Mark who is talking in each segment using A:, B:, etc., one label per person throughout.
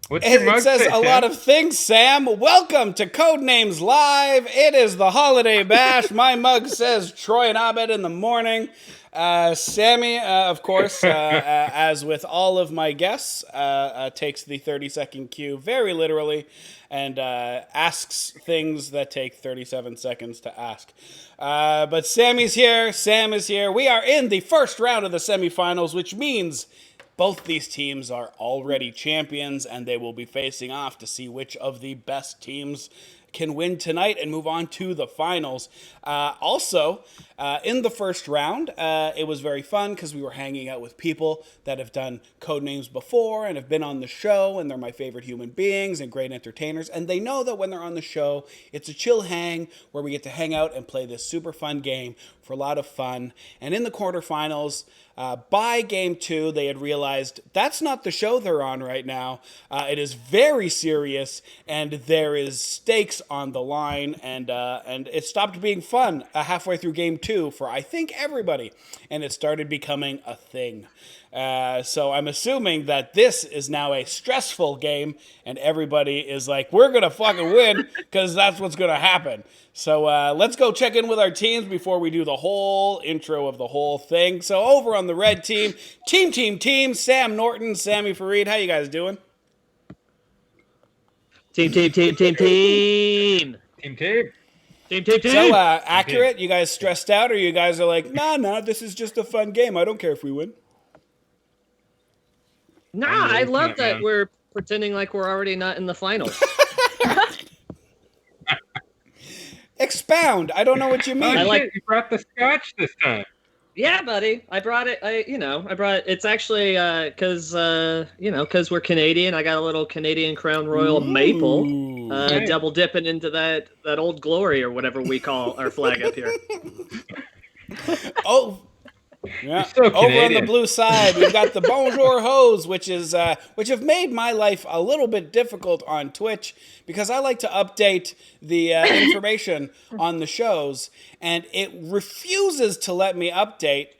A: What's your
B: It
A: mug
B: says
A: say,
B: a lot
A: Sam?
B: of things, Sam. Welcome to Codenames Live. It is the holiday bash. My mug says Troy and Abed in the morning. Sammy, of course, as with all of my guests, takes the 30-second cue very literally and asks things that take 37 seconds to ask. But Sammy's here. Sam is here. We are in the first round of the semifinals, which means both these teams are already champions, and they will be facing off to see which of the best teams can win tonight and move on to the finals. In the first round, it was very fun because we were hanging out with people that have done Codenames before and have been on the show, and they're my favorite human beings and great entertainers. And they know that when they're on the show, it's a chill hang where we get to hang out and play this super fun game for a lot of fun. And in the quarterfinals, by game two, they had realized that's not the show they're on right now. It is very serious, and there is stakes on the line, and it stopped being fun halfway through game two for I think everybody, and it started becoming a thing. So I'm assuming that this is now a stressful game, and everybody is like, we're going to fucking win because that's what's going to happen. So let's go check in with our teams before we do the whole intro of the whole thing. So over on the red team, Sam Norton, Sammy Farid, how you guys doing?
C: Team.
A: Team Tape.
B: So accurate? You guys stressed out, or you guys are like, nah, this is just a fun game. I don't care if we win.
C: Nah,
A: I'm
C: I
A: losing
C: love
A: it,
C: that
A: man.
C: we're pretending like we're already not in the finals.
B: Expound. I don't know what you
A: Oh,
B: mean.
C: I like-
A: shit, you brought the scotch this time.
C: Yeah, buddy, I brought it. I brought it. It's actually because we're Canadian. I got a little Canadian Crown Royal maple,
A: Nice.
C: double dipping into that old glory or whatever we call our flag up here.
B: Oh, yeah.
A: so
B: Over on the
A: Canadian.
B: blue side, we've got the Bonjour hose, which have made my life a little bit difficult on Twitch because I like to update the information on the shows, and it refuses to let me update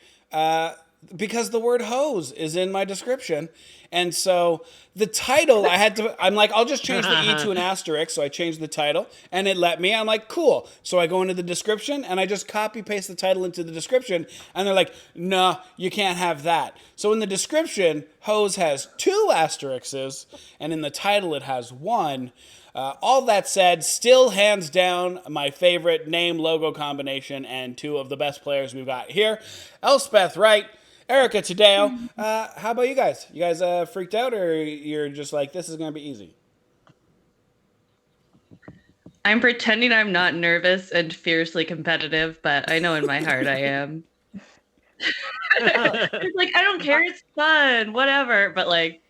B: because the word hose is in my description. And so the title, I'm like, I'll just change the E to an asterisk. So I changed the title and it let me. I'm like, cool. So I go into the description and I just copy paste the title into the description. And they're like, no, you can't have that. So in the description, hose has 2 asterisks, and in the title, it has 1. All that said, still hands down my favorite name logo combination and 2 of the best players we've got here. Elspeth, Wright. Erica, Taddeo, how about you guys? You guys freaked out, or you're just like, this is going to be easy?
D: I'm pretending I'm not nervous and fiercely competitive, but I know in my heart I am. It's like, I don't care, it's fun, whatever. But like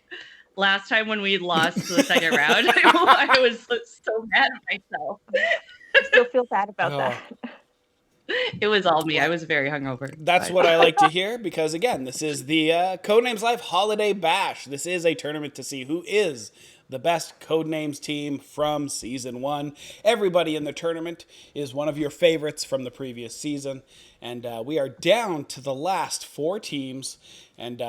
D: last time when we lost the second round, I was so mad at myself.
E: I still feel bad about that.
D: It was all me. I was very hungover.
B: That's what I like to hear because, again, this is the Codenames Live Holiday Bash. This is a tournament to see who is the best Codenames team from Season 1. Everybody in the tournament is one of your favorites from the previous season. And we are down to the last 4 teams. And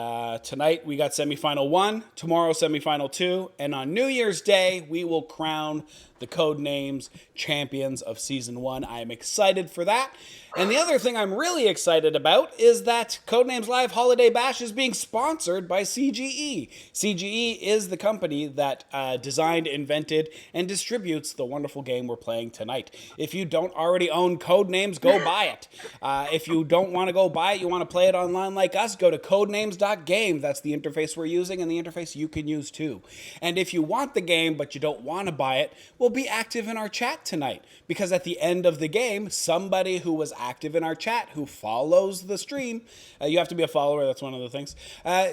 B: tonight we got semifinal 1, tomorrow semifinal 2, and on New Year's Day we will crown the Codenames champions of Season 1. I am excited for that. And the other thing I'm really excited about is that Codenames Live Holiday Bash is being sponsored by CGE. CGE is the company that designed, invented, and distributes the wonderful game we're playing tonight. If you don't already own Codenames, go buy it. If you don't want to go buy it, you want to play it online like us, go to codenames.game. That's the interface we're using and the interface you can use too. And if you want the game but you don't want to buy it, well, be active in our chat tonight, because at the end of the game, somebody who was active in our chat who follows the stream, you have to be a follower, that's one of the things,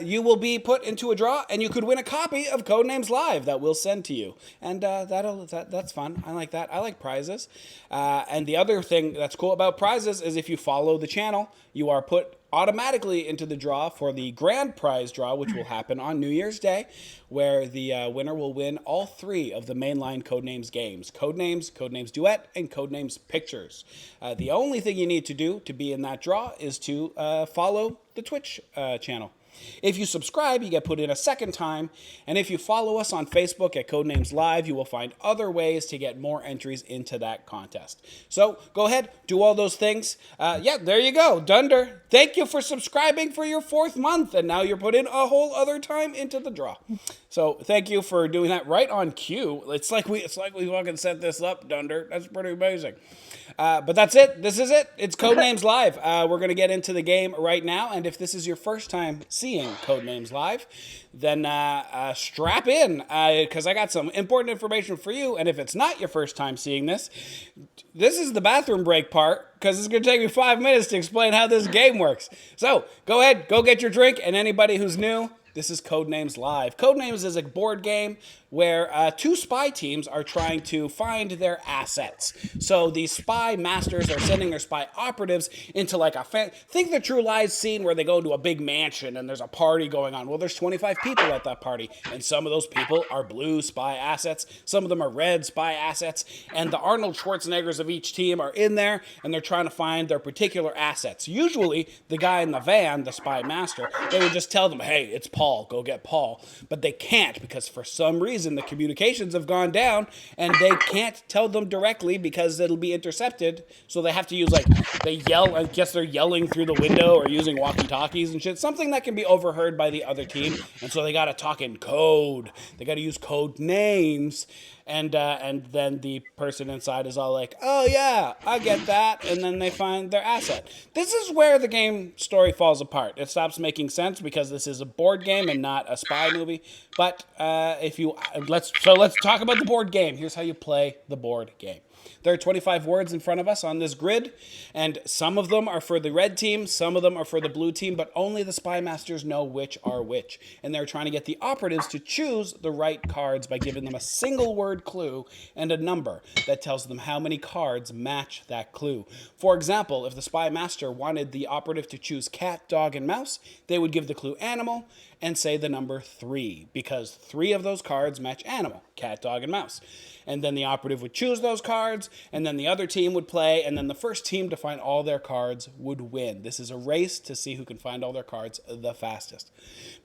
B: you will be put into a draw and you could win a copy of Codenames Live that we'll send to you. And that's fun. I like that. I like prizes. And the other thing that's cool about prizes is if you follow the channel, you are put automatically into the draw for the grand prize draw, which will happen on New Year's Day, where the winner will win all 3 of the mainline Codenames games: Codenames, Codenames Duet, and Codenames Pictures. The only thing you need to do to be in that draw is to follow the Twitch channel. If you subscribe, you get put in a second time, and if you follow us on Facebook at Codenames Live, you will find other ways to get more entries into that contest. So go ahead, do all those things. There you go, Dunder. Thank you for subscribing for your 4th month, and now you're put in a whole other time into the draw. So thank you for doing that right on cue. It's like we fucking set this up, Dunder. That's pretty amazing. But that's it. This is it. It's Codenames Live. We're going to get into the game right now. And if this is your first time seeing Codenames Live, then strap in because I got some important information for you. And if it's not your first time seeing this, this is the bathroom break part because it's going to take me 5 minutes to explain how this game works. So go ahead, go get your drink. And anybody who's new, this is Codenames Live. Codenames is a board game where 2 spy teams are trying to find their assets. So these spy masters are sending their spy operatives into like think the True Lies scene where they go to a big mansion and there's a party going on. Well, there's 25 people at that party, and some of those people are blue spy assets. Some of them are red spy assets, and the Arnold Schwarzeneggers of each team are in there, and they're trying to find their particular assets. Usually, the guy in the van, the spy master, they would just tell them, hey, it's Paul, go get Paul. But they can't because for some reason, the communications have gone down and they can't tell them directly because it'll be intercepted. So they have to use they yell. I guess they're yelling through the window or using walkie-talkies and shit. Something that can be overheard by the other team. And so they got to talk in code. They got to use code names. And then the person inside is all like, oh yeah, I get that. And then they find their asset. This is where the game story falls apart. It stops making sense because this is a board game and not a spy movie. But let's talk about the board game. Here's how you play the board game. There are 25 words in front of us on this grid, and some of them are for the red team, some of them are for the blue team, but only the spy masters know which are which. And they're trying to get the operatives to choose the right cards by giving them a single word clue and a number that tells them how many cards match that clue. For example, if the spy master wanted the operative to choose cat, dog, and mouse, they would give the clue animal and say the number 3, because 3 of those cards match animal, cat, dog, and mouse. And then the operative would choose those cards, and then the other team would play, and then the first team to find all their cards would win. This is a race to see who can find all their cards the fastest.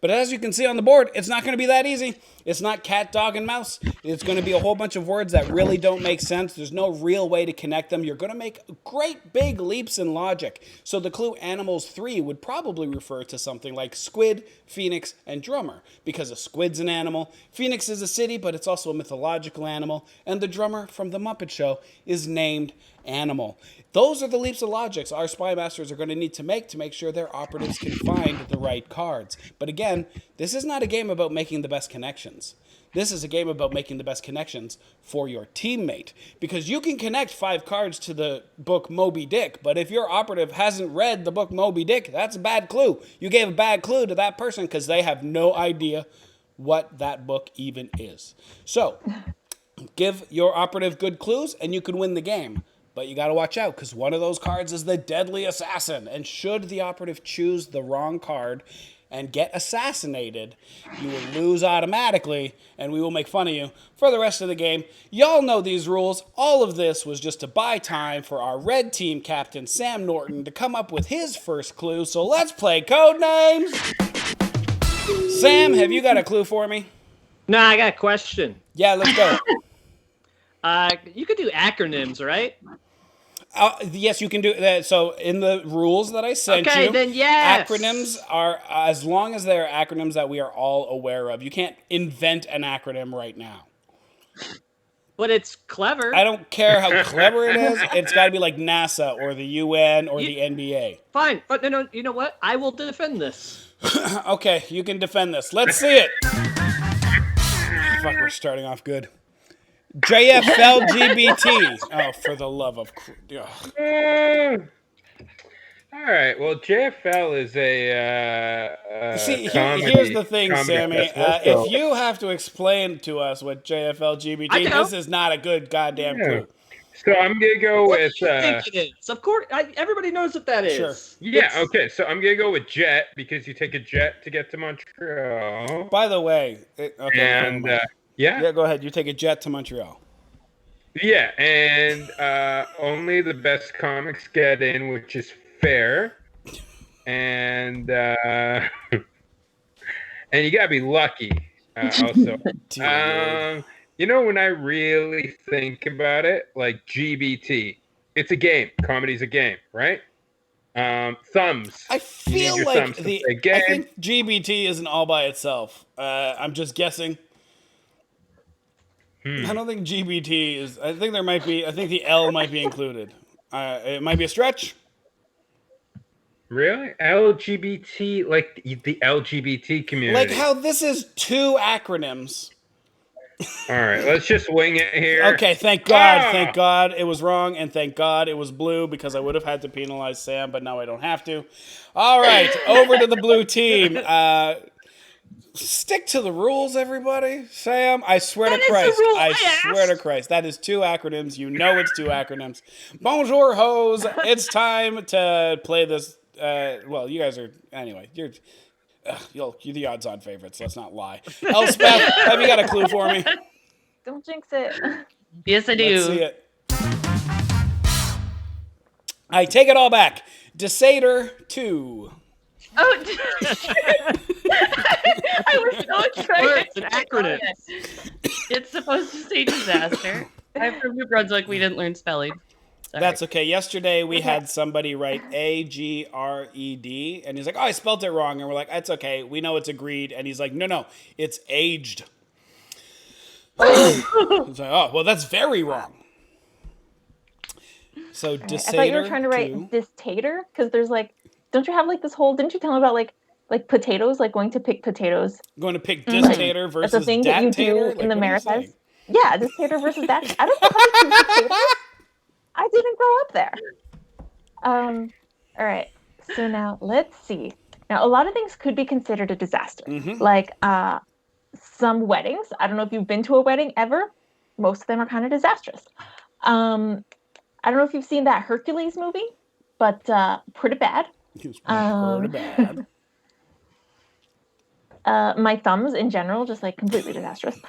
B: But as you can see on the board, it's not going to be that easy. It's not cat, dog, and mouse. It's going to be a whole bunch of words that really don't make sense. There's no real way to connect them. You're going to make great big leaps in logic. So the clue animals 3 would probably refer to something like squid, phoenix, and drummer, because a squid's an animal, phoenix is a city, but it's also a mythological animal, and the drummer from the Muppet Show is named Animal. Those are the leaps of logic our spy masters are going to need to make sure their operatives can find the right cards. But again, this is not a game about making the best connections. This is a game about making the best connections for your teammate. Because you can connect 5 cards to the book Moby Dick, but if your operative hasn't read the book Moby Dick, that's a bad clue. You gave a bad clue to that person because they have no idea what that book even is. So, give your operative good clues and you can win the game. But you got to watch out because one of those cards is the Deadly Assassin. And should the operative choose the wrong card and get assassinated, you will lose automatically and we will make fun of you for the rest of the game. Y'all know these rules. All of this was just to buy time for our red team captain, Sam Norton, to come up with his first clue. So let's play Codenames. Sam, have you got a clue for me?
C: No, I got a question.
B: Yeah, let's go.
C: You could do acronyms, right?
B: Yes, you can do that. So in the rules that I sent you,
C: Okay, then yes.
B: acronyms are, as long as they're acronyms that we are all aware of. You can't invent an acronym right now.
C: But it's clever.
B: I don't care how clever it is. It's got to be like NASA or the UN or the NBA.
C: Fine, but no, you know what? I will defend this.
B: Okay, you can defend this. Let's see it. Fuck, we're starting off good. JFLGBT. Oh, for the love of...
A: All right. Well, JFL is a
B: See,
A: comedy,
B: here's the thing, Sammy.
A: festival,
B: If you have to explain to us what JFLGBT, this is not a good goddamn clue.
A: So I'm gonna go
C: What
A: with.
C: do you think it is? Of course, everybody knows what that is.
B: Sure.
A: Yeah. Okay. So I'm gonna go with jet because you take a jet to get to Montreal.
B: By the way,
A: And
B: yeah, go ahead. You take a jet to Montreal.
A: Yeah, and only the best comics get in, which is fair. And and you gotta be lucky. Also,
B: Dude.
A: when I really think about it, like GBT, it's a game. Comedy's a game, right? Thumbs.
B: I
A: You need
B: feel
A: your
B: like
A: thumbs to play game.
B: I think GBT isn't all by itself. I'm just guessing. I don't think GBT is. I think the L might be included. It might be a stretch.
A: Really? LGBT, like the LGBT community.
B: Like how this is 2 acronyms.
A: All right, let's just wing it here.
B: Okay, thank God. Thank God it was wrong, and thank God it was blue because I would have had to penalize Sam, but now I don't have to. All right, over to the blue team. Stick to the rules, everybody. Sam, I swear to Christ. I swear to Christ. That is 2 acronyms. You know it's 2 acronyms. Bonjour, hoes. It's time to play this. Well, you guys are. Anyway, you're the odds-on favorites. Let's not lie. Elspeth, have you got a clue for me?
E: Don't jinx it.
D: Yes, I do.
B: Let's see it. I take it all back. Desater 2.
D: Oh, I was so excited.
C: It's an acronym.
D: It's supposed to say disaster. I'm from New Brunswick. We didn't learn spelling. Sorry.
B: That's okay. Yesterday we had somebody write AGRED, and he's like, "Oh, I spelled it wrong," and we're like, "That's okay. We know it's agreed." And he's like, "No, it's aged." It's like, oh, well, that's very wrong. So Desater.
E: I thought you were trying to write distater because there's like, don't you have like this whole? Didn't you tell me about like potatoes, like going to pick potatoes?
B: Going to pick distater versus
E: that's a thing that you do in the Maritimes. Yeah, distater versus that. I don't know how to choose distater. I didn't grow up there. All right. So now let's see. Now a lot of things could be considered a disaster, like some weddings. I don't know if you've been to a wedding ever. Most of them are kind of disastrous. I don't know if you've seen that Hercules movie, but pretty bad.
B: Pretty bad.
E: My thumbs in general, just like completely disastrous.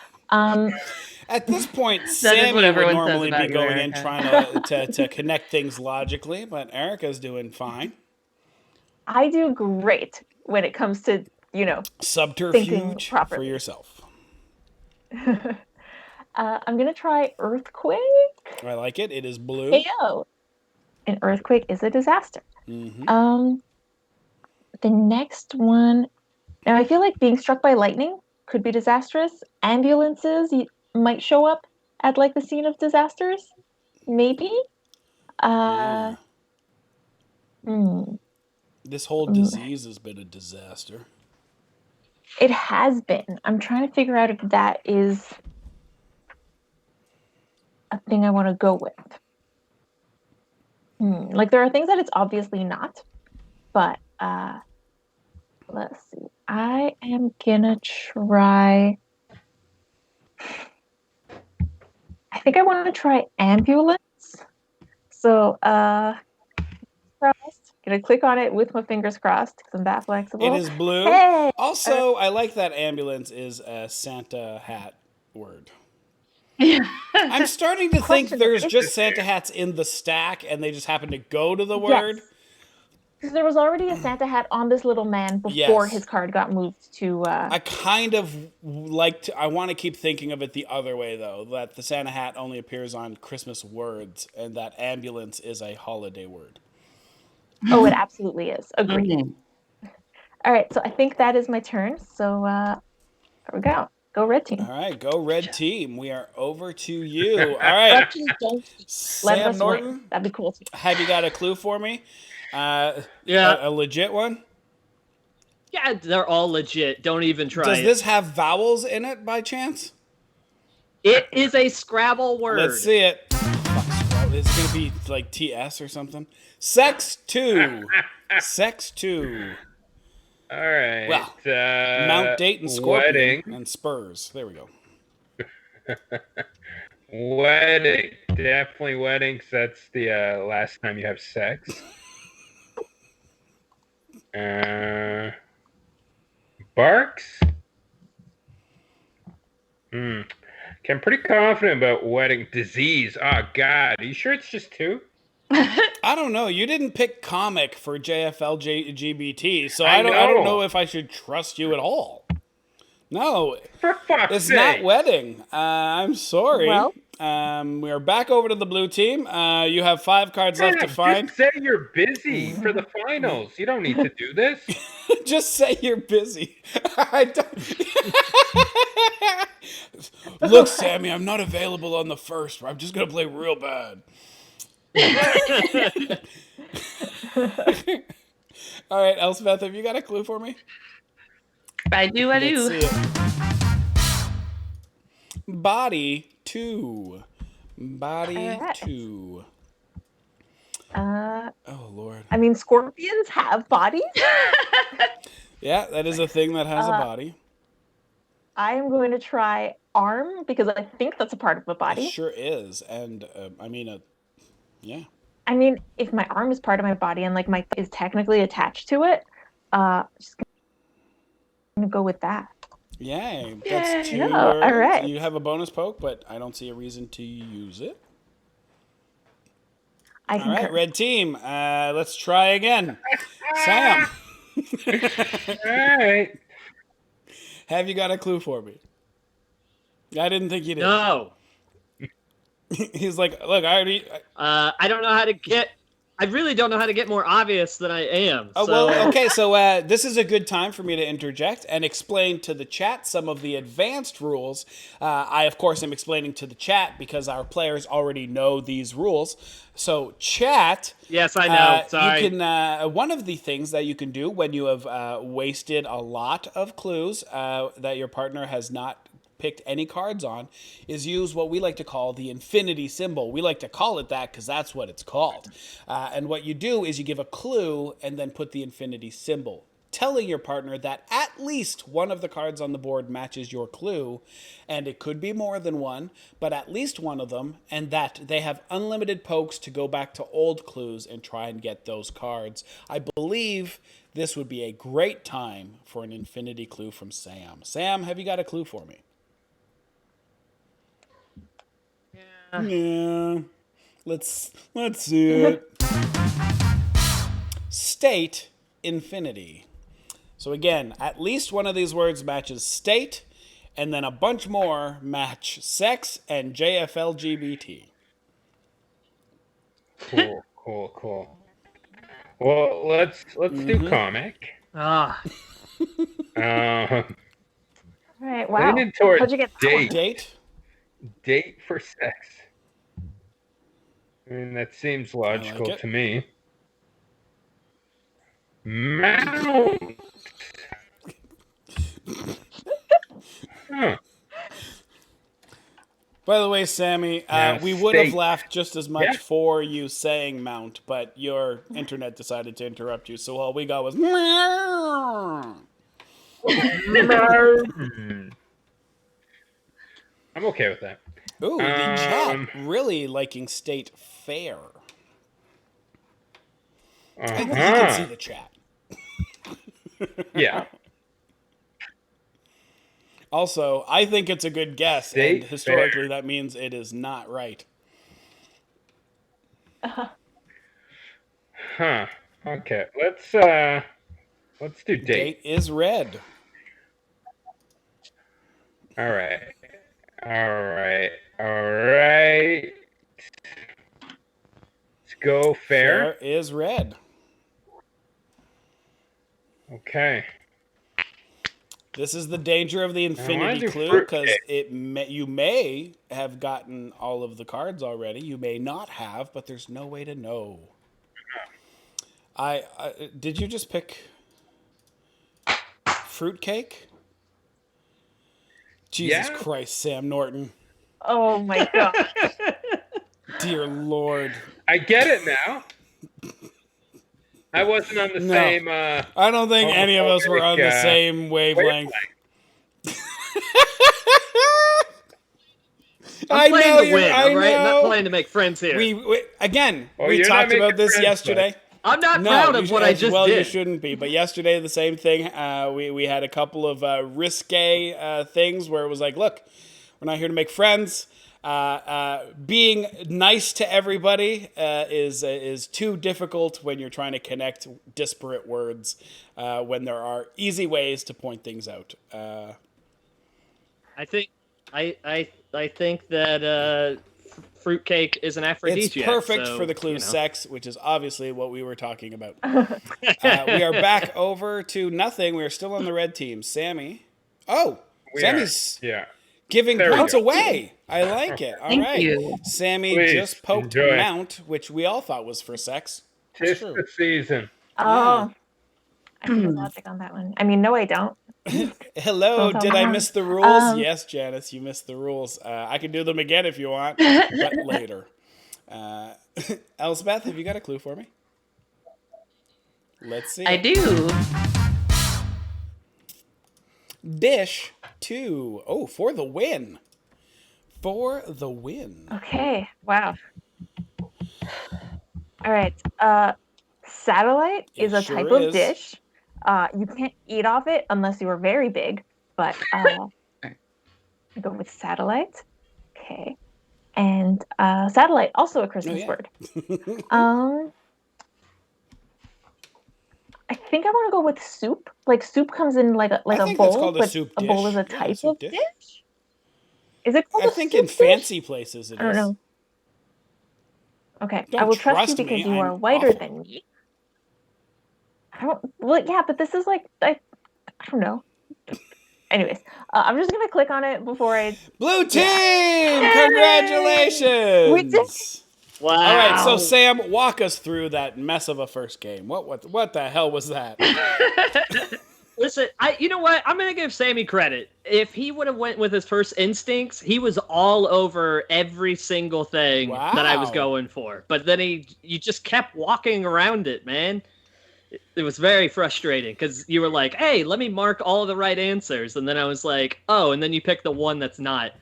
B: At this point, Sammy would normally be going in trying to connect things logically, but Erica's doing fine.
E: I do great when it comes to,
B: subterfuge for yourself.
E: I'm going to try earthquake.
B: I like it. It is blue.
E: Heyo. An earthquake is a disaster. The next one, now I feel like being struck by lightning could be disastrous. Ambulances might show up at like the scene of disasters. Maybe.
B: This whole disease has been a disaster.
E: It has been. I'm trying to figure out if that is a thing I want to go with. Like there are things that it's obviously not, but let's see. I am gonna try. I think I want to try ambulance. So, crossed. Gonna click on it with my fingers crossed because I'm that flexible.
B: It is blue.
E: Hey!
B: Also, I like that ambulance is a Santa hat word. I'm starting to think there's just Santa hats in the stack and they just happen to go to the word.
E: Yes. Because there was already a Santa hat on this little man before his card got moved to...
B: I kind of I want to keep thinking of it the other way, though, that the Santa hat only appears on Christmas words and that ambulance is a holiday word.
E: Oh, it absolutely is. Agreed. All right, so I think that is my turn. So here we go. Go red team.
B: All right, go red team. We are over to you. All right. Sam Norton,
E: win. That'd be cool too.
B: Have you got a clue for me? A legit one?
C: Yeah, they're all legit. Don't even try.
B: Does this have vowels in it by chance?
C: It is a Scrabble word.
B: Let's see it. It's going to be like TS or something. Sex 2. Sex 2.
A: All right.
B: Well, Mount Dayton Scorpion and Spurs. There we go.
A: Wedding. Definitely wedding, 'cause that's the last time you have sex. Barks? Okay, I'm pretty confident about wedding. Disease. Oh, God. Are you sure it's just 2?
B: I don't know. You didn't pick comic for JFL GBT, so I don't know if I should trust you at all. No,
A: For fuck's
B: it's
A: sake.
B: not wedding. I'm sorry.
E: Well.
B: We are back over to the blue team. You have 5 cards left to find.
A: Just say you're busy for the finals. You don't need to do this.
B: Just say you're busy. I don't... Look, Sammy, I'm not available on the first. I'm just going to play real bad. All right, Elspeth, have you got a clue for me?
D: I do.
B: Let's see it. Body 2. Body
E: All right.
B: 2.
E: Oh,
B: Lord.
E: I mean, scorpions have bodies.
B: Yeah, that is a thing that has a body.
E: I am going to try arm because I think that's a part of a body.
B: It sure is. And, yeah.
E: I mean, if my arm is part of my body and like my thumb is technically attached to it, just gonna go with that.
B: Yay. That's 2
E: Oh,
B: words.
E: all right.
B: You have a bonus poke, but I don't see a reason to use it.
E: I
B: All right,
E: concur.
B: red team. Let's try again. Sam,
A: All right.
B: have you got a clue for me? I didn't think you did.
C: No.
B: He's like, look, I already...
C: I don't know how to get. I really don't know how to get more obvious than I am.
B: Oh,
C: so.
B: well, okay, so this is a good time for me to interject and explain to the chat some of the advanced rules. I, of course, am explaining to the chat because our players already know these rules. So, chat...
C: Yes, I know. Sorry.
B: You can, one of the things that you can do when you have wasted a lot of clues that your partner has not picked any cards on is use what we like to call the infinity symbol. We like to call it that because that's what it's called. And what you do is you give a clue and then put the infinity symbol, telling your partner that at least one of the cards on the board matches your clue, and it could be more than one, but at least one of them, and that they have unlimited pokes to go back to old clues and try and get those cards. I believe this would be a great time for an infinity clue from Sam. Sam, have you got a clue for me? Yeah. Let's see it. State infinity. So again, at least one of these words matches state, and then a bunch more match sex and JFLGBT.
A: Cool. Well, let's do comic.
C: Ah.
E: All right. Wow.
A: Leaning towards
E: How'd you get that one?
B: Date?
A: Date for sex. I mean, that seems logical
B: it.
A: to me. Mount. Huh.
B: By the way, Sammy,
A: Now,
B: we would have
A: state.
B: laughed just as much
A: Yeah.
B: for you saying mount, but your internet decided to interrupt you, so all we got was...
A: I'm okay with that.
B: Ooh, the chat really liking state fair. I think you can see the chat.
A: Yeah.
B: Also, I think it's a good guess,
A: State
B: and historically
A: fair.
B: that means it is not right.
A: Huh. Okay. Let's do date.
B: Date is red.
A: All right. Let's go fair.
B: Fair is red.
A: Okay.
B: This is the danger of the infinity
A: do
B: clue,
A: fruit
B: because
A: cake.
B: you may have gotten all of the cards already. You may not have, but there's no way to know. Did you just pick fruitcake? Jesus
A: Yeah.
B: Christ, Sam Norton.
E: Oh my god.
B: Dear Lord.
A: I get it now. I wasn't on the
B: No.
A: same.
B: I don't think any of us were on the same wavelength.
C: I'm playing to win,
B: I
C: all right? I'm not
B: know.
C: playing to make friends here.
B: We
A: Oh,
B: we
A: you're not
B: talked about
A: making
B: this
A: friends,
B: yesterday.
C: I'm not
B: No,
C: proud
B: you
C: of
B: should-
C: what I
B: as
C: just
B: well,
C: did.
B: you shouldn't be. But yesterday, the same thing. We had a couple of risque things where it was like, look, we're not here to make friends. Being nice to everybody is too difficult when you're trying to connect disparate words. When there are easy ways to point things out.
C: I think that fruitcake is an aphrodisiac.
B: It's perfect
C: so,
B: for the clue
C: you know.
B: sex, which is obviously what we were talking about. We are back over to nothing. We are still on the red team. Sammy. Oh, Sammy's giving points away. I like it. All right.
D: you.
B: Sammy
A: Please,
B: just poked
A: enjoy.
B: Mount, which we all thought was for sex.
A: Tis the season.
E: Oh, I have logic on that one. I mean, no, I don't.
B: Hello,
E: Don't
B: did
E: tell
B: I
E: Mom.
B: miss the rules? Yes, Janice, you missed the rules. I can do them again if you want, but later. Elspeth, have you got a clue for me? Let's see.
D: I do.
B: Dish 2. Oh, for the win. For the win.
E: Okay. Wow. All right. Satellite is a
B: sure
E: type of
B: is.
E: dish. You can't eat off it unless you are very big, but go with satellite. Okay. And satellite, also a Christmas word. I think I want to go with soup. Like soup comes in like a bowl, but a bowl is a type of dish. Is it called
B: I
E: a
B: think
E: soup
B: in fancy places it is.
E: I don't know. Okay,
B: Don't
E: I will trust you
B: trust
E: because
B: me,
E: you are
B: I'm
E: whiter
B: awful.
E: than me. I don't. Well, yeah, but this is like I don't know. Anyways, I'm just gonna click on it before I.
B: Blue team! Congratulations!
E: We did.
C: Wow.
B: All right, so Sam, walk us through that mess of a first game. What the hell was that?
C: Listen, you know what? I'm gonna give Sammy credit. If he would have went with his first instincts, he was all over every single thing that I was going for. But then you just kept walking around it, man. It was very frustrating because you were like, "Hey, let me mark all the right answers," and then I was like, "Oh," and then you pick the one that's not.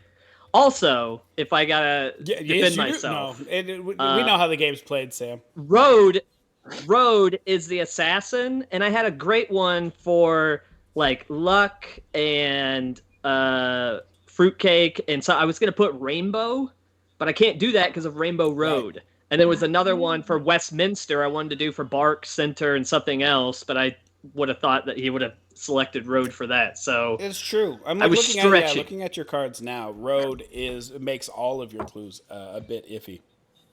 C: Also, if I gotta defend myself,
B: we know how the game's played, Sam.
C: Road is the assassin, and I had a great one for like luck and fruitcake, and so I was gonna put rainbow, but I can't do that because of Rainbow Road. Right. And there was another one for Westminster I wanted to do for Bark Center and something else, but I would have thought that he would have selected Road for that. So
B: it's true.
C: I was stretching.
B: Looking at your cards now. Road makes all of your clues a bit iffy.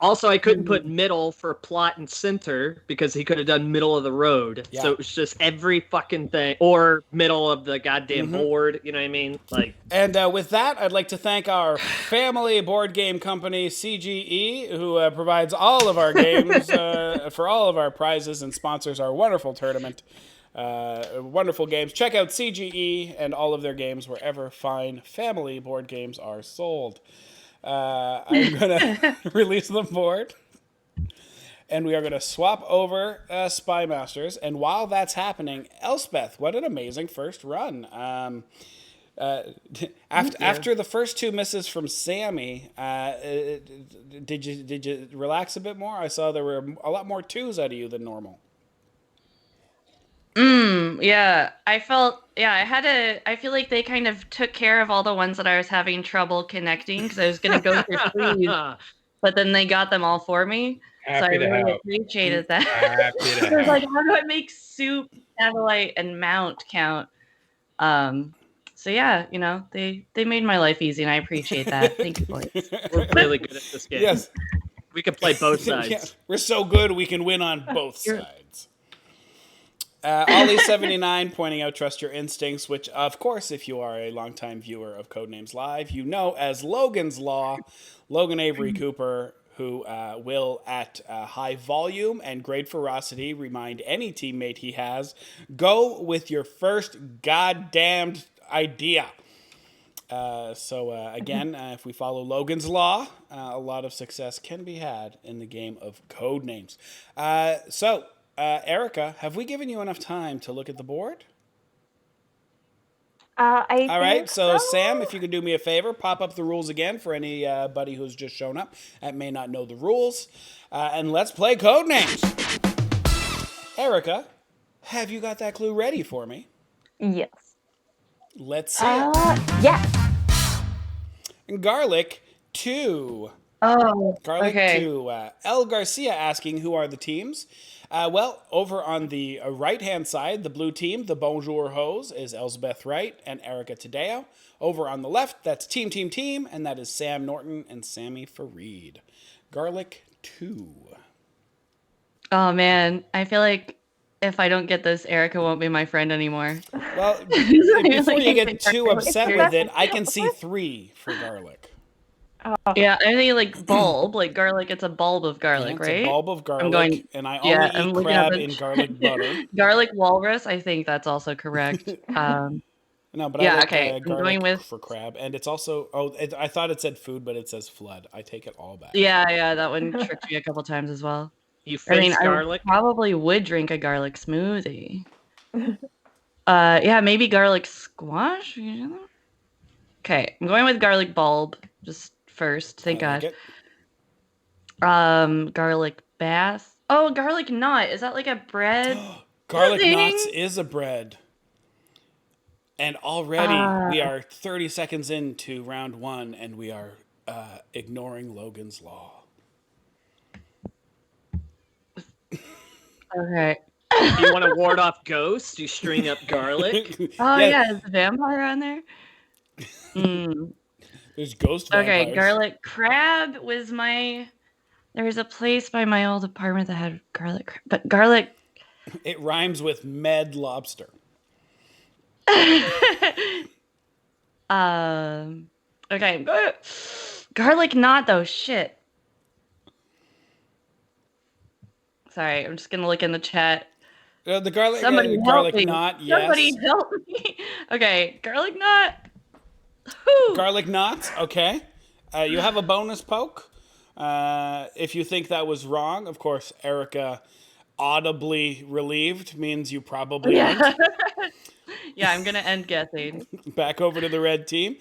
C: Also, I couldn't put middle for plot and center because he could have done middle of the road. Yeah. So it was just every fucking thing. Or middle of the goddamn board, you know what I mean? Like.
B: And with that, I'd like to thank our family board game company, CGE, who provides all of our games for all of our prizes and sponsors our wonderful tournament. Wonderful games. Check out CGE and all of their games wherever fine family board games are sold. I'm going to release the board, and we are going to swap over Spy Masters. And while that's happening, Elspeth, what an amazing first run. After the first two misses from Sammy, did you relax a bit more? I saw there were a lot more twos out of you than normal.
D: Yeah, I feel like they kind of took care of all the ones that I was having trouble connecting because I was going to go through threes, but then they got them all for me. So I really appreciated that.
A: Happy to
D: I was like, how do I make soup, satellite, and mount count? So yeah, they made my life easy, and I appreciate that. Thank you, boys.
C: We're really good at this game.
B: Yes.
C: We can play both sides.
B: Yeah, we're so good we can win on both sides. Ollie79 pointing out trust your instincts, which, of course, if you are a longtime viewer of Codenames Live, you know as Logan's Law, Logan Avery Cooper, who will, at high volume and great ferocity, remind any teammate he has, go with your first goddamned idea. Again, if we follow Logan's Law, a lot of success can be had in the game of Codenames. Erica, have we given you enough time to look at the board?
E: All
B: right, so Sam, if you could do me a favor, pop up the rules again for anybody who's just shown up that may not know the rules, and let's play Codenames. Erica, have you got that clue ready for me?
E: Yes.
B: Let's see it.
E: Yes.
B: Garlic 2.
D: Oh,
B: Garlic
D: okay.
B: 2. El Garcia asking, who are the teams? Well, over on the right-hand side, the blue team, the Bonjour Hose, is Elspeth Wright and Erica Taddeo. Over on the left, that's Team, and that is Sam Norton and Sammy Farid. Garlic 2.
D: Oh, man. I feel like if I don't get this, Erica won't be my friend anymore.
B: Well, before you get too upset with it, I can see 3 for garlic.
E: Oh.
D: Yeah, I think like bulb, like garlic. It's a bulb of garlic,
B: It's
D: right?
B: a bulb of garlic, and I only eat crab in garlic butter.
D: Garlic walrus, I think that's also correct.
B: No, but
D: yeah,
B: I like
D: okay. I'm
B: garlic
D: going with
B: for crab, and it's also I thought it said food, but it says flood. I take it all back.
D: Yeah, that one tricked me a couple times as well.
C: You face garlic?
D: I probably would drink a garlic smoothie. Yeah, maybe garlic squash. Okay, I'm going with garlic bulb just first. Thank God. Garlic bath. Oh, garlic nut. Is that like a bread?
B: Garlic nuts is a bread. And already we are 30 seconds into round 1, and we are ignoring Logan's Law.
D: Okay.
C: If you want to ward off ghosts, you string up garlic.
D: Oh, yeah. Is the vampire on there?
B: There's ghost vampires.
D: Okay, garlic crab was my... There was a place by my old apartment that had garlic crab. But garlic...
B: It rhymes with med lobster.
D: Okay. Garlic knot, though. Shit. Sorry, I'm just going to look in the chat.
B: The garlic,
D: garlic
B: knot, yes.
D: Somebody help me. Okay, garlic knot.
B: Garlic knots, okay. You have a bonus poke. If you think that was wrong, of course, Erica audibly relieved means you probably aren't.
D: Yeah, I'm going to end guessing.
B: Back over to the red team.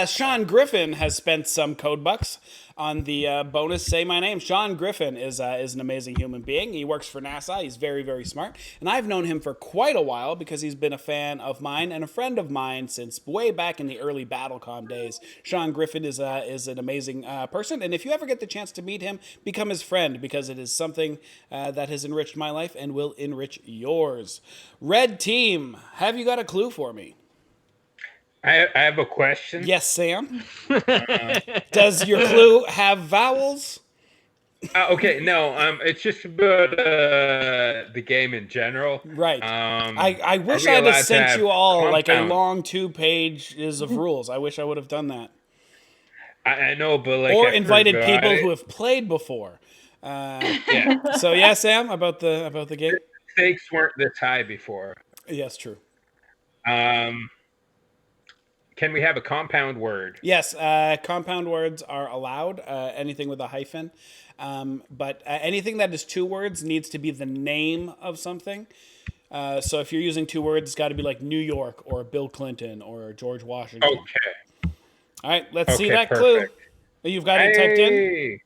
B: Sean Griffin has spent some code bucks on the bonus Say My Name. Sean Griffin is an amazing human being. He works for NASA. He's very, very smart. And I've known him for quite a while because he's been a fan of mine and a friend of mine since way back in the early Battlecom days. Sean Griffin is an amazing person. And if you ever get the chance to meet him, become his friend because it is something that has enriched my life and will enrich yours. Red team, have you got a clue for me?
A: I have a question.
B: Yes, Sam. Does your clue have vowels?
A: Okay, no. It's just about the game in general.
B: Right. I wish I'd have sent you all like a long 2 pages of rules. I wish I would have done that.
A: I know, but like,
B: or invited people who have played before.
A: Yeah.
B: So yeah, Sam, about the game.
A: The stakes weren't this high before.
B: Yes, true.
A: Can we have a compound word?
B: Yes, compound words are allowed. Anything with a hyphen, but anything that is 2 words needs to be the name of something. So if you're using 2 words, it's got to be like New York or Bill Clinton or George Washington.
A: Okay.
B: All right, let's see that clue. You've got it typed in?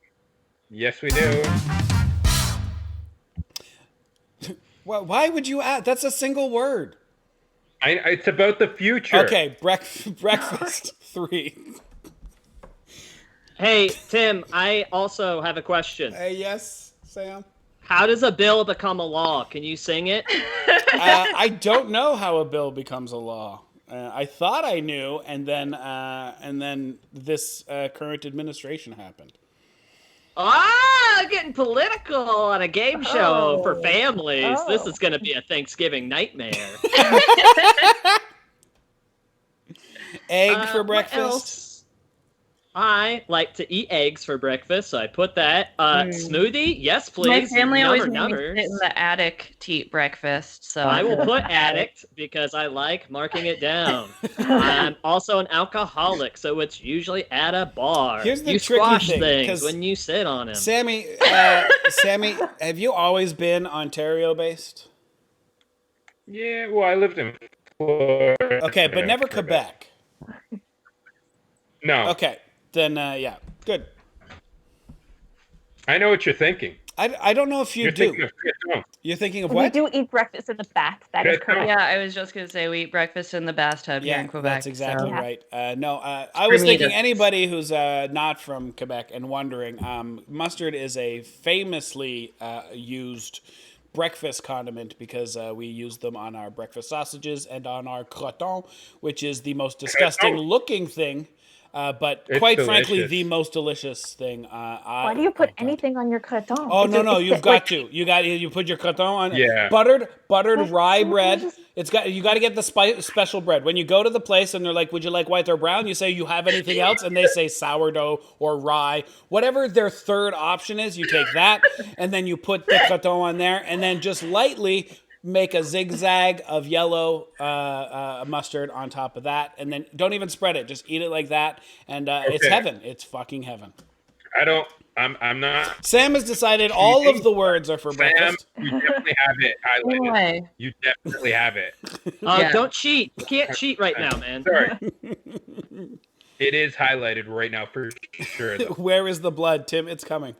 A: Yes, we do.
B: Why would you add? That's a single word.
A: It's about the future.
B: Okay, breakfast 3.
C: Hey, Tim, I also have a question.
B: Yes, Sam?
C: How does a bill become a law? Can you sing it?
B: I don't know how a bill becomes a law. I thought I knew, and then this current administration happened.
C: Getting political on a game show for families. This is going to be a Thanksgiving nightmare.
B: Egg for breakfast?
C: I like to eat eggs for breakfast, so I put that. Smoothie? Yes, please.
D: My family always made me
C: numbers.
D: sit in the attic to eat breakfast, so
C: I will put addict because I like marking it down. I'm also an alcoholic, so it's usually at a bar.
B: Here's the
C: you
B: tricky
C: squash
B: thing,
C: things when you sit on them.
B: Sammy, have you always been Ontario-based?
A: Yeah, well, I lived in Florida.
B: Okay, but never Quebec.
A: No.
B: Okay, then, yeah, good.
A: I know what you're thinking.
B: I don't know if you
A: You're
B: do.
A: thinking of Creton.
B: You're thinking of
E: We
B: what?
E: do eat breakfast in the bath. That is correct.
D: Yeah, I was just gonna say we eat breakfast in the bathtub here in Quebec.
B: That's exactly
E: so.
B: right. I was thinking
D: Bermuda.
B: anybody who's not from Quebec and wondering, mustard is a famously used breakfast condiment because we use them on our breakfast sausages and on our croton, which is the most disgusting looking thing. But
A: It's
B: quite frankly,
A: delicious.
B: the most delicious thing.
E: Why do you put anything on your croton?
B: Oh
E: It's
B: no,
E: it's
B: you've got to. You put your croton on.
A: Yeah.
B: Buttered
E: That's
B: rye
E: so
B: bread.
E: delicious.
B: You got to get the special bread. When you go to the place and they're like, "Would you like white or brown?" You say, "You have anything else?" And they say sourdough or rye, whatever their third option is. You take that and then you put the croton on there, and then just lightly make a zigzag of yellow mustard on top of that, and then don't even spread it. Just eat it like that, and it's
A: Okay.
B: heaven. It's fucking heaven.
A: I'm not.
B: Sam has decided all of the words are for
A: Sam,
B: breakfast.
A: you definitely have it
D: No
A: highlighted.
D: way.
A: You definitely have it.
D: Yeah.
C: Don't cheat. You can't cheat right now, man.
A: Sorry. It is highlighted right now for sure. Though.
B: Where is the blood, Tim? It's coming.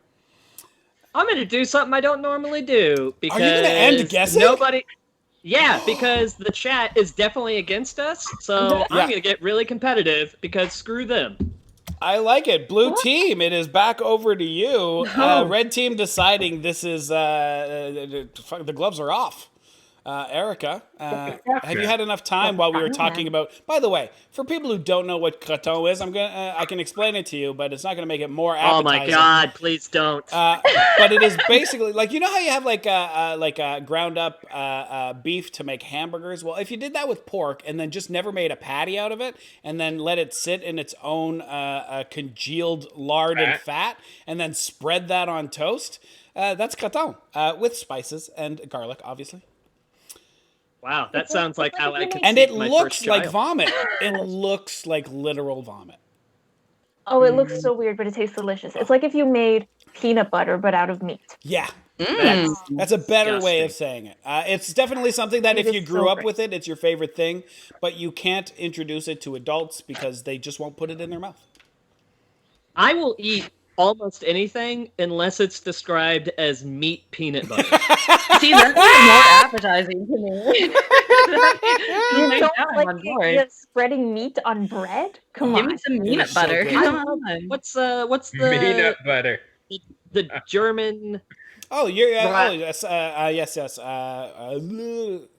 C: I'm gonna do something I don't normally do because
B: Are you gonna end guessing?
C: nobody. Yeah, because the chat is definitely against us, so
B: Yeah.
C: I'm gonna get really competitive because screw them.
B: I like it. Blue team, it is back over to you. Red team deciding this is the gloves are off. Erica, have you had enough time while we were talking about? By the way, for people who don't know what croton is, I can explain it to you, but it's not going to make it more appetizing.
C: Oh my god, please don't.
B: But it is basically like, you know how you have like ground up beef to make hamburgers. Well, if you did that with pork and then just never made a patty out of it and then let it sit in its own congealed lard and fat and then spread that on toast, that's croton with spices and garlic, obviously.
C: Wow, that sounds like how I conceived
B: And it
C: my
B: looks
C: first
B: like
C: child.
B: vomit. It looks like literal vomit.
E: Oh, it looks so weird, but it tastes delicious. It's like if you made peanut butter, but out of meat.
B: Yeah.
D: Mm.
B: That's a better way of
C: Disgusting.
B: saying it. It's definitely something that
E: It
B: if
E: is
B: you grew
E: so
B: up
E: great.
B: with it, it's your favorite thing, but you can't introduce it to adults because they just won't put it in their mouth.
C: I will eat almost anything unless it's described as meat peanut butter.
D: See, that's more appetizing to me.
E: You
D: Right
E: don't
D: now I'm
E: like
D: on
E: the
D: board.
E: idea of spreading meat on bread? Come
D: Give
E: on.
D: me some
B: It
D: peanut
B: is so
D: butter.
B: good.
D: Come on.
C: What's the
A: Peanut butter.
C: the German?
B: Oh, you're
C: Right.
B: yes.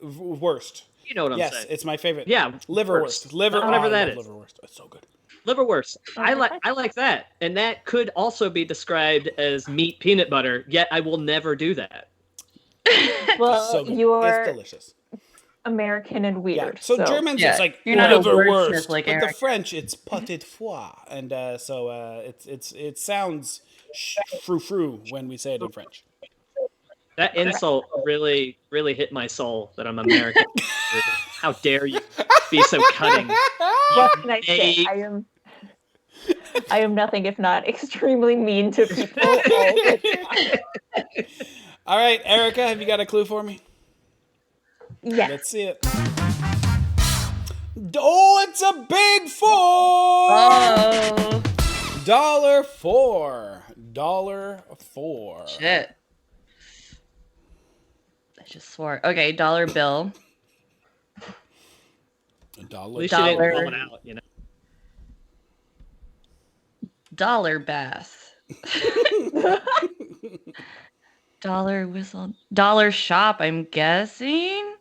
B: Worst.
C: You know what I'm
B: Yes,
C: saying?
B: it's my favorite.
C: Yeah,
B: Liverwurst.
C: Whatever
B: I
C: that
B: love
C: is.
B: Liverwurst. It's so good.
C: Liverwurst. I
E: Okay.
C: like that, and that could also be described as meat peanut butter. Yet I will never do that.
E: Well,
B: So good. It's
E: you're
B: delicious.
E: American and
B: Yeah.
E: weird.
B: So Germans,
D: Yeah,
B: it's like
D: you're not a
B: Liverwurst,
D: wordsmith like
B: but the
D: Eric.
B: French, it's pâté de foie, and it sounds frou when we say it in French.
C: That insult really hit my soul. That I'm American. How dare you be so cutting?
E: What can I say?
C: Hey.
E: I am nothing if not extremely mean to people all the time.
B: All right, Erica, have you got a clue for me?
E: Yes.
B: Let's see it. Oh, it's a big four.
D: Oh,
B: $4.
D: shit. I just swore. Okay, dollar bill.
C: At
B: $1.
C: least you didn't
D: Dollar.
C: call it out. You know.
D: Dollar bath. Dollar whistle. Dollar shop, I'm guessing.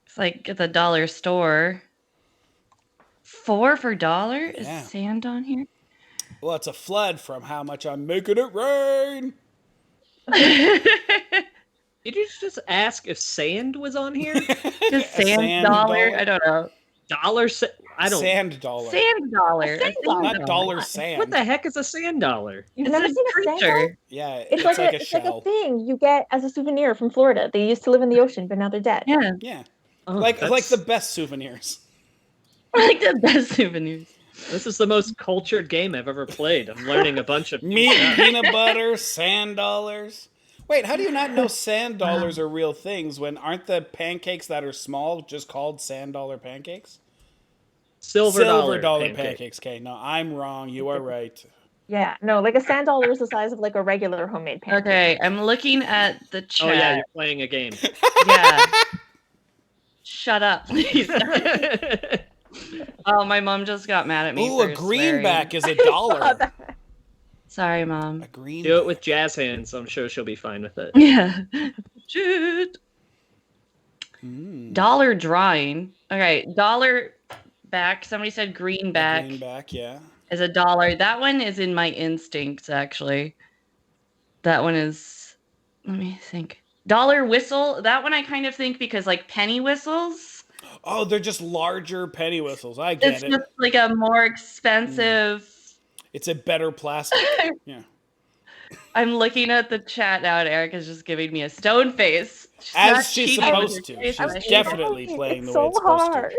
D: It's like at the dollar store. 4 for dollar? Is
B: Yeah.
D: sand on here?
B: Well, it's a flood from how much I'm making it rain.
C: Did you just ask if sand was on here?
D: Just sand,
B: sand
D: dollar?
B: dollar?
D: I don't know.
C: I don't.
B: Sand dollar.
D: Sand dollar.
E: Sand
D: A
E: dollar.
B: Not dollar sand.
C: What the heck is a sand dollar?
E: You've
D: It's
E: never
D: a
E: seen a sand dollar?
D: creature.
B: Yeah,
E: It's like,
B: a
E: it's like
B: shell.
E: a thing you get as a souvenir from Florida. They used to live in the ocean, but now they're dead.
D: Yeah.
B: Yeah,
C: Oh,
B: like
C: that's-
B: the best souvenirs.
D: Like the best souvenirs.
C: This is the most cultured game I've ever played. I'm learning a bunch of new
B: Meat,
C: stuff.
B: peanut butter, sand dollars. Wait, how do you not know sand dollars are real things when aren't the pancakes that are small just called sand dollar pancakes?
C: Silver
B: dollar
C: dollar
B: pancakes. Okay, no, I'm wrong. You are right.
E: Yeah, no, like a sand dollar is the size of like a regular homemade pancake.
D: Okay, I'm looking at the chat.
C: Oh yeah, you're playing a game.
D: Yeah. Shut up, please. Oh, my mom just got mad at me.
B: Ooh, a greenback is $1.
D: Sorry, Mom.
B: A green.
C: Do it with jazz hands. I'm sure she'll be fine with it.
D: Yeah. Shoot. Dollar drawing. Okay, dollar back. Somebody said greenback.
B: Greenback, yeah.
D: Is $1. That one is in my instincts, actually. That one is. Let me think. Dollar whistle. That one I kind of think because like penny whistles.
B: Oh, they're just larger penny whistles. I get
D: It's
B: it.
D: just like a more expensive.
B: It's a better plastic. Yeah.
D: I'm looking at the chat now, and Erica's just giving me a stone face.
B: As she's supposed to. She's definitely playing the way it's supposed to.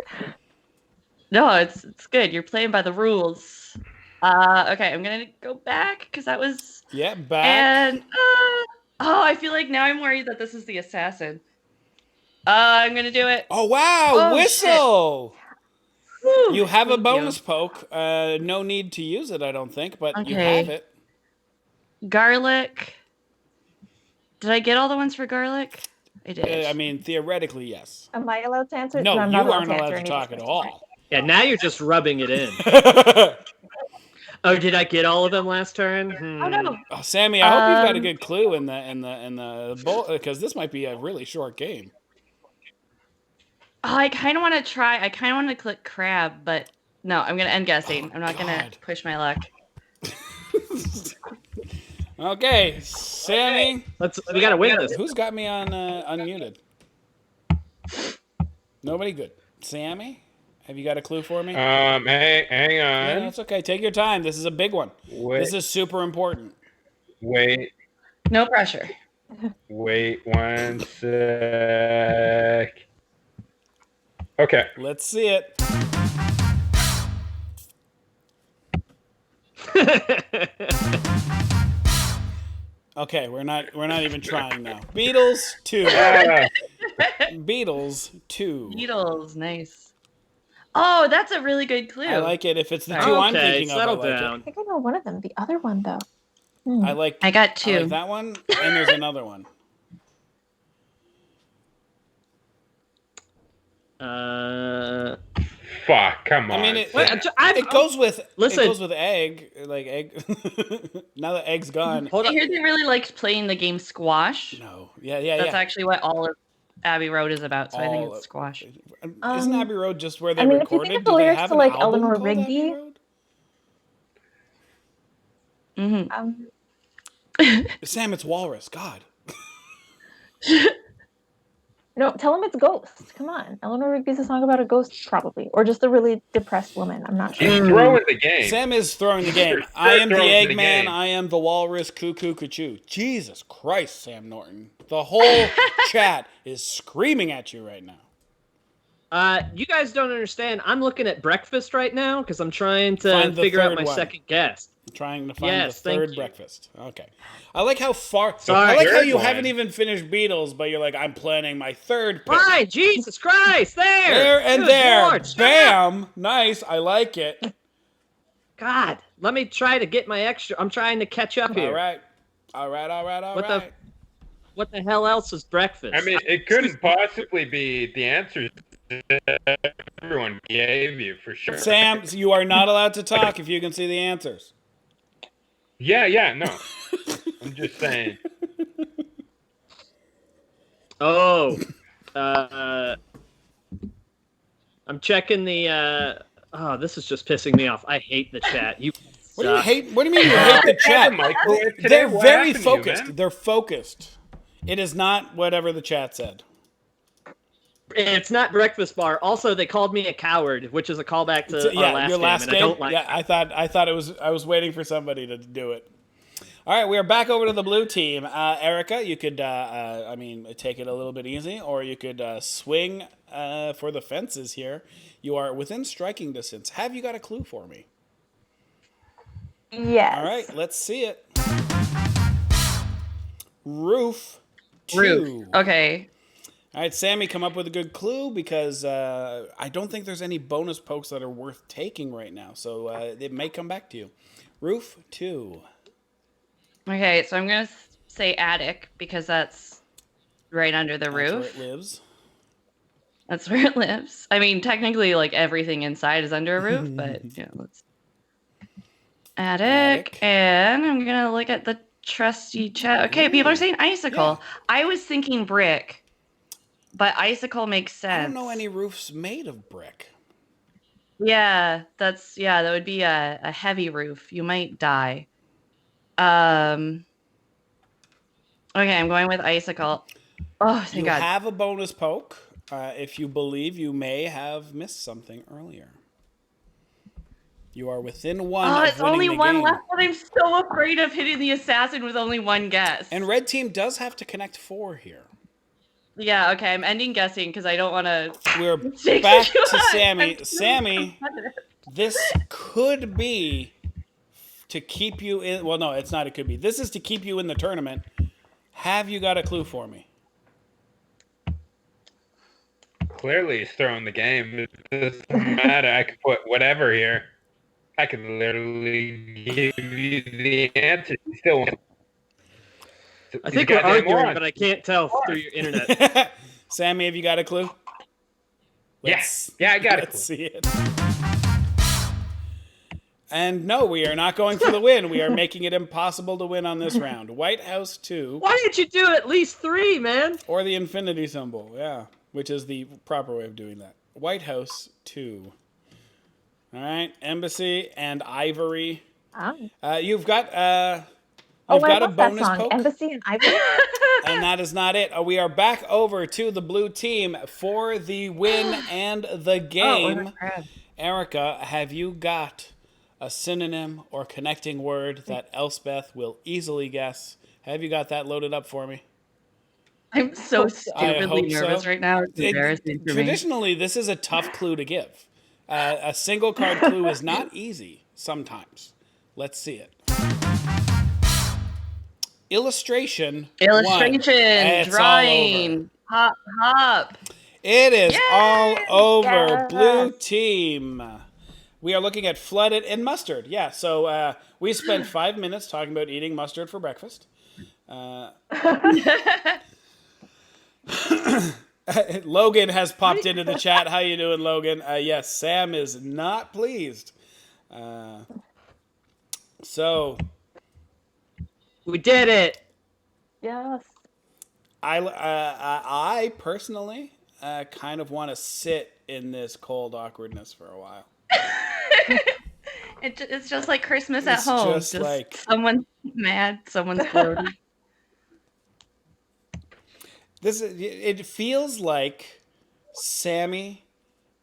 D: No, it's good. You're playing by the rules. Okay, I'm gonna go back because that was.
B: Yeah, back.
D: And I feel like now I'm worried that this is the assassin. I'm gonna do it.
B: Oh wow,
D: Oh,
B: whistle!
D: Whew,
B: You have a
D: thank
B: bonus
D: you.
B: poke. No need to use it, I don't think, but you
D: Okay.
B: have it.
D: Garlic. Did I get all the ones for garlic? I did.
B: I mean, theoretically, yes.
E: Am I allowed to answer?
B: No,
E: I'm
B: you
E: not
B: aren't allowed
E: answer
B: to
E: any
B: talk
E: of
B: at
E: these
B: all.
C: Yeah, now you're just rubbing it in. Oh, did I get all of them last turn?
E: Oh no.
B: Oh, Sammy, I hope you've got a good clue in the bowl, because this might be a really short game.
D: Oh, I kind of want to try. I kind of want to click crab, but no, I'm going to end guessing. I'm not going to push my luck.
B: Okay, Sammy.
C: We gotta win this.
B: Who's got me on unmuted? Nobody. Good. Sammy, have you got a clue for me?
A: Hang on.
B: Yeah, that's okay. Take your time. This is a big one. This is super important.
A: Wait.
D: No pressure.
A: Wait 1 sec. Okay.
B: Let's see it. Okay, we're not even trying now. Beatles 2. Beatles 2.
D: Beatles, nice. Oh, that's a really good clue.
B: I like it. If it's the two I'm thinking of, I like
C: down.
E: I think I know one of them. The other one though.
B: it.
D: I got 2.
B: I like that one, and there's another one.
A: Fuck, come on.
B: I mean, it
C: goes
B: with
C: listen.
B: It goes with egg, like egg. Now that egg's gone.
C: Hold
D: I
C: on.
D: hear they really liked playing the game squash.
B: No, yeah.
D: That's actually what all of Abbey Road is about, so I think it's squash.
B: Isn't Abbey Road just where they
E: I mean,
B: recorded?
E: if you think of the lyrics to like Eleanor Rigby.
B: Sam, it's Walrus. God.
E: No, tell him it's Ghost. Come on. Eleanor Rigby's a song about a ghost, probably. Or just a really depressed woman. I'm not sure.
A: He's throwing the game.
B: Sam is throwing the game. I am the
A: throwing the
B: Eggman.
A: game.
B: I am the Walrus. Cuckoo, cuckoo. Jesus Christ, Sam Norton. The whole chat is screaming at you right now.
C: You guys don't understand. I'm looking at breakfast right now because I'm trying to figure out my second guess.
B: Trying to find the third
C: thank you.
B: breakfast. Okay. I like how far.
C: Sorry,
B: I like how
A: third
B: you
A: one.
B: haven't even finished Beatles, but you're like, I'm planning my third pick.
C: Why? Jesus Christ!
B: There and
C: Good
B: there.
C: Lord, shut up.
B: Bam. Nice. I like it.
C: God, let me try to get my extra. I'm trying to catch up here.
B: All right.
C: What the hell else is breakfast?
A: I mean, it couldn't possibly be the answers everyone gave you, for sure.
B: Sam, you are not allowed to talk if you can see the answers.
A: Yeah, no. I'm just saying.
C: Oh, I'm checking the. Oh, this is just pissing me off. I hate the chat.
B: What do you hate? What do you mean you hate the chat? They're very focused. They're focused. It is not whatever the chat said.
C: It's not breakfast bar. Also, they called me a coward, which is a callback to our last game. And I don't like.
B: Yeah, I thought it was. I was waiting for somebody to do it. All right, we are back over to the blue team. Erica, you could, take it a little bit easy, or you could swing for the fences here. You are within striking distance. Have you got a clue for me?
E: Yes.
B: All right, let's see it. Roof 2.
D: Okay.
B: All right, Sammy, come up with a good clue because I don't think there's any bonus pokes that are worth taking right now, so it may come back to you. Roof 2.
D: Okay, so I'm going to say attic because that's right under the roof.
B: That's where it lives.
D: That's where it lives. I mean, technically, like, everything inside is under a roof, but, let's... Attic. And I'm going to look at the trusty chat. Okay, people are saying icicle. Yeah. I was thinking brick, but icicle makes sense.
B: I don't know any roofs made of brick.
D: Yeah, that would be a heavy roof. You might die. Okay, I'm going with icicle. Oh, thank God.
B: You have a bonus poke if you believe you may have missed something earlier. You are within one of winning the game.
D: Oh, it's only one left, but I'm so afraid of hitting the assassin with only one guess.
B: And red team does have to connect 4 here.
D: Yeah, okay, I'm ending guessing because I don't want to...
B: We're back to Sammy. Sammy, this could be to keep you in... Well, no, it's not it could be. This is to keep you in the tournament. Have you got a clue for me?
A: Clearly he's throwing the game. It doesn't matter. I could put whatever here. I could literally give you the answer. You still want.
C: I think we're arguing, but I can't tell through your internet.
B: Sammy, have you got a clue?
A: Yes. Yeah, I got it.
B: Let's see it. And no, we are not going for the win. We are making it impossible to win on this round. White House 2.
C: Why didn't you do at least 3, man?
B: Or the infinity symbol, yeah. Which is the proper way of doing that. White House 2. All right, Embassy and Ivory. You've got got a bonus poke.
E: Embassy and Ivory.
B: And that is not it. We are back over to the blue team for the win and the game. Erica, have you got a synonym or connecting word that Elspeth will easily guess? Have you got that loaded up for me?
D: I'm so stupidly nervous right now. It's embarrassing for me.
B: Traditionally, this is a tough clue to give. A single card clue is not easy sometimes. Let's see it. Illustration.
D: Drawing. Hop, hop.
B: It is all over. Blue team. We are looking at flooded and mustard. Yeah, so we spent 5 minutes talking about eating mustard for breakfast. Logan has popped into the chat. How you doing, Logan? Yes, Sam is not pleased. So
C: we did it.
E: Yes.
B: I personally kind of want to sit in this cold awkwardness for a while.
D: It's just like Christmas at home. Just like someone's mad, someone's floating.
B: It feels like Sammy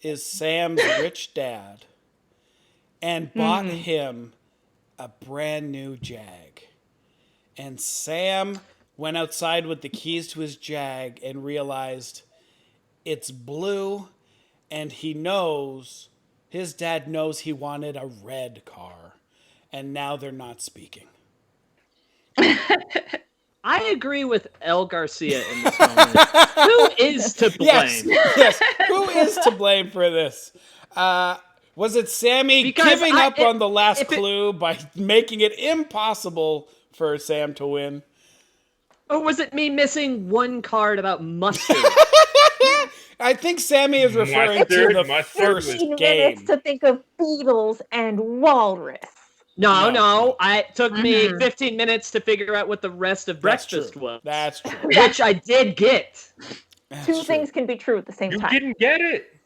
B: is Sam's rich dad and bought him a brand new Jag. And Sam went outside with the keys to his Jag and realized it's blue, and his dad knows he wanted a red car. And now they're not speaking.
C: I agree with El Garcia in this moment. Who is to blame?
B: Yes. Who is to blame for this? Was it Sammy giving up on the last clue by making it impossible for Sam to win?
C: Or was it me missing one card about mustard?
B: I think Sammy is referring to the first game.
E: Minutes to think of Beatles and Walrus.
C: No. It took me 15 minutes to figure out what the rest of breakfast was.
B: That's true.
C: Which I did get.
E: Two things can be true at the same time.
A: You didn't get it.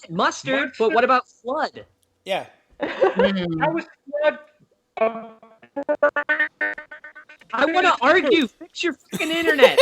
C: Mustard, but what about flood?
B: Yeah.
A: How was flood?
C: I want to argue. Fix your fucking internet.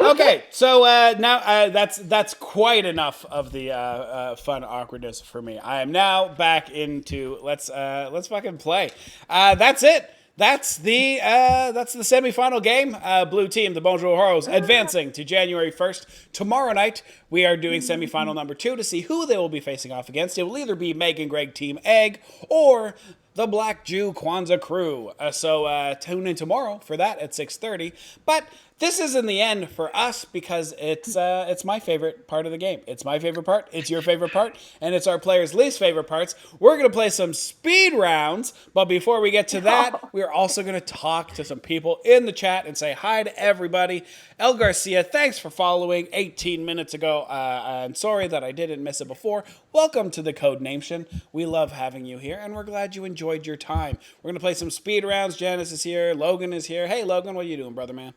B: Okay, so now that's quite enough of the fun awkwardness for me. I am now back into let's fucking play. That's it. That's the semifinal game. Blue team, the Bonjour Heroes, advancing to January 1st. Tomorrow night, we are doing semifinal number 2 to see who they will be facing off against. It will either be Meg and Greg Team Egg or the Black Jew Kwanzaa crew. So tune in tomorrow for that at 6:30. But This is in the end for us because it's my favorite part of the game. It's my favorite part. It's your favorite part, and it's our players' least favorite parts. We're gonna play some speed rounds, but before we get to that, we're also gonna talk to some people in the chat and say hi to everybody. El Garcia, thanks for following 18 minutes ago. I'm sorry that I didn't miss it before. Welcome to the Codenames. We love having you here, and we're glad you enjoyed your time. We're gonna play some speed rounds. Janice is here. Logan is here. Hey, Logan, what are you doing, brother man?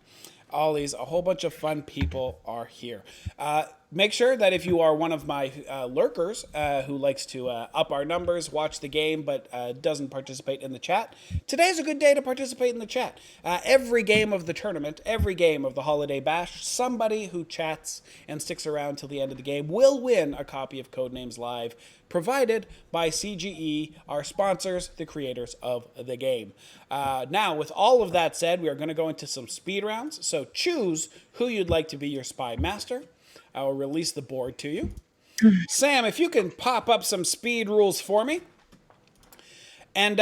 B: Ollies, a whole bunch of fun people are here. Make sure that if you are one of my lurkers who likes to up our numbers, watch the game, but doesn't participate in the chat, today's a good day to participate in the chat. Every game of the tournament, every game of the Holiday Bash, somebody who chats and sticks around till the end of the game will win a copy of Codenames Live, provided by CGE, our sponsors, the creators of the game. Now, with all of that said, we are going to go into some speed rounds. So choose who you'd like to be your spy master. I will release the board to you. Sam, if you can pop up some speed rules for me. And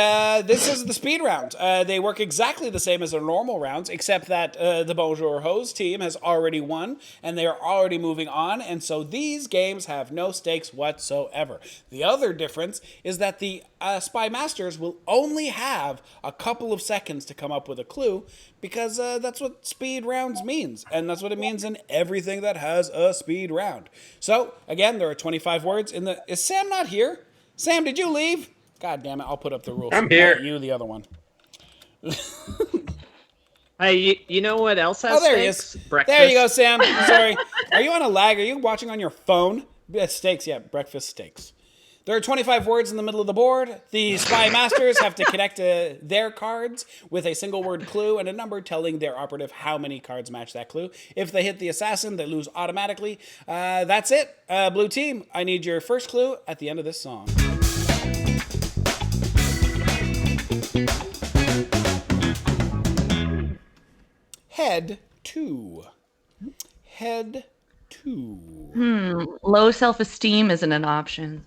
B: this is the speed round. They work exactly the same as our normal rounds, except that the Bonjour Hose team has already won, and they are already moving on, and so these games have no stakes whatsoever. The other difference is that the Spy Masters will only have a couple of seconds to come up with a clue, because that's what speed rounds means, and that's what it means in everything that has a speed round. So, again, there are 25 words in the... Is Sam not here? Sam, did you leave? God damn it, I'll put up the rules.
A: I'm here.
B: You, the other one.
C: Hey, you know what else has
B: there he
C: steaks?
B: is.
C: Breakfast.
B: There you go, Sam. Sorry. Are you on a lag? Are you watching on your phone? Steaks, yeah, breakfast steaks. There are 25 words in the middle of the board. The Spy Masters have to connect their cards with a single word clue and a number telling their operative how many cards match that clue. If they hit the assassin, they lose automatically. That's it. Blue team, I need your first clue at the end of this song. Head two. Head two.
D: Low self-esteem isn't an option.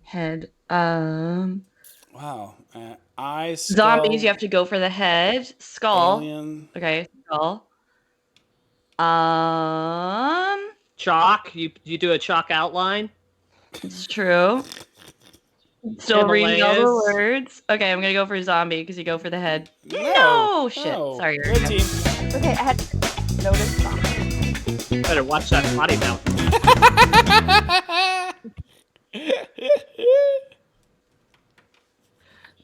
D: Head.
B: Wow. Eyes.
D: Zombies, you have to go for the head. Skull.
B: Alien.
D: Okay, skull.
C: Chalk. You do a chalk outline.
D: It's true. Still reading all the
C: Himalayas.
D: words. Okay, I'm gonna go for zombie because you go for the head.
B: No,
D: shit.
B: no.
D: Sorry.
B: Red team.
E: Okay, I had to notice something.
C: Better watch that potty mouth.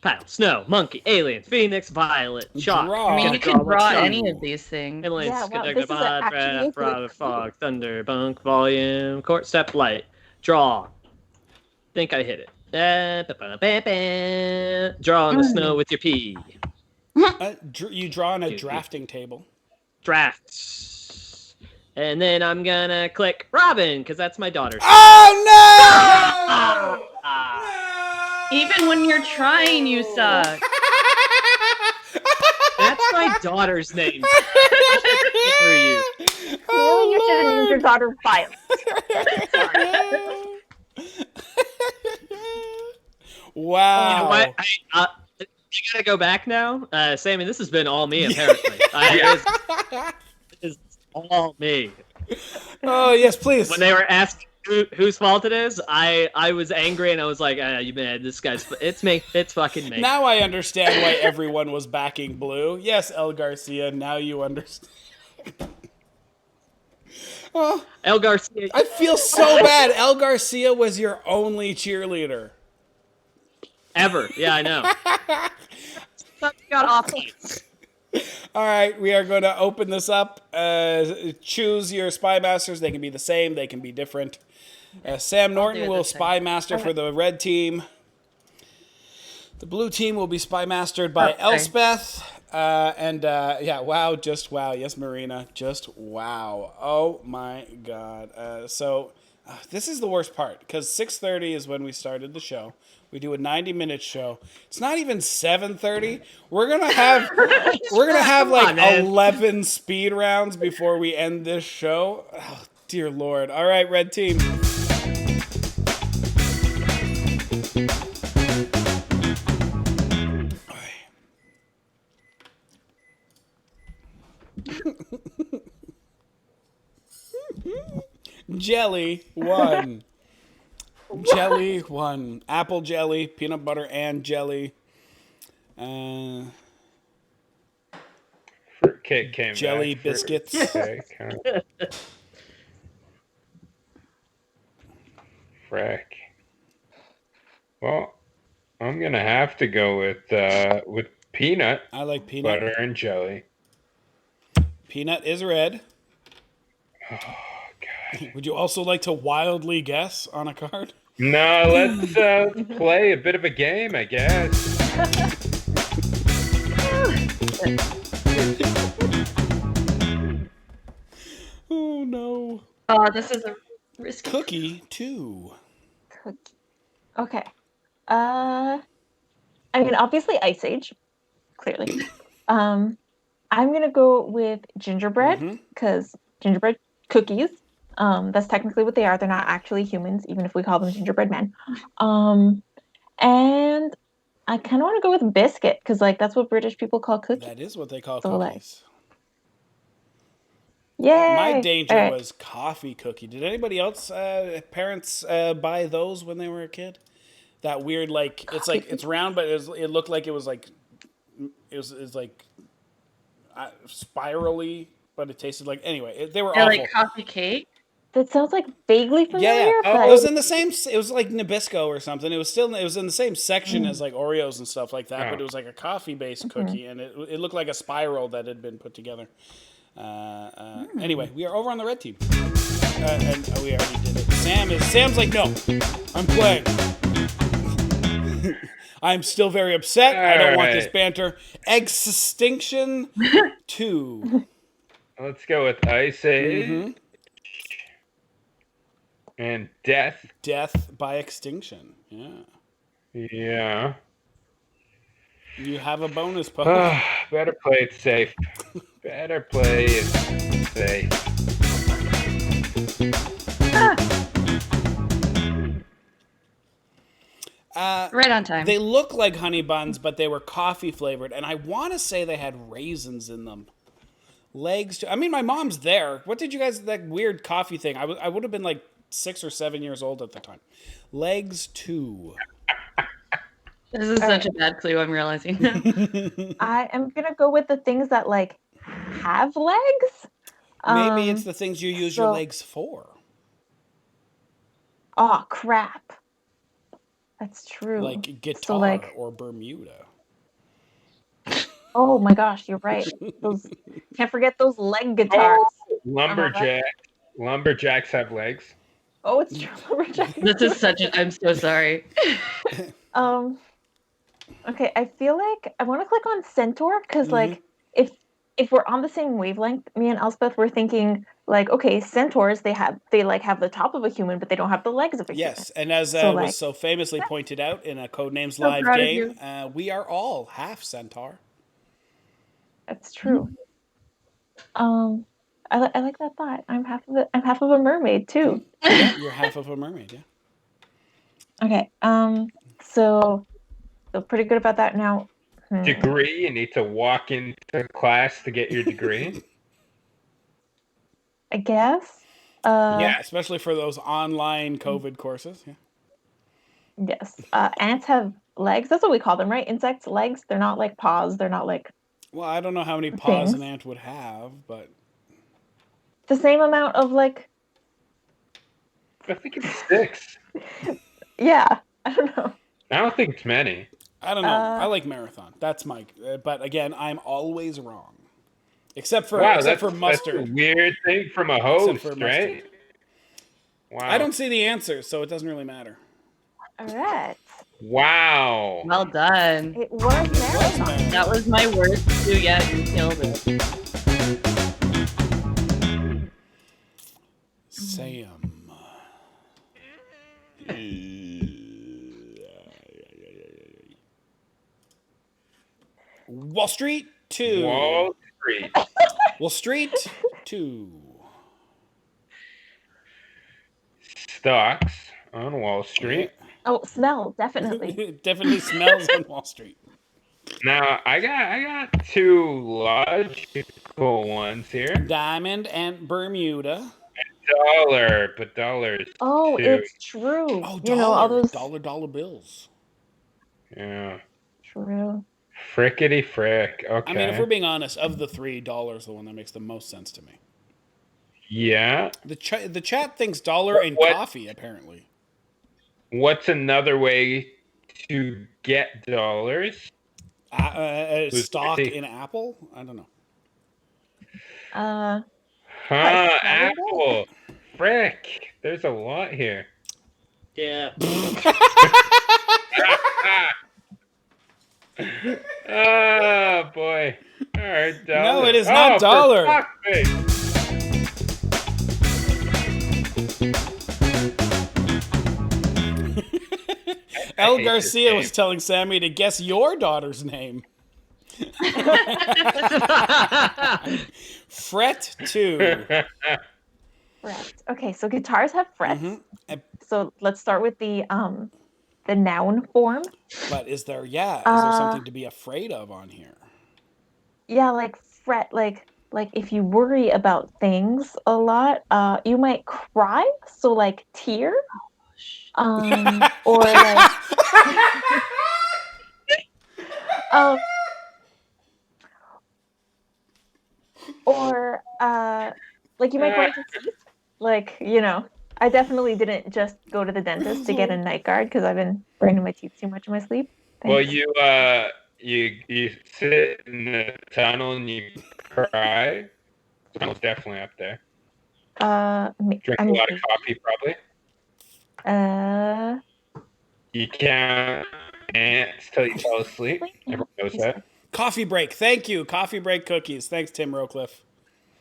C: Pile, snow, monkey, alien, phoenix, violet, chalk.
B: Draw.
D: I mean, you
C: Gotta
D: can draw
C: chalk.
D: any of these things.
C: Aliens,
E: Yeah, wow,
C: gonna
E: this is actually a good
C: fog,
E: clue.
C: thunder, bunk, volume, court, step, light, draw. Think I hit it. Draw on the snow with your pee.
B: You draw on a drafting table.
C: Drafts. And then I'm gonna click Robin, because that's my daughter's.
B: Oh no!
D: Even when you're trying, you suck.
C: That's my daughter's name. Screw you.
E: Really, you should have named your daughter Violet.
B: Wow.
C: You know what? I gotta go back now. Sammy, this has been all me, apparently. It's all me.
B: Oh, yes, please.
C: When they were asking whose fault it is, I was angry and I was like, you man, this guy's... It's me. It's fucking me.
B: Now I understand why everyone was backing blue. Yes, El Garcia, now you understand. Oh,
C: El Garcia.
B: I feel so bad. El Garcia was your only cheerleader.
C: Ever. Yeah, I know. Got off.
B: All right, we are going to open this up. Choose your spy masters. They can be the same. They can be different. Sam Norton will spy master for the red team. The blue team will be spy mastered by Elspeth. Wow, just wow. Yes, Marina, just wow. Oh my God. This is the worst part because 6:30 is when we started the show. We do a 90-minute show. It's not even 7:30. We're gonna have like 11 speed rounds before we end this show. Oh, dear Lord. All right, red team. Jelly won. Jelly won. Apple jelly, peanut butter, and jelly.
A: Fruitcake came
B: Jelly
A: back.
B: biscuits.
A: Frack. Well, I'm gonna have to go with peanut.
B: I like peanut.
A: Butter and jelly.
B: Peanut is red.
A: Oh God.
B: Would you also like to wildly guess on a card?
A: No, let's play a bit of a game, I guess.
B: Oh no.
D: Oh, this is a risky
B: Cookie 2.
E: Cookie. Okay. I mean, obviously Ice Age, clearly. I'm gonna go with gingerbread because gingerbread cookies. That's technically what they are. They're not actually humans, even if we call them gingerbread men. And I kind of want to go with biscuit because, like, that's what British people call cookies.
B: That is what they call
E: So,
B: cookies.
E: Yay!
B: My danger was coffee cookie. Did anybody else, parents, buy those when they were a kid? That weird, like, it's like, it's round, but it looked like it was like, it was like spirally, but it tasted like, anyway, they were awful.
D: like coffee cake.
E: That sounds like vaguely familiar.
B: Yeah.
E: But...
B: it was in the same, it was like Nabisco or something. It was in the same section as like Oreos and stuff like that, but it was like a coffee-based cookie, and it looked like a spiral that had been put together. Anyway, we are over on the red team. And we already did it. Sam's like, no, I'm playing. I'm still very upset. I don't want this banter. Extinction 2.
A: Let's go with Ice Age. And death.
B: Death by extinction. Yeah.
A: Yeah.
B: You have a bonus poke.
A: Better play it safe. Better play it safe.
D: Right on time.
B: They look like honey buns, but they were coffee flavored, and I want to say they had raisins in them. Legs. I mean, my mom's there. What did you guys, that weird coffee thing? I would have been like 6 or 7 years old at the time. Legs 2.
D: This is such a bad clue, I'm realizing.
E: I am going to go with the things that, like, have legs.
B: Maybe it's the things you use your legs for.
E: Oh, crap. That's true.
B: Like guitar or Bermuda.
E: Oh my gosh, you're right. Can't forget those leg guitars.
A: Oh, lumberjacks have legs.
E: Oh, it's true. Lumberjacks.
D: This is I'm so sorry.
E: Okay, I feel like I want to click on centaur because, like, if we're on the same wavelength, me and Elspeth were thinking, like, okay, centaurs, they have the top of a human, but they don't have the legs of a human.
B: Yes, and as was so famously pointed out in a Codenames live game, we are all half centaur.
E: That's true. I like that thought. I'm half of a mermaid too.
B: Yeah, you're half of a mermaid. Yeah.
E: Okay. So feel pretty good about that now.
A: Degree? You need to walk into class to get your degree?
E: I guess.
B: Yeah, especially for those online COVID courses. Yeah.
E: Yes. Ants have legs. That's what we call them, right? Insects, legs. They're not like paws. They're not like...
B: Well, I don't know how many paws an ant would have, but...
E: The same amount of, like...
A: I think it's 6.
E: Yeah. I don't know.
A: I don't think it's many.
B: I don't know. I like marathon. That's my... but again, I'm always wrong. Except for mustard.
A: That's a weird thing from a host, right?
B: Wow. I don't see the answer, so it doesn't really matter.
E: All right.
A: Wow.
D: Well done.
E: It was marathon.
D: That was my worst clue yet. You killed it.
B: Sam. Wall Street 2.
A: Wall Street.
B: Wall Street 2.
A: Stocks on Wall Street.
E: Oh, smell, definitely.
B: It definitely smells on Wall Street.
A: Now, I got 2 logical ones here.
B: Diamond and Bermuda.
A: dollar, but dollars.
E: Oh,
A: too.
E: it's true.
B: Oh,
E: you know, all those
B: dollar bills.
A: Yeah.
E: True.
A: Frickety frick. Okay.
B: I mean, if we're being honest, of the three, dollar's the one that makes the most sense to me.
A: Yeah.
B: The chat thinks dollar and coffee, apparently.
A: What's another way to get dollars?
B: Stock in Apple? I don't know.
A: Apple. Frick. There's a lot here.
C: Yeah.
A: Oh, boy. All right, dollar.
B: No, it is not dollar.
A: For fuck's sake.
B: El Garcia was telling Sammy to guess your daughter's name. Fret 2.
E: Fret. Okay, so guitars have frets. Mm-hmm. So let's start with the noun form.
B: But is there something to be afraid of on here?
E: Yeah, like fret, like if you worry about things a lot, you might cry. So like tear. Or like or like you might go into teeth. Like, you know, I definitely didn't just go to the dentist to get a night guard because I've been grinding my teeth too much in my sleep. Thanks.
A: Well, you sit in the tunnel and you cry. The tunnel's definitely up there. Drink a lot of coffee, probably. You can't dance till you fall asleep. Everyone knows that.
B: Coffee break. Thank you. Coffee break cookies. Thanks, Tim Rowcliffe.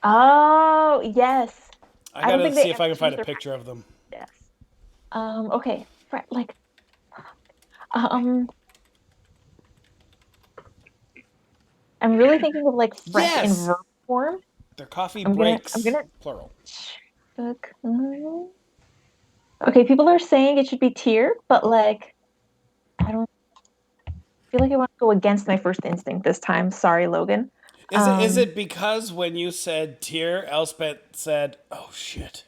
E: Oh, yes.
B: I gotta see if I can find a picture of them.
E: Yes. Okay. Like, I'm really thinking of like fret in verb form.
B: They're coffee breaks. Plural.
E: Okay, people are saying it should be tear, but like, I don't feel like I want to go against my first instinct this time. Sorry, Logan.
B: Is it because when you said tear, Elspeth said, "Oh shit"?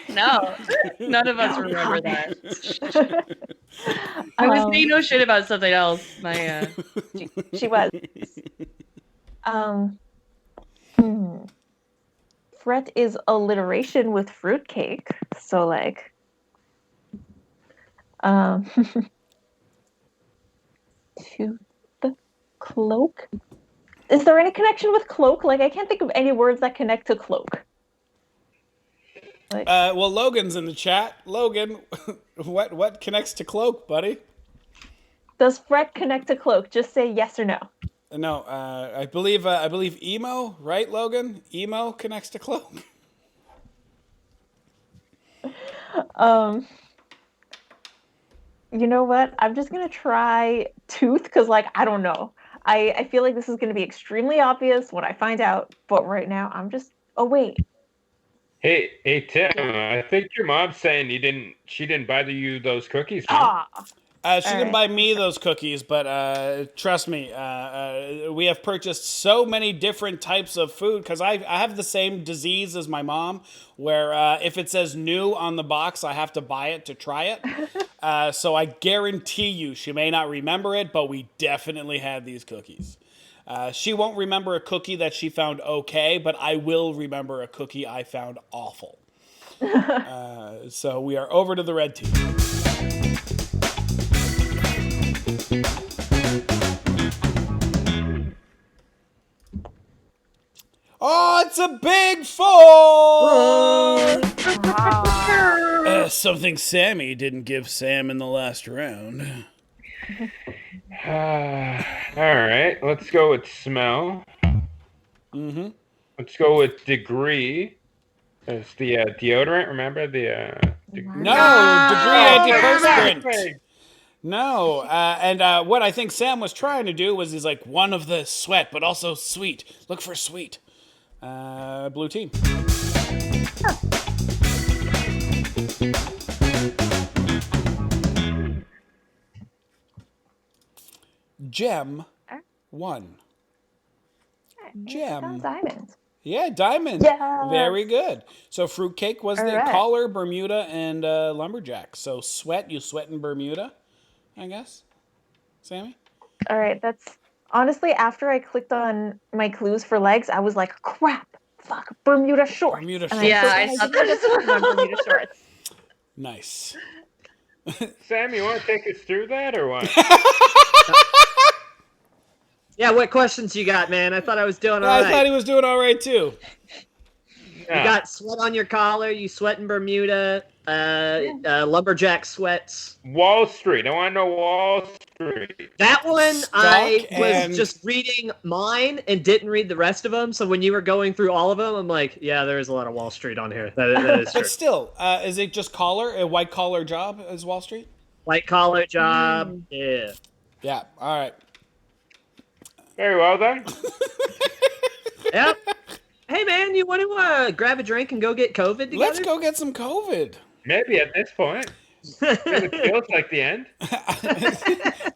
D: No, none of us remember that. I was saying no shit about something else.
E: She was. Fret is alliteration with fruitcake, so like, to the cloak. Is there any connection with cloak? Like, I can't think of any words that connect to cloak.
B: Like, well, Logan's in the chat. Logan, what connects to cloak, buddy?
E: Does fret connect to cloak? Just say yes or no.
B: No, I believe emo, right, Logan? Emo connects to cloak.
E: You know what? I'm just gonna try tooth because, like, I don't know. I feel like this is gonna be extremely obvious when I find out. But right now, I'm just. Oh wait.
A: Hey, Tim. I think your mom's saying she didn't buy you those cookies.
B: She didn't buy me those cookies, but trust me, we have purchased so many different types of food because I have the same disease as my mom, where if it says new on the box, I have to buy it to try it. So I guarantee you she may not remember it, but we definitely had these cookies. She won't remember a cookie that she found okay, but I will remember a cookie I found awful. So we are over to the red team. Oh, it's a big 4! Something Sammy didn't give Sam in the last round.
A: All right, let's go with smell.
B: Mm-hmm.
A: Let's go with degree. It's the deodorant, remember? Degree
B: antiperspirant. No, and what I think Sam was trying to do was he's like one of the sweat, but also sweet. Look for sweet. Blue team. Gem 1. Gem Yeah, diamond.
E: Yes.
B: Very good. So fruitcake was
E: All
B: the
E: right.
B: collar, Bermuda, and lumberjack. So sweat, you sweat in Bermuda, I guess. Sammy?
E: All right, that's honestly after I clicked on my clues for legs, I was like, crap, fuck, Bermuda shorts.
B: Bermuda
E: And
B: shorts.
D: Yeah, I
E: didn't
D: thought
E: end up clicking on Bermuda shorts.
B: Nice.
A: Sam, you want to take us through that or what?
C: Yeah, what questions you got, man? I thought I was doing all
B: I
C: right.
B: thought he was doing all right too.
C: You got sweat on your collar. You sweat in Bermuda. Lumberjack sweats.
A: Wall Street. I want to know Wall Street.
C: That one,
B: Stock
C: I
B: and-
C: was just reading mine and didn't read the rest of them. So when you were going through all of them, I'm like, yeah, there is a lot of Wall Street on here. That is true.
B: But still, is it just a white collar job as Wall Street?
C: White collar job. Yeah.
B: Yeah, all right.
A: Very well then.
C: Yep. Hey man, you want to grab a drink and go get COVID together?
B: Let's go get some COVID.
A: Maybe at this point. It feels like the end.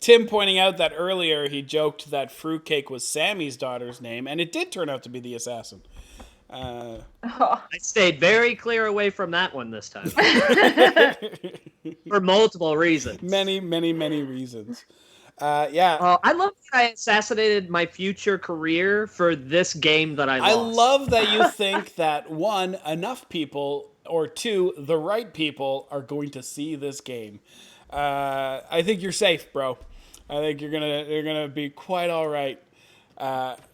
B: Tim pointing out that earlier he joked that fruitcake was Sammy's daughter's name, and it did turn out to be the assassin.
E: Oh.
C: I stayed very clear away from that one this time. For multiple reasons.
B: Many reasons. Yeah.
C: I love that I assassinated my future career for this game that I lost.
B: I love that you think that, one, enough people, or two, the right people are going to see this game. I think you're safe, bro. I think you're gonna be quite all right.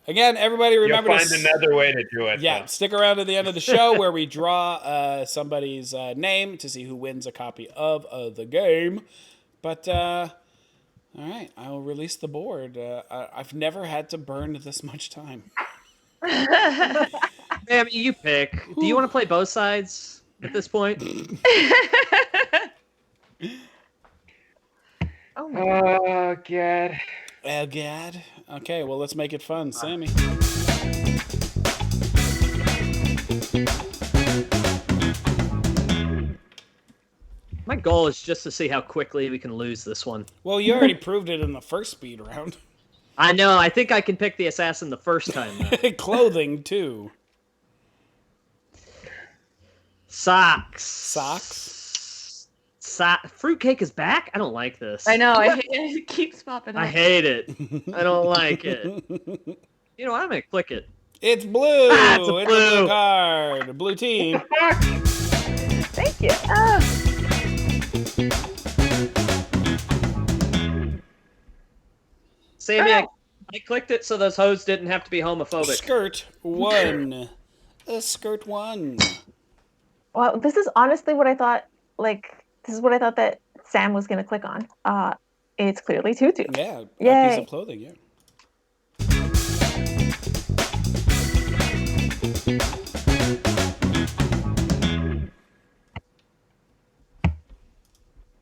B: Again, everybody remember
A: You'll find another way to do it.
B: Yeah,
A: though.
B: stick around to the end of the show where we draw somebody's name to see who wins a copy of the game. But all right, I will release the board. I've never had to burn this much time.
C: Man, you pick. Do you want to play both sides at this point?
E: Oh my God.
A: Oh, God.
B: Oh, God. Okay, well, let's make it fun. Sammy.
C: My goal is just to see how quickly we can lose this one.
B: Well, you already proved it in the first speed round.
C: I know. I think I can pick the assassin the first time. Though.
B: Clothing, too.
C: Socks. Fruitcake is back? I don't like this.
D: I know. I hate it. It keeps popping up.
C: I hate it. I don't like it. You know what? I'm going to click it.
B: It's blue.
C: It's a blue
B: card. A blue team.
E: Thank you.
C: Sammy, I clicked it so those hoes didn't have to be homophobic.
B: Skirt 1. Skirt 1.
E: Well, this is honestly what I thought. This is what I thought that Sam was going to click on. It's clearly tutu.
B: Yeah, a
E: Yay.
B: piece of clothing, yeah.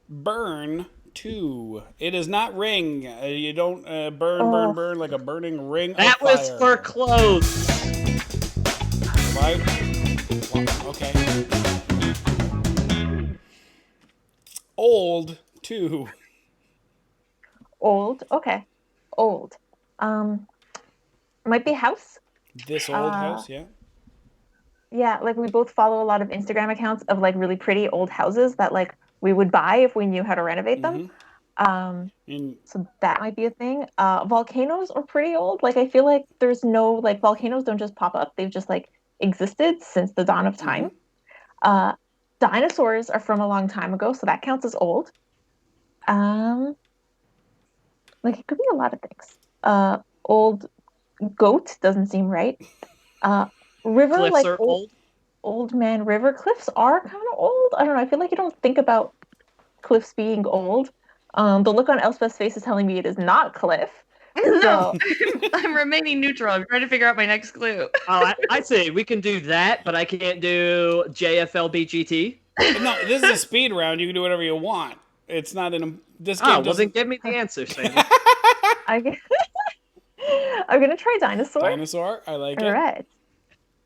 B: Burn 2. It is not ring. You don't burn like a burning ring
C: That
B: of fire.
C: was for clothes.
B: Right? Well, okay. Old 2.
E: Old. Okay. Old. Might be house.
B: This old house, yeah.
E: Yeah, like we both follow a lot of Instagram accounts of like really pretty old houses that like we would buy if we knew how to renovate them. So that might be a thing. Volcanoes are pretty old. Like I feel like there's no like volcanoes don't just pop up. They've just like existed since the dawn of time. Dinosaurs are from a long time ago, so that counts as old. Like it could be a lot of things. Old goat doesn't seem right. River,
C: Cliffs
E: like
C: are old.
E: Old man river. Cliffs are kind of old. I don't know. I feel like you don't think about cliffs being old. The look on Elspeth's face is telling me it is not cliff.
D: No, I'm remaining neutral. I'm trying to figure out my next clue.
C: I'd say we can do that, but I can't do JFLBGT.
B: No, this is a speed round. You can do whatever you want. It's not in a... This game
C: Oh, well
B: doesn't...
C: then give me the answer, Sammy.
E: I'm gonna try dinosaur.
B: Dinosaur, I like it.
E: All right.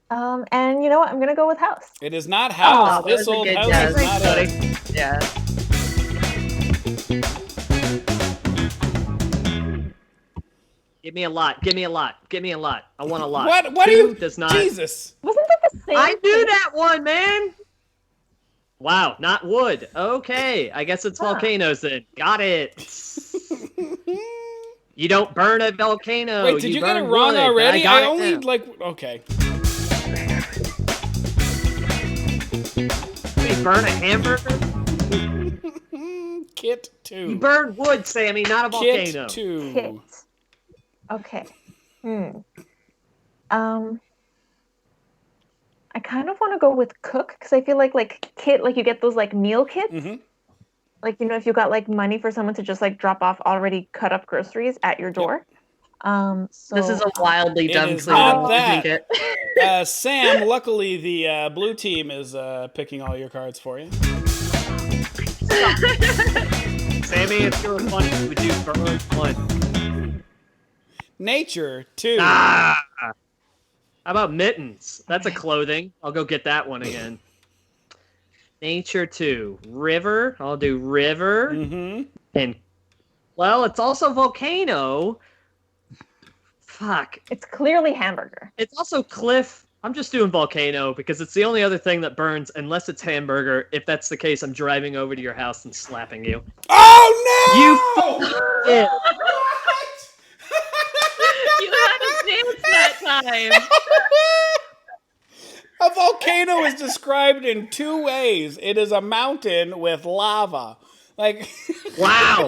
E: And you know what? I'm gonna go with house.
B: It is not house.
D: Oh,
B: This
D: that was a
B: old
D: good
B: house
D: guess.
B: is not
C: Thanks,
B: it.
D: Yeah.
C: Give me a lot. Give me a lot. Give me a lot. I want a lot.
B: What
C: Two
B: are you?
C: does not.
B: Jesus.
E: Wasn't that the same?
C: I knew that one, man. Wow, not wood. Okay, I guess it's volcanoes then. Got it. You don't burn a volcano.
B: Wait, did you get it wrong
C: wood.
B: already?
C: I
B: only
C: now.
B: okay.
C: You burn a hamburger?
B: Kit 2.
C: You burn wood, Sammy, not a volcano.
B: Kit 2.
E: Kit. Okay. I kind of want to go with cook because I feel like kit, like you get those like meal kits.
B: Mm-hmm.
E: Like, if you got like money for someone to just like drop off already cut up groceries at your door.
D: So this is a wildly dumb
B: is
D: clue.
B: not that. Sam, luckily the blue team is picking all your cards for you.
C: Sammy, if you were funny, you would do burn one.
B: Nature 2.
C: Ah! How about mittens? That's a clothing. I'll go get that one again. Nature 2. River. I'll do river.
B: Mm-hmm.
C: And, well, it's also volcano. Fuck.
E: It's clearly hamburger.
C: It's also cliff. I'm just doing volcano because it's the only other thing that burns unless it's hamburger. If that's the case, I'm driving over to your house and slapping you.
B: Oh, no!
C: You fucking
D: You had to dance that time.
B: A volcano is described in 2 ways. It is a mountain with lava. Like,
C: wow.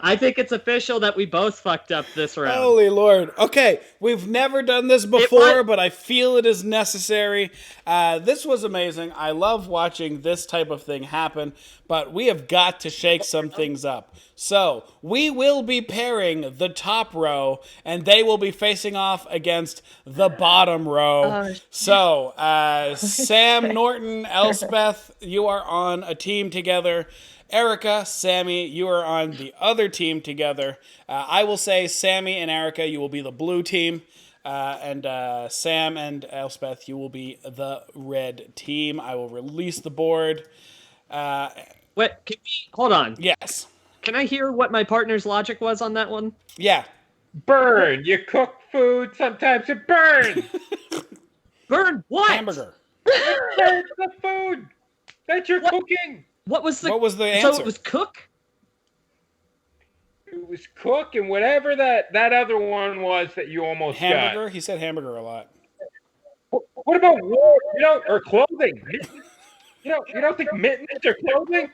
C: I think it's official that we both fucked up this round.
B: Holy Lord. Okay, we've never done this before, but I feel it is necessary. This was amazing. I love watching this type of thing happen, but we have got to shake some things up. So, we will be pairing the top row, and they will be facing off against the bottom row. So, Sam, Norton, Elspeth, you are on a team together. Erica, Sammy, you are on the other team together. I will say, Sammy and Erica, you will be the blue team. And Sam and Elspeth, you will be the red team. I will release the board.
C: Wait, hold on.
B: Yes.
C: Can I hear what my partner's logic was on that one?
B: Yeah.
A: Burn. You cook food, sometimes it burns.
C: Burn what?
B: Hamburger.
A: It burns the food that you're cooking.
C: What was the
B: answer?
C: So it was cook?
A: It was cook and whatever that other one was that you almost
B: hamburger?
A: got.
B: He said hamburger a lot.
A: What about wool? Or clothing? You don't think mittens are clothing?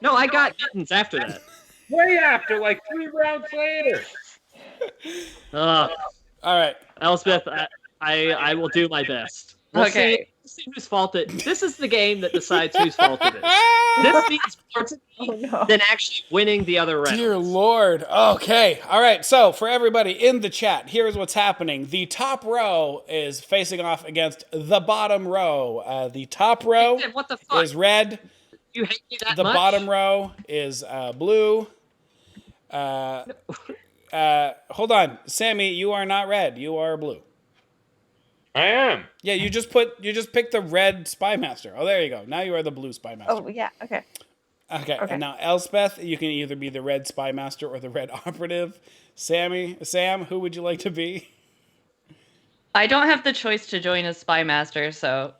C: No, I got mittens after that.
A: Way after, like 3 rounds later.
B: All right.
C: Elspeth, I will do my best. We'll see whose fault it is. This is the game that decides whose fault it is. This means more to me than actually winning the other round.
B: Dear Lord. Okay. All right. So, for everybody in the chat, here's what's happening. The top row is facing off against the bottom row. The top row
C: what the fuck?
B: is red.
C: You hate me that
B: The
C: much?
B: bottom row is blue. Hold on. Sammy, you are not red. You are blue.
A: I am.
B: Yeah, you just picked the red spy master. Oh, there you go. Now you are the blue spy master.
E: Oh, yeah. Okay.
B: Okay. And now Elspeth, you can either be the red spy master or the red operative. Sam, who would you like to be?
D: I don't have the choice to join as spy master, so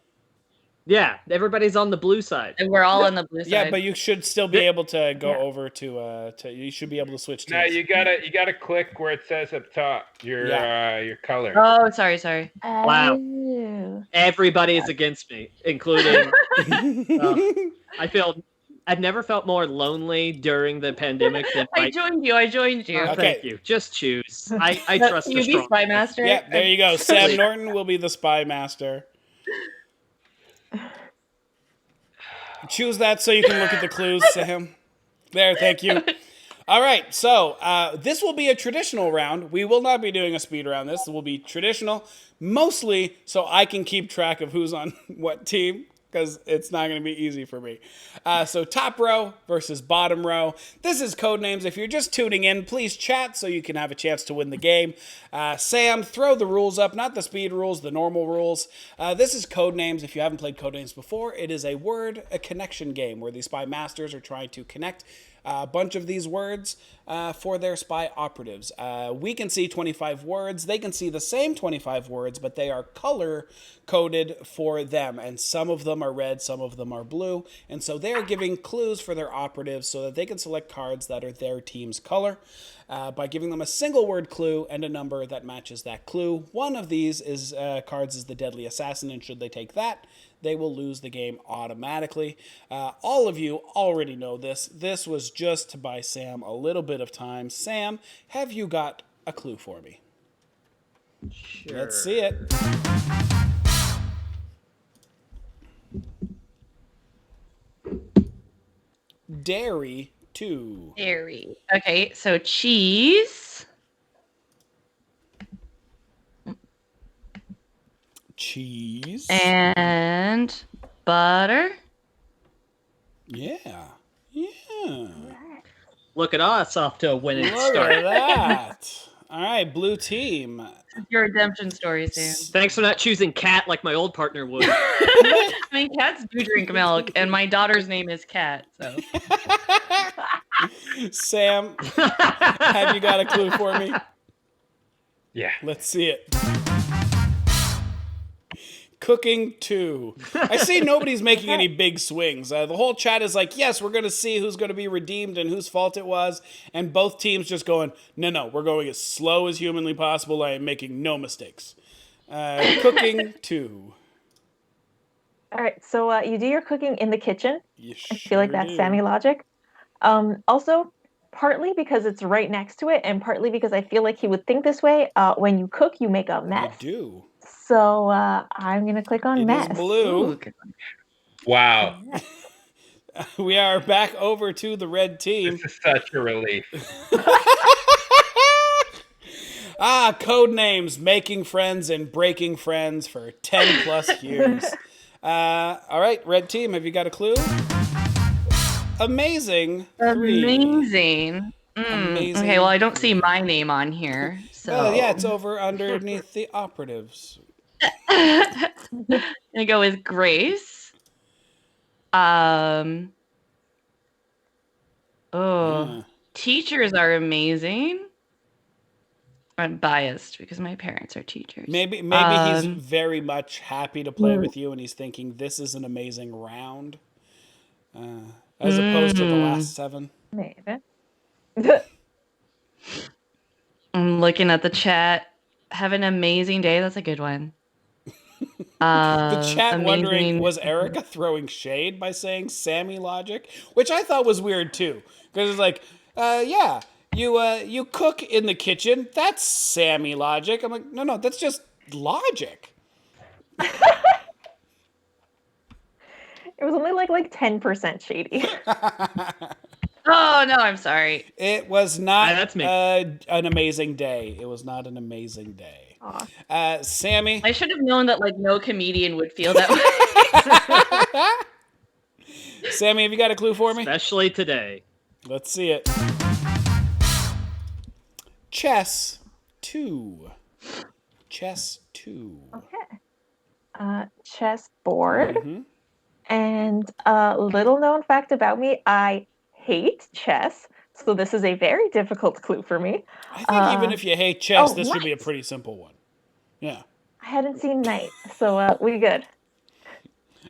C: Yeah, everybody's on the blue side.
D: and we're all on the blue side.
B: Yeah, but you should still be able to go over to you should be able to switch teams.
A: Now you gotta click where it says up top your color.
D: Oh, sorry.
C: Wow.
E: Oh.
C: Everybody is against me, including. I've never felt more lonely during the pandemic than
D: I joined you.
C: Oh, thank you. Just choose. I trust
D: You
C: the
D: be
C: strong.
D: spy master.
B: Yeah, there you go. Sam Norton will be the spy master. Choose that so you can look at the clues, Sam. There, thank you. All right, so this will be a traditional round. We will not be doing a speed round. This will be traditional, mostly so I can keep track of who's on what team, because it's not going to be easy for me. So top row versus bottom row. This is Codenames. If you're just tuning in, please chat so you can have a chance to win the game. Sam, throw the rules up, not the speed rules, the normal rules. This is Codenames. If you haven't played Codenames before, it is a connection game where the spy masters are trying to connect a bunch of these words for their spy operatives. We can see 25 words. They can see the same 25 words, but they are color coded for them. And some of them are red, some of them are blue. And so they're giving clues for their operatives so that they can select cards that are their team's color by giving them a single word clue and a number that matches that clue. One of these cards is the Deadly Assassin, and should they take that, they will lose the game automatically. All of you already know this. This was just to buy Sam a little bit of time. Sam, have you got a clue for me?
C: Sure.
B: Let's see it. Dairy 2.
D: Dairy. Okay, so cheese.
B: Cheese.
D: And butter.
B: Yeah.
C: Look at us off to a winning
B: Look
C: start.
B: at that. All right, blue team.
D: Your redemption story, Sam.
C: Thanks for not choosing Cat like my old partner would.
D: I mean, cats do drink milk, and my daughter's name is Cat, so.
B: Sam, have you got a clue for me?
A: Yeah.
B: Let's see it. Cooking 2. I see nobody's making any big swings. The whole chat is like, yes, we're going to see who's going to be redeemed and whose fault it was. And both teams just going, no, we're going as slow as humanly possible. I am making no mistakes. Cooking 2.
E: All right, so you do your cooking in the kitchen. I feel like that's
B: do.
E: Sammy logic. Also, partly because it's right next to it, and partly because I feel like he would think this way. When you cook, you make a mess.
B: You do.
E: So I'm going to click on mess.
B: It is blue.
D: Ooh,
A: Wow.
B: We are back over to the red team.
A: This is such a relief.
B: Codenames, making friends and breaking friends for 10 plus years. All right, red team, have you got a clue? Amazing 3.
D: Amazing.
B: Amazing.
D: Okay, well, I don't see my name on here, so.
B: Oh, yeah, it's over underneath the operatives.
D: I'm gonna go with Grace. Teachers are amazing. I'm biased because my parents are teachers.
B: Maybe he's very much happy to play with you, and he's thinking this is an amazing round, as opposed to the last 7.
E: Maybe.
D: I'm looking at the chat. Have an amazing day. That's a good one.
B: The chat
D: amazing.
B: wondering, was Erica throwing shade by saying Sammy logic? Which I thought was weird too. Because it's like, yeah, you cook in the kitchen. That's Sammy logic. I'm like, no, that's just logic.
E: It was only like 10% shady.
D: Oh, no, I'm sorry.
B: It was not
C: that's me.
B: an amazing day. It was not an amazing day. Sammy?
D: I should have known that no comedian would feel that way.
B: Sammy, have you got a clue for me?
C: Especially today.
B: Let's see it. Chess 2. Chess 2.
E: Okay. Chessboard.
B: Mm-hmm.
E: And a little known fact about me, I hate chess. So this is a very difficult clue for me.
B: I think even if you hate chess, this should be a pretty simple one. Yeah.
E: I hadn't seen Knight, so we good.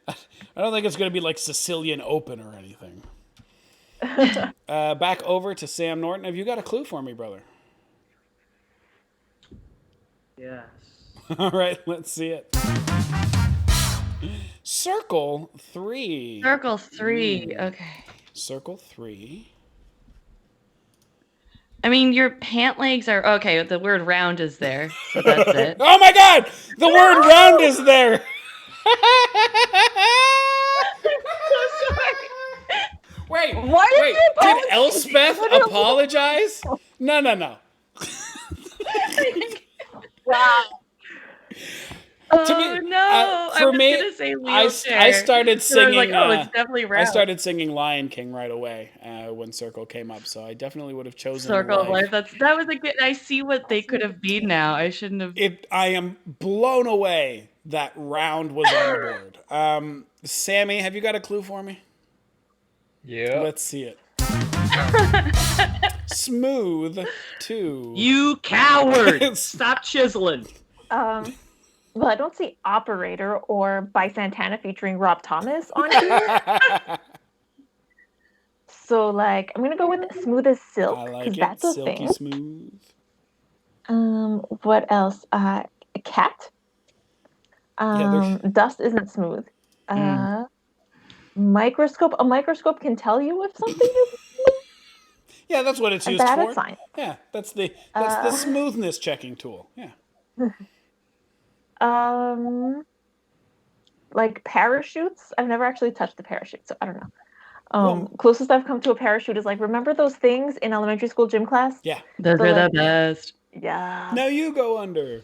B: I don't think it's going to be like Sicilian Open or anything. Back over to Sam Norton. Have you got a clue for me, brother?
C: Yes.
B: All right, let's see it. Circle 3.
D: Circle 3. Okay.
B: Circle 3.
D: I mean, your pant legs are okay. The word round is there, so that's it.
B: Oh my God! The word round is there. Wait, did Elspeth apologize? No.
E: Wow.
D: Oh no!
B: For me,
D: gonna say
B: I started singing.
D: It's definitely round.
B: I started singing Lion King right away when Circle came up, so I definitely would have chosen
D: Circle of Life. That was a good. I see what they could have been now. I shouldn't have.
B: I am blown away that round was on the board. Sammy, have you got a clue for me?
A: Yeah.
B: Let's see it. Smooth 2.
C: You coward! Stop chiseling.
E: Well, I don't see Operator or By Santana featuring Rob Thomas on here. So, like, I'm gonna go with Smooth as Silk, because that's a
B: Silky
E: thing.
B: smooth.
E: What else? Cat. Dust isn't smooth. Microscope. A microscope can tell you if something is smooth.
B: Yeah, that's what it's used
E: bad
B: for.
E: at science.
B: Yeah, that's the smoothness checking tool. Yeah.
E: Like parachutes. I've never actually touched a parachute, so I don't know. Closest I've come to a parachute is like, remember those things in elementary school gym class?
B: Yeah.
D: Those are the best.
E: Yeah.
B: Now you go under.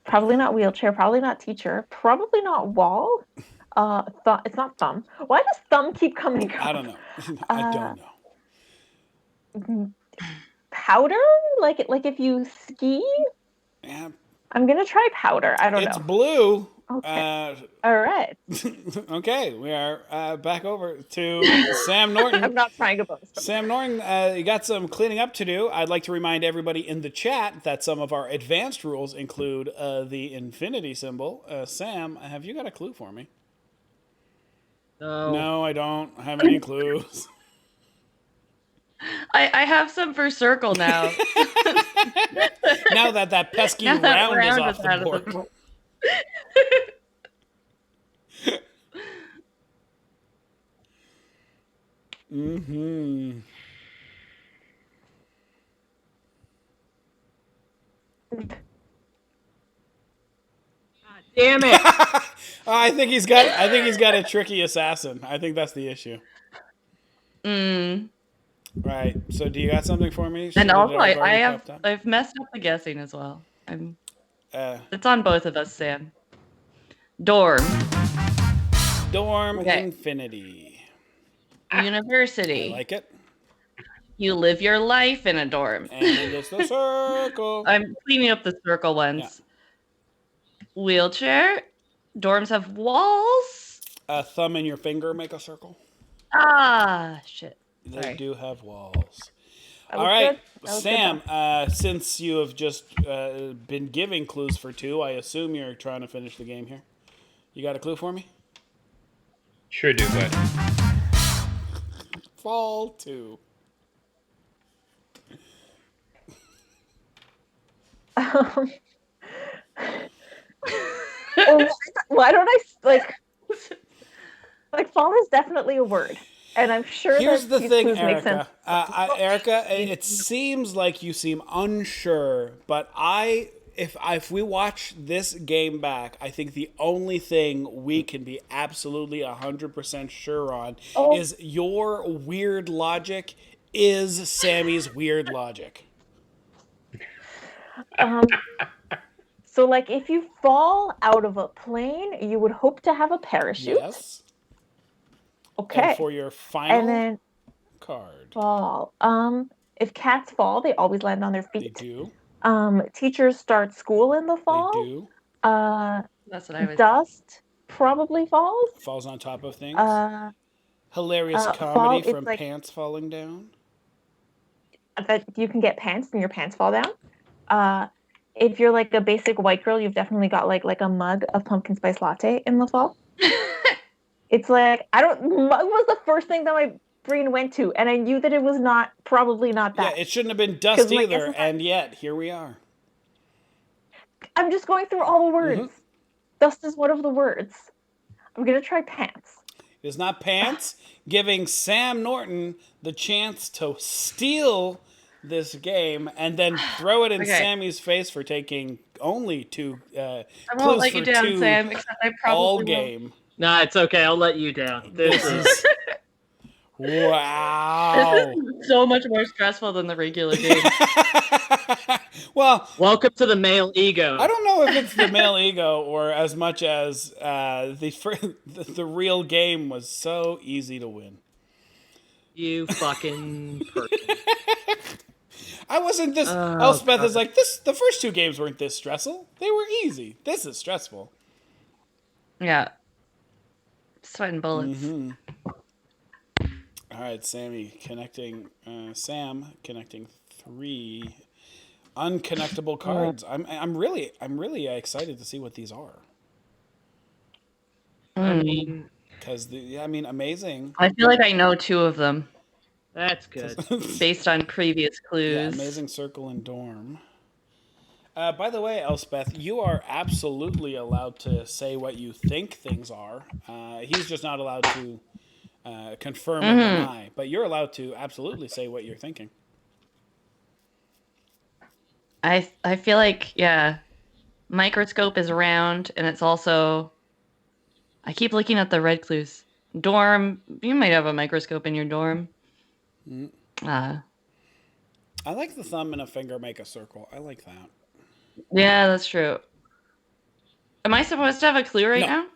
E: Probably not wheelchair, probably not teacher, probably not wall. It's not thumb. Why does thumb keep coming up?
B: I don't know. I don't know.
E: Powder? Like if you ski?
B: Yeah.
E: I'm gonna try powder. I don't know.
B: It's blue.
E: Okay. All right.
B: Okay, we are back over to Sam Norton.
E: I'm not trying to boast.
B: Sam Norton, you got some cleaning up to do. I'd like to remind everybody in the chat that some of our advanced rules include the infinity symbol. Sam, have you got a clue for me? No, I don't have any clues.
D: I have some for circle now.
B: Now that pesky round is off the board. Mm-hmm.
C: God damn it!
B: I think he's got a tricky assassin. I think that's the issue. Right. So do you got something for me?
D: And also I've messed up the guessing as well. It's on both of us, Sam. Dorm.
B: Okay. Infinity.
D: University.
B: I like it.
D: You live your life in a dorm.
B: And it's the circle.
D: I'm cleaning up the circle ones. Yeah. Wheelchair. Dorms have walls.
B: A thumb and your finger make a circle.
D: Ah, shit.
B: They do have walls. All right, Sam, since you have just been giving clues for 2, I assume you're trying to finish the game here. You got a clue for me?
A: Sure do, but...
B: Fall 2.
E: Why don't I, like fall is definitely a word. And I'm sure
B: here's the thing, Erica. Erica, it seems like you seem unsure, but if we watch this game back, I think the only thing we can be absolutely 100% sure on is your weird logic is Sammy's weird logic.
E: So, like, if you fall out of a plane, you would hope to have a parachute.
B: Yes.
E: Okay.
B: And for your final
E: and then
B: card.
E: Fall. If cats fall, they always land on their feet.
B: They do.
E: Teachers start school in the fall.
B: They do.
D: That's what I was.
E: Dust probably falls.
B: Falls on top of things. Hilarious comedy from pants falling down.
E: That you can get pants and your pants fall down. If you're like a basic white girl, you've definitely got like a mug of pumpkin spice latte in the fall. It's like, mug was the first thing that my brain went to, and I knew that it was probably not that.
B: Yeah, it shouldn't have been dust either, and yet, here we are.
E: I'm just going through all the words. Mm-hmm. Dust is one of the words. I'm going to try pants.
B: It is not pants, giving Sam Norton the chance to steal this game and then throw it in Sammy's face for taking only 2
D: I won't let you down, Sam, except I probably
B: all game.
C: Nah, it's okay. I'll let you down. This is...
B: Wow.
D: This is so much more stressful than the regular game.
B: Well,
C: welcome to the male ego.
B: I don't know if it's the male ego or as much as the real game was so easy to win.
C: You fucking person.
B: I wasn't this. Elspeth is like this. The first 2 games weren't this stressful. They were easy. This is stressful.
D: Yeah. Sweating bullets.
B: Mm-hmm. All right, Sam connecting 3 unconnectable cards. I'm really excited to see what these are.
C: I mean,
B: amazing.
D: I feel like I know 2 of them.
C: That's good.
D: Based on previous clues.
B: Yeah, amazing circle and dorm. By the way, Elspeth, you are absolutely allowed to say what you think things are. He's just not allowed to confirm or deny. But you're allowed to absolutely say what you're thinking.
D: I feel like, yeah, microscope is round, and it's also... I keep looking at the red clues. Dorm, you might have a microscope in your dorm.
B: I like the thumb and a finger make a circle. I like that.
D: Yeah, that's true. Am I supposed to have a clue right now?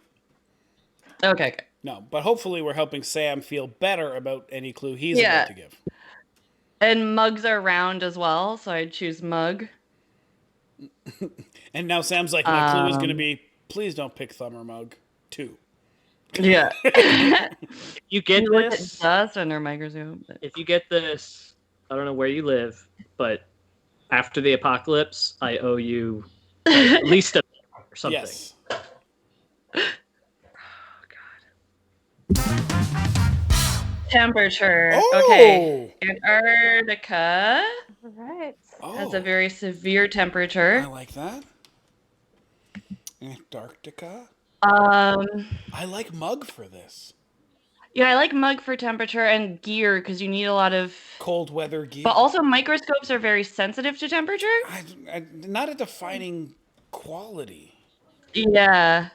D: Okay.
B: No, but hopefully we're helping Sam feel better about any clue he's about to give.
D: And mugs are round as well, so I'd choose mug.
B: And now Sam's like, my clue is going to be, please don't pick thumb or mug. 2.
D: Yeah.
C: You get this.
D: Dust under microscope.
C: If you get this, I don't know where you live, but after the apocalypse, I owe you at least a or something.
B: Yes.
D: Temperature.
B: Oh!
D: Okay. Antarctica
E: Right.
D: has a very severe temperature.
B: I like that. Antarctica.
D: I
B: like mug for this.
D: Yeah, I like mug for temperature and gear because you need a lot of
B: cold weather gear.
D: But also microscopes are very sensitive to temperature.
B: Not a defining quality.
D: Yeah.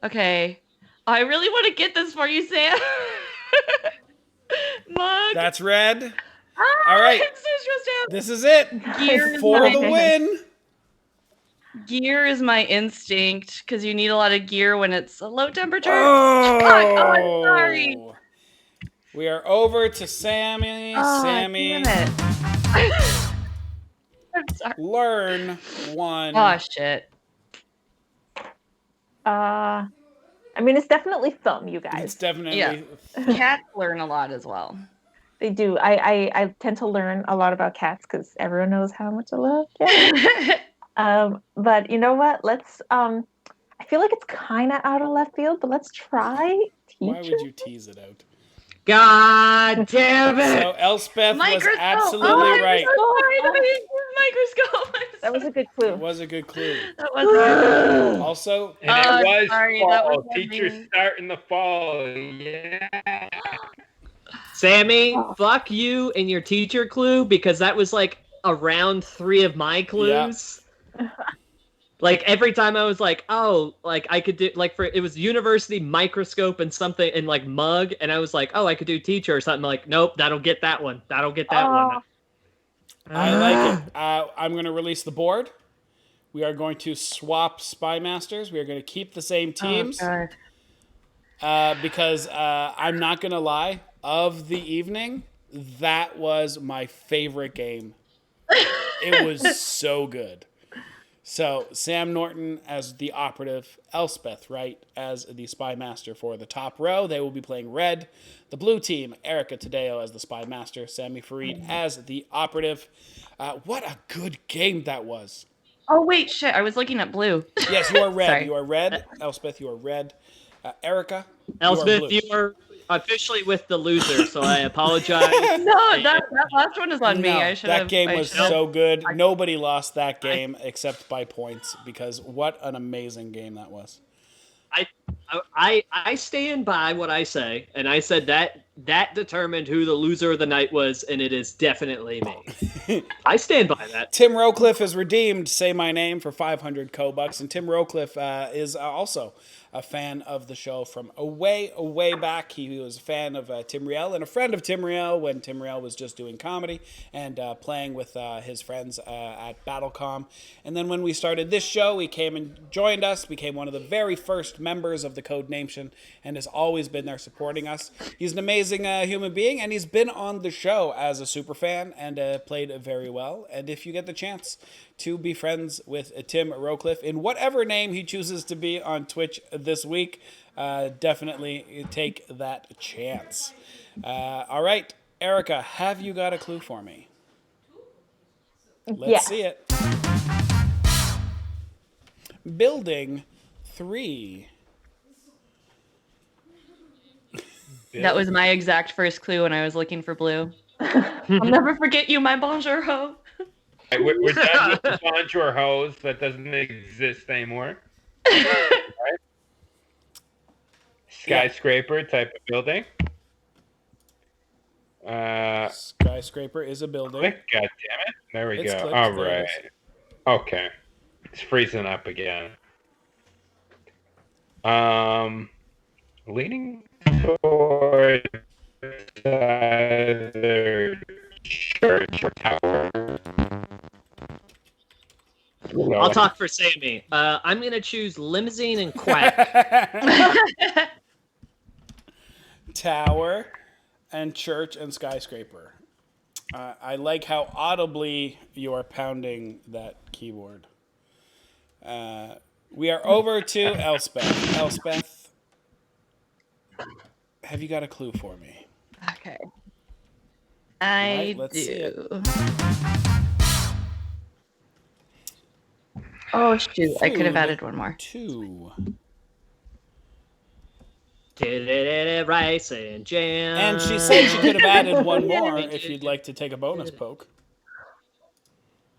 D: Okay. I really want to get this for you, Sam. Mug.
B: That's red. All right.
D: I'm so stressed out.
B: This is it.
D: Gear
B: for the win.
D: Gear is my instinct because you need a lot of gear when it's a low temperature.
B: Oh,
D: I'm sorry.
B: We are over to Sammy. Sammy.
D: Damn it. I'm sorry.
B: Learn 1.
D: Oh, shit.
E: It's definitely thumb, you guys.
B: It's definitely.
D: Yeah. Cats learn a lot as well.
E: They do. I tend to learn a lot about cats because everyone knows how much I love cats. But you know what? Let's. I feel like it's kind of out of left field, but let's try teacher.
B: Why would you tease it out?
C: God damn it!
B: So Elspeth was absolutely right.
D: Microscope.
E: That was a good clue.
B: It was a good clue.
D: That was good.
B: Also,
A: and it was
D: sorry,
A: fall.
D: that was
A: Teachers start in the fall. Yeah.
C: Sammy, fuck you and your teacher clue because that was like around 3 of my clues. Yeah. Like every time I was like, oh, like I could do it was university microscope and something and like mug, and I was like, oh, I could do teacher or something. Like, nope, that'll get that one. That'll get that one.
B: I like it. I'm going to release the board. We are going to swap Spy Masters. We are going to keep the same teams.
D: Oh, God.
B: Because I'm not going to lie, of the evening, that was my favorite game. It was so good. So Sam Norton as the operative, Elspeth, Wright, as the Spy Master for the top row. They will be playing red. The blue team, Erica Taddeo as the Spy Master, Sammy Farid as the operative. What a good game that was.
D: Oh, wait, shit. I was looking at blue.
B: Yes, you are red. You are red. Elspeth, you are red. Erica,
C: Elspeth, you are officially with the loser, so I apologize.
D: No, that last one is on me. I should have.
B: That game was so good. Nobody lost that game except by points because what an amazing game that was.
C: I stand by what I say, and I said that determined who the loser of the night was, and it is definitely me. I stand by that.
B: Tim Rowcliffe has redeemed Say My Name for 500 Cobucks, and Tim Rowcliffe is also a fan of the show from way back. He was a fan of Tim Riel and a friend of Tim Riel when Tim Riel was just doing comedy and playing with his friends at BattleCom. And then when we started this show, he came and joined us, became one of the very first members of the Codenames, and has always been there supporting us. He's an amazing amazing human being, and he's been on the show as a super fan and played very well. And if you get the chance to be friends with Tim Rowcliffe in whatever name he chooses to be on Twitch this week, definitely take that chance. All right, Erica, have you got a clue for me? Let's see it. Building 3.
D: That was my exact first clue when I was looking for blue. I'll never forget you, my Bonjour ho.
A: We're done with the Bonjour hose. That doesn't exist anymore. Right? Skyscraper type of building.
B: Skyscraper is a building.
A: God damn it. There we go.
B: Clicked.
A: All
B: There
A: right. Okay. It's freezing up again. Leaning toward either church or tower.
C: I'll talk for Sammy. I'm going to choose limousine and quack.
B: Tower and church and skyscraper. I like how audibly you are pounding that keyboard. We are over to Elspeth. Elspeth, have you got a clue for me?
D: Okay. I
B: let's see it.
D: do. Oh, shoot. I could have added one more.
B: 2.
C: Rice and jam.
B: And she said she could have added one more if you'd like to take a bonus poke.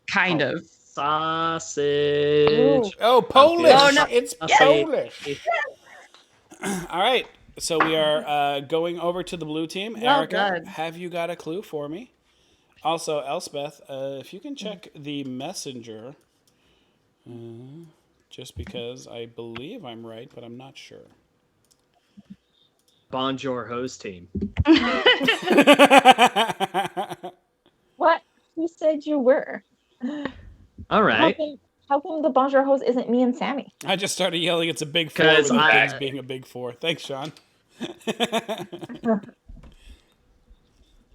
D: Kind of.
C: Sausage.
B: Oh, Polish!
C: Oh, no.
B: It's Polish! All right, so we are going over to the blue team.
D: Well
B: Erica,
D: done.
B: have you got a clue for me? Also, Elspeth, if you can check the messenger, just because I believe I'm right, but I'm not sure.
C: Bonjour hose team.
E: What? Who said you were?
C: All right.
E: How come the Bonjour hose isn't me and Sammy?
B: I just started yelling, it's a big 4
C: 'Cause
B: with things being a big 4. Thanks, Sean.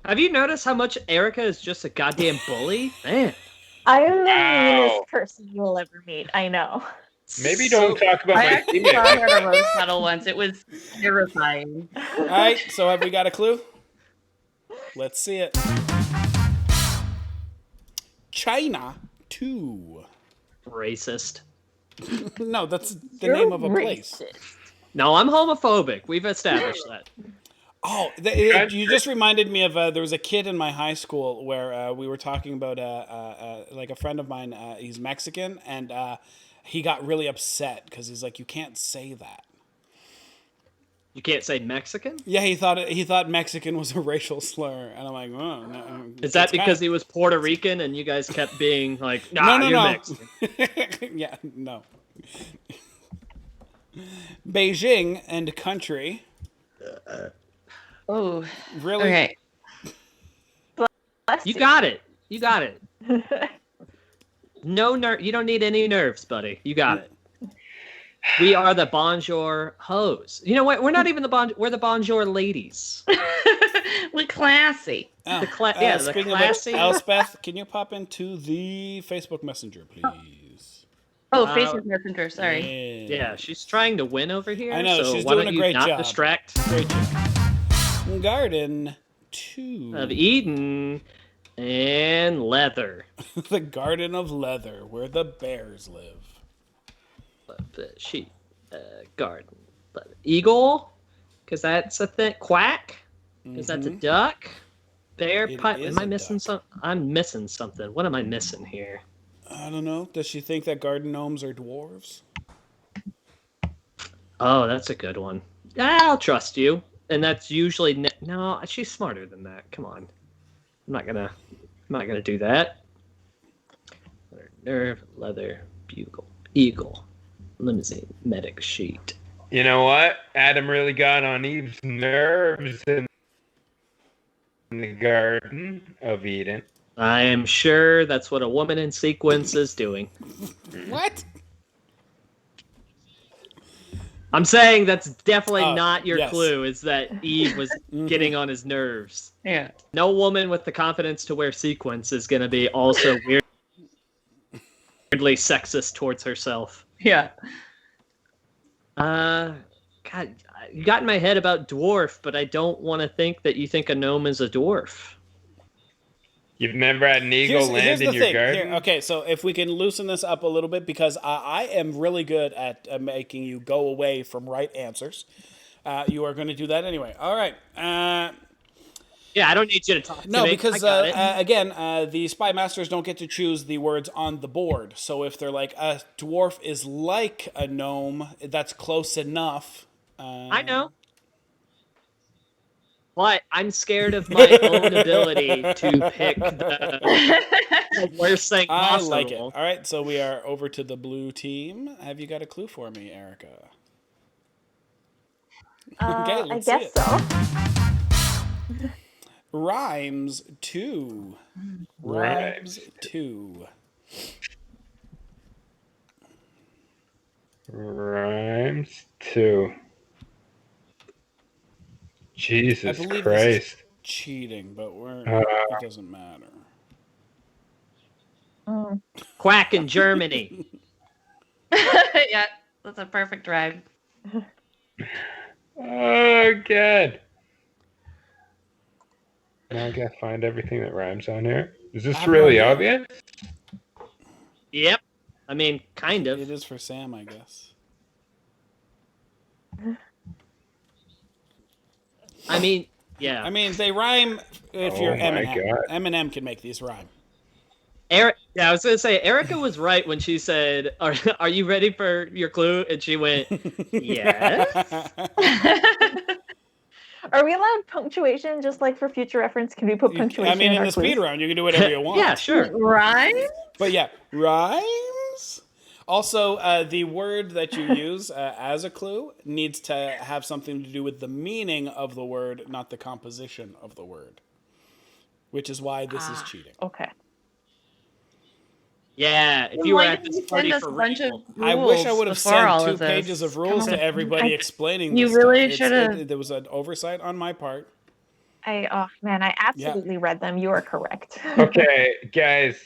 C: Have you noticed how much Erica is just a goddamn bully? Man.
E: I am the meanest person you will ever meet. I know.
A: Maybe don't talk about
D: I
A: my
D: actually
A: teammate.
D: saw her at a rose battle once. It was terrifying.
B: All right, so have we got a clue? Let's see it. China 2.
C: Racist.
B: No, that's the name of a place.
C: No, I'm homophobic. We've established that.
B: Oh, you just reminded me of there was a kid in my high school where we were talking about like a friend of mine. He's Mexican, and he got really upset because he's like, "You can't say that."
C: You can't say Mexican?
B: Yeah, he thought Mexican was a racial slur, and I'm like, "Oh, no."
C: Is that because he was Puerto Rican and you guys kept being like, "Nah,
B: no,
C: you're
B: no.
C: Mexican"?
B: Yeah, no. Beijing and country.
D: Oh,
B: Really?
D: okay.
C: You got it. You got it. No nerve. You don't need any nerves, buddy. You got it. We are the Bonjour hoes. You know what? We're not even we're the Bonjour ladies.
D: We're classy.
B: Oh,
C: The
B: speaking
C: classy.
B: of Elspeth, can you pop into the Facebook Messenger, please?
D: Oh, Facebook Messenger. Sorry.
C: Yeah, she's trying to win over here.
B: I know,
C: so
B: she's
C: why
B: doing
C: don't
B: a
C: you
B: great
C: not
B: job.
C: distract
B: Great job. Garden 2.
C: of Eden and leather.
B: The Garden of Leather, where the bears live.
C: Sheep, garden, eagle, because that's a thing. Quack, because that's a duck. Bear, am I missing something? I'm missing something. What am I missing here?
B: I don't know. Does she think that garden gnomes are dwarves?
C: Oh, that's a good one. I'll trust you. And that's usually no. She's smarter than that. Come on. I'm not gonna do that. Nerve, leather, bugle, eagle, limousine, medic, sheet.
A: You know what? Adam really got on Eve's nerves in the Garden of Eden.
C: I am sure that's what a woman in sequins is doing.
B: What?
C: I'm saying that's definitely not your clue, is that Eve was getting on his nerves.
D: Yeah.
C: No woman with the confidence to wear sequins is going to be also weirdly sexist towards herself.
D: Yeah.
C: God, you got in my head about dwarf, but I don't want to think that you think a gnome is a dwarf.
A: You've never had an eagle land in your garden?
B: Here, okay, so if we can loosen this up a little bit, because I am really good at making you go away from right answers. You are going to do that anyway. All right.
C: Yeah, I don't need you to talk to me.
B: No, because, again, the Spy Masters don't get to choose the words on the board. So if they're like, a dwarf is like a gnome, that's close enough.
C: I know. But I'm scared of my own ability to pick the worst thing possible.
B: I like it. All right, so we are over to the blue team. Have you got a clue for me, Erica?
E: Okay, I guess so.
B: Rhymes 2. Rhymes 2.
A: Rhymes 2. Jesus
B: I believe
A: Christ.
B: This is cheating, but it doesn't matter.
C: Quack in Germany.
D: Yeah, that's a perfect rhyme.
A: Oh, God. Now I gotta find everything that rhymes on here. Is this really obvious?
C: Yep. I mean, kind of.
B: It is for Sam, I guess.
C: I mean, yeah.
B: I mean, they rhyme if you're Eminem. Eminem can make these rhyme.
C: Yeah, I was going to say, Erica was right when she said, are you ready for your clue? And she went, yes.
E: Are we allowed punctuation just like for future reference? Can we put punctuation
B: I mean, in the speed round, you can do whatever you want.
C: Yeah, sure.
D: Rhymes?
B: But yeah, rhymes. Also, the word that you use as a clue needs to have something to do with the meaning of the word, not the composition of the word. Which is why this is cheating.
E: Okay.
C: Yeah, if you were at this party for real.
B: I wish I would have sent 2 pages of rules to everybody explaining this.
D: You really should have.
B: There was an oversight on my part.
E: I absolutely read them. You are correct.
A: Okay, guys.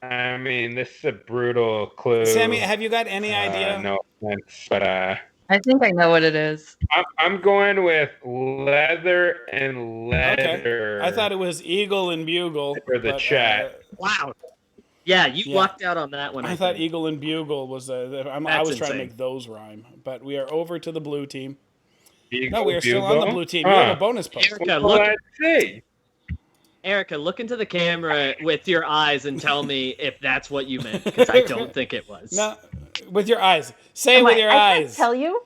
A: I mean, this is a brutal clue.
B: Sammy, have you got any idea?
A: No offense, but
D: I think I know what it is.
A: I'm going with leather and letter.
B: Okay. I thought it was eagle and bugle
A: for the chat.
C: Wow. Yeah, you lucked out on that one.
B: I thought eagle and bugle was. I was trying to make those rhyme, but we are over to the blue team.
A: Eagle,
B: we are still on the blue team. You have a bonus post.
C: Erica, look into the camera with your eyes and tell me if that's what you meant, because I don't think it was.
B: No, with your eyes. Say it with your eyes.
E: I can't tell you.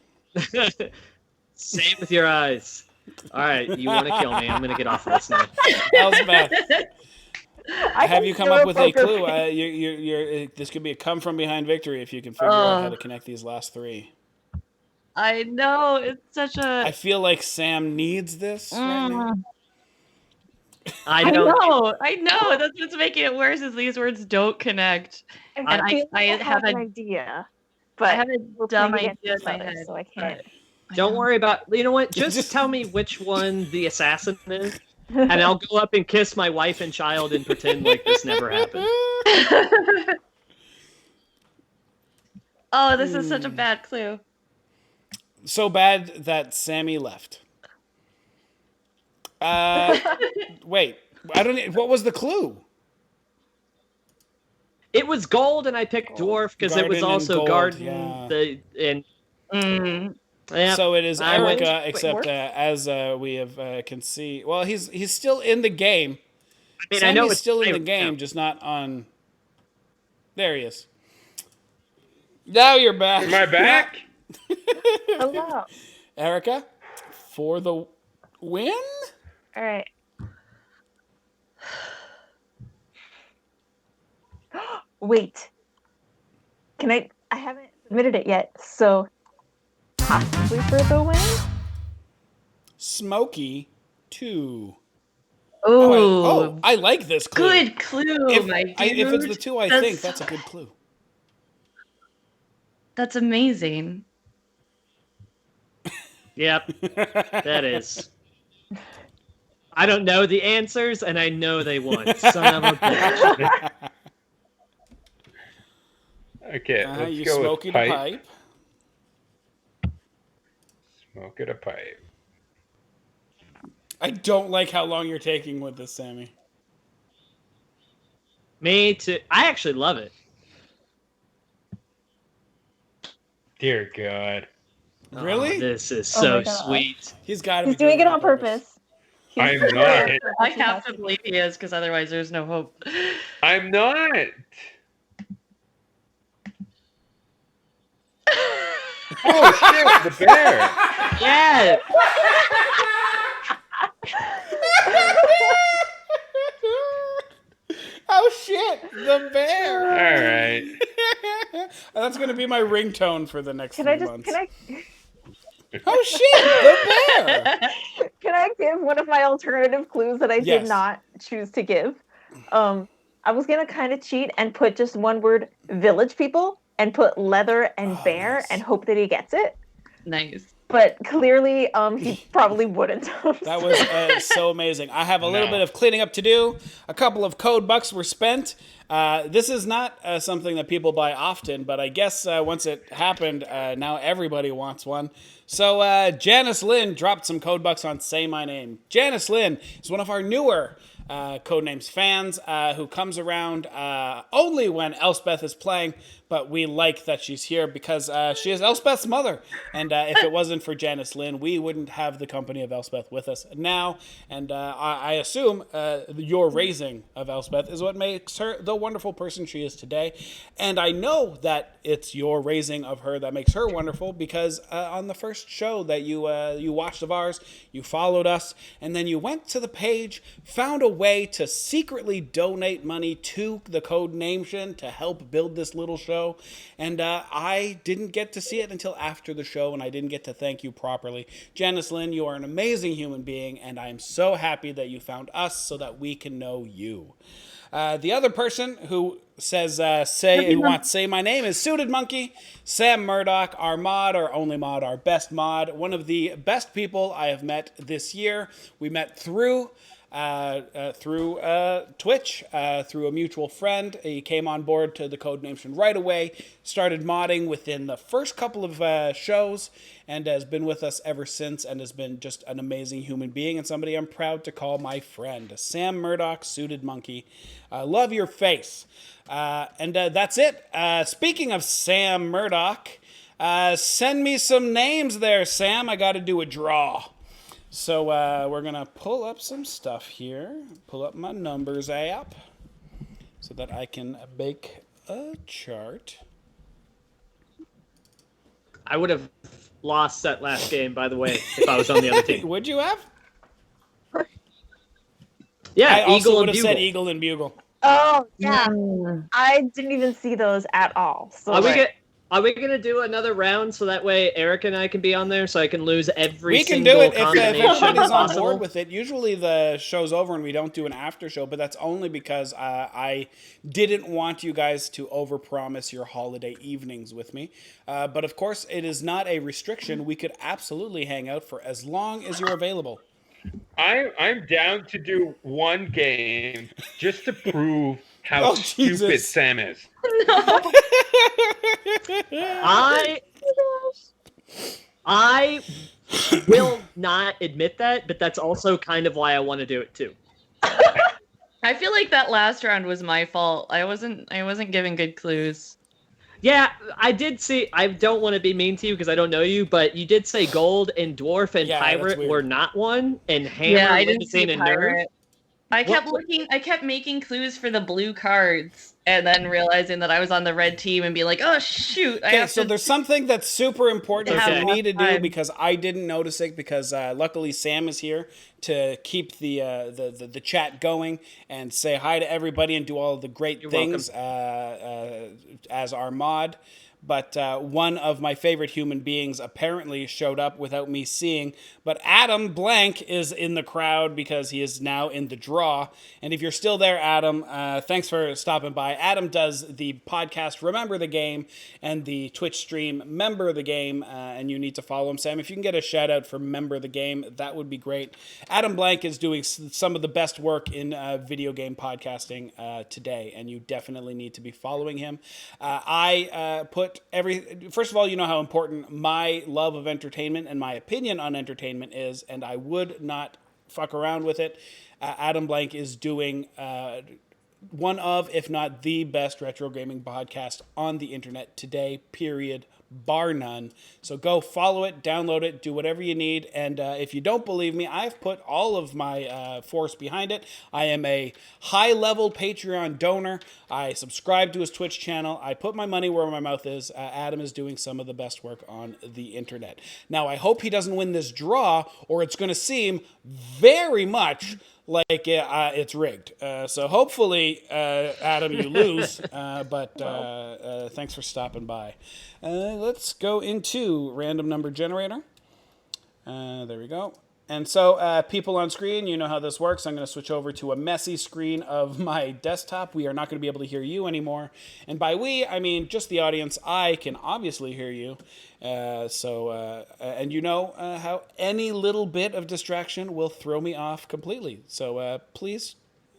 C: Say it with your eyes. All right, you want to kill me? I'm gonna get off of this now.
B: Elspeth, have you come up with a clue? This could be a come from behind victory if you can figure out how to connect these last 3.
D: I know, it's such a.
B: I feel like Sam needs this right now.
D: I know. That's what's making it worse. Is these words don't connect,
E: and I have an idea, but
D: I have a dumb idea in my head,
E: so I can't.
C: Don't worry about. You know what? Just tell me which one the assassin is, and I'll go up and kiss my wife and child and pretend like this never happened.
D: Oh, this is such a bad clue.
B: So bad that Sammy left. Wait, I don't. What was the clue?
C: It was gold, and I picked dwarf because it was also garden.
B: Yeah. So it is Erica, except as we have can see. Well, he's still in the game.
C: I mean,
B: Sammy's
C: I know it's
B: still in the game, just not on. There he is. Now you're back.
A: Am I back?
E: Hello,
B: Erica, for the win.
E: All right. Wait. Can I haven't submitted it yet, so possibly for the win?
B: Smoky 2.
D: Oh,
B: I like this clue.
D: Good clue,
B: if
D: it's
B: the 2, I think that's a good clue.
D: That's amazing.
C: Yep, that is. I don't know the answers, and I know they won. Son of a bitch.
A: Okay, let's
B: you
A: go
B: smoke
A: with
B: it a
A: pipe.
B: pipe.
A: Smoke it a pipe.
B: I don't like how long you're taking with this, Sammy.
C: Me too. I actually love it.
A: Dear God.
B: Really?
C: Oh, this is so sweet.
B: He's got to
E: He's
B: be doing
E: it on purpose.
A: I'm not.
D: I have to believe he is, because otherwise there's no hope.
A: I'm not. Oh shit! The bear.
C: Yeah.
B: Oh shit! The bear.
A: All right.
B: That's gonna be my ringtone for the next 3 months. Oh shit! The bear.
E: Can I give one of my alternative clues that I
B: Yes.
E: did not choose to give? I was gonna kind of cheat and put just one word, village people, and put leather and bear,
B: nice.
E: and hope that he gets it.
D: Nice.
E: But clearly, he probably wouldn't.
B: That was so amazing. I have a little bit of cleaning up to do. A couple of code bucks were spent. This is not something that people buy often, but I guess once it happened, now everybody wants one. So Janice Lynn dropped some code bucks on Say My Name. Janice Lynn is one of our newer Codenames fans who comes around only when Elspeth is playing, but we like that she's here because she is Elspeth's mother. And if it wasn't for Janice Lynn, we wouldn't have the company of Elspeth with us now. And I assume your raising of Elspeth is what makes her the wonderful person she is today. And I know that it's your raising of her that makes her wonderful because on the first show that you watched of ours, you followed us, and then you went to the page, found a way to secretly donate money to the Codenation to help build this little show. And I didn't get to see it until after the show, and I didn't get to thank you properly. Janice Lynn, you are an amazing human being, and I am so happy that you found us so that we can know you. The other person who says who wants Say My Name is Suited Monkey, Sam Murdoch, our mod, our only mod, our best mod, one of the best people I have met this year. We met through Twitch, through a mutual friend. He came on board to the Codenation right away, started modding within the first couple of shows, and has been with us ever since, and has been just an amazing human being and somebody I'm proud to call my friend. Sam Murdoch, Suited Monkey. Love your face. And that's it. Speaking of Sam Murdoch, send me some names there, Sam. I got to do a draw. So we're going to pull up some stuff here. Pull up my numbers app so that I can make a chart.
C: I would have lost that last game, by the way, if I was on the other team.
B: Would you have?
C: Yeah,
B: I also
C: Eagle
B: would
C: and
B: have
C: Bugle.
B: said Eagle and Bugle.
E: Oh, yeah. I didn't even see those at all. So
C: Are we gonna do another round so that way Eric and I can be on there so I can lose every
B: We can
C: single
B: do it if
C: combination
B: everybody's on
C: possible?
B: board with it. Usually the show's over and we don't do an after show, but that's only because I didn't want you guys to overpromise your holiday evenings with me. But of course, it is not a restriction. We could absolutely hang out for as long as you're available.
A: I'm down to do one game just to prove how stupid
B: Jesus.
A: Sam is.
C: I will not admit that, but that's also kind of why I want to do it too.
D: I feel like that last round was my fault. I wasn't giving good clues.
C: Yeah, I did see. I don't want to be mean to you because I don't know you, but you did say gold and dwarf and pirate were not one, and hammer,
D: I didn't see
C: and
D: pirate. I kept looking. I kept making clues for the blue cards, and then realizing that I was on the red team and be like, "Oh shoot!"
B: So there's something that's super important
D: Okay.
B: for me to do because I didn't notice it because luckily Sam is here to keep the chat going and say hi to everybody and do all of the great things as our mod. but one of my favorite human beings apparently showed up without me seeing. But Adam Blank is in the crowd because he is now in the draw. And if you're still there, Adam, thanks for stopping by. Adam does the podcast Remember the Game and the Twitch stream Member the Game, and you need to follow him. Sam, if you can get a shout out for Member the Game, that would be great. Adam Blank is doing some of the best work in video game podcasting today, and you definitely need to be following him. I put first of all, you know how important my love of entertainment and my opinion on entertainment is, and I would not fuck around with it. Adam Blank is doing one of, if not the best retro gaming podcast on the internet today, period, bar none. So go follow it, download it, do whatever you need. And if you don't believe me, I've put all of my force behind it. I am a high-level Patreon donor. I subscribe to his Twitch channel. I put my money where my mouth is. Adam is doing some of the best work on the internet. Now, I hope he doesn't win this draw, or it's going to seem very much like it's rigged. So hopefully, Adam, you lose. But thanks for stopping by. Let's go into random number generator. There we go. And so people on screen, you know how this works. I'm going to switch over to a messy screen of my desktop. We are not going to be able to hear you anymore. And by we, I mean just the audience. I can obviously hear you. And you know how any little bit of distraction will throw me off completely. So please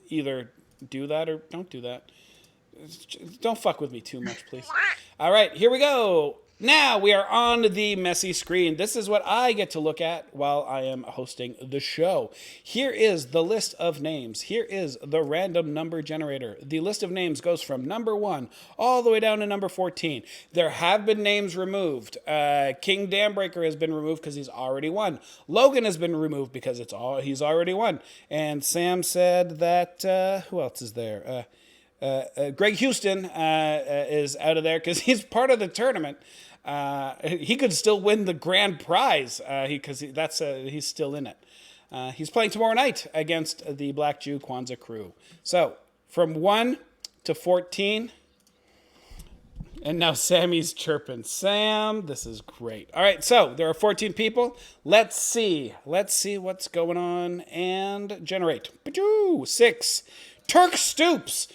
B: either do that or don't do that. Don't fuck with me too much, please. All right, here we go. Now we are on the messy screen. This is what I get to look at while I am hosting the show. Here is the list of names. Here is the random number generator. The list of names goes from number 1 all the way down to number 14. There have been names removed. King Dambreaker has been removed because he's already won. Logan has been removed because he's already won. And Sam said that, who else is there? Greg Houston is out of there because he's part of the tournament. He could still win the grand prize because he's still in it. He's playing tomorrow night against the Black Jew Kwanzaa crew. So from 1 to 14. And now Sammy's chirping. Sam, this is great. All right, so there are 14 people. Let's see what's going on and generate. 6. Turk Stoops,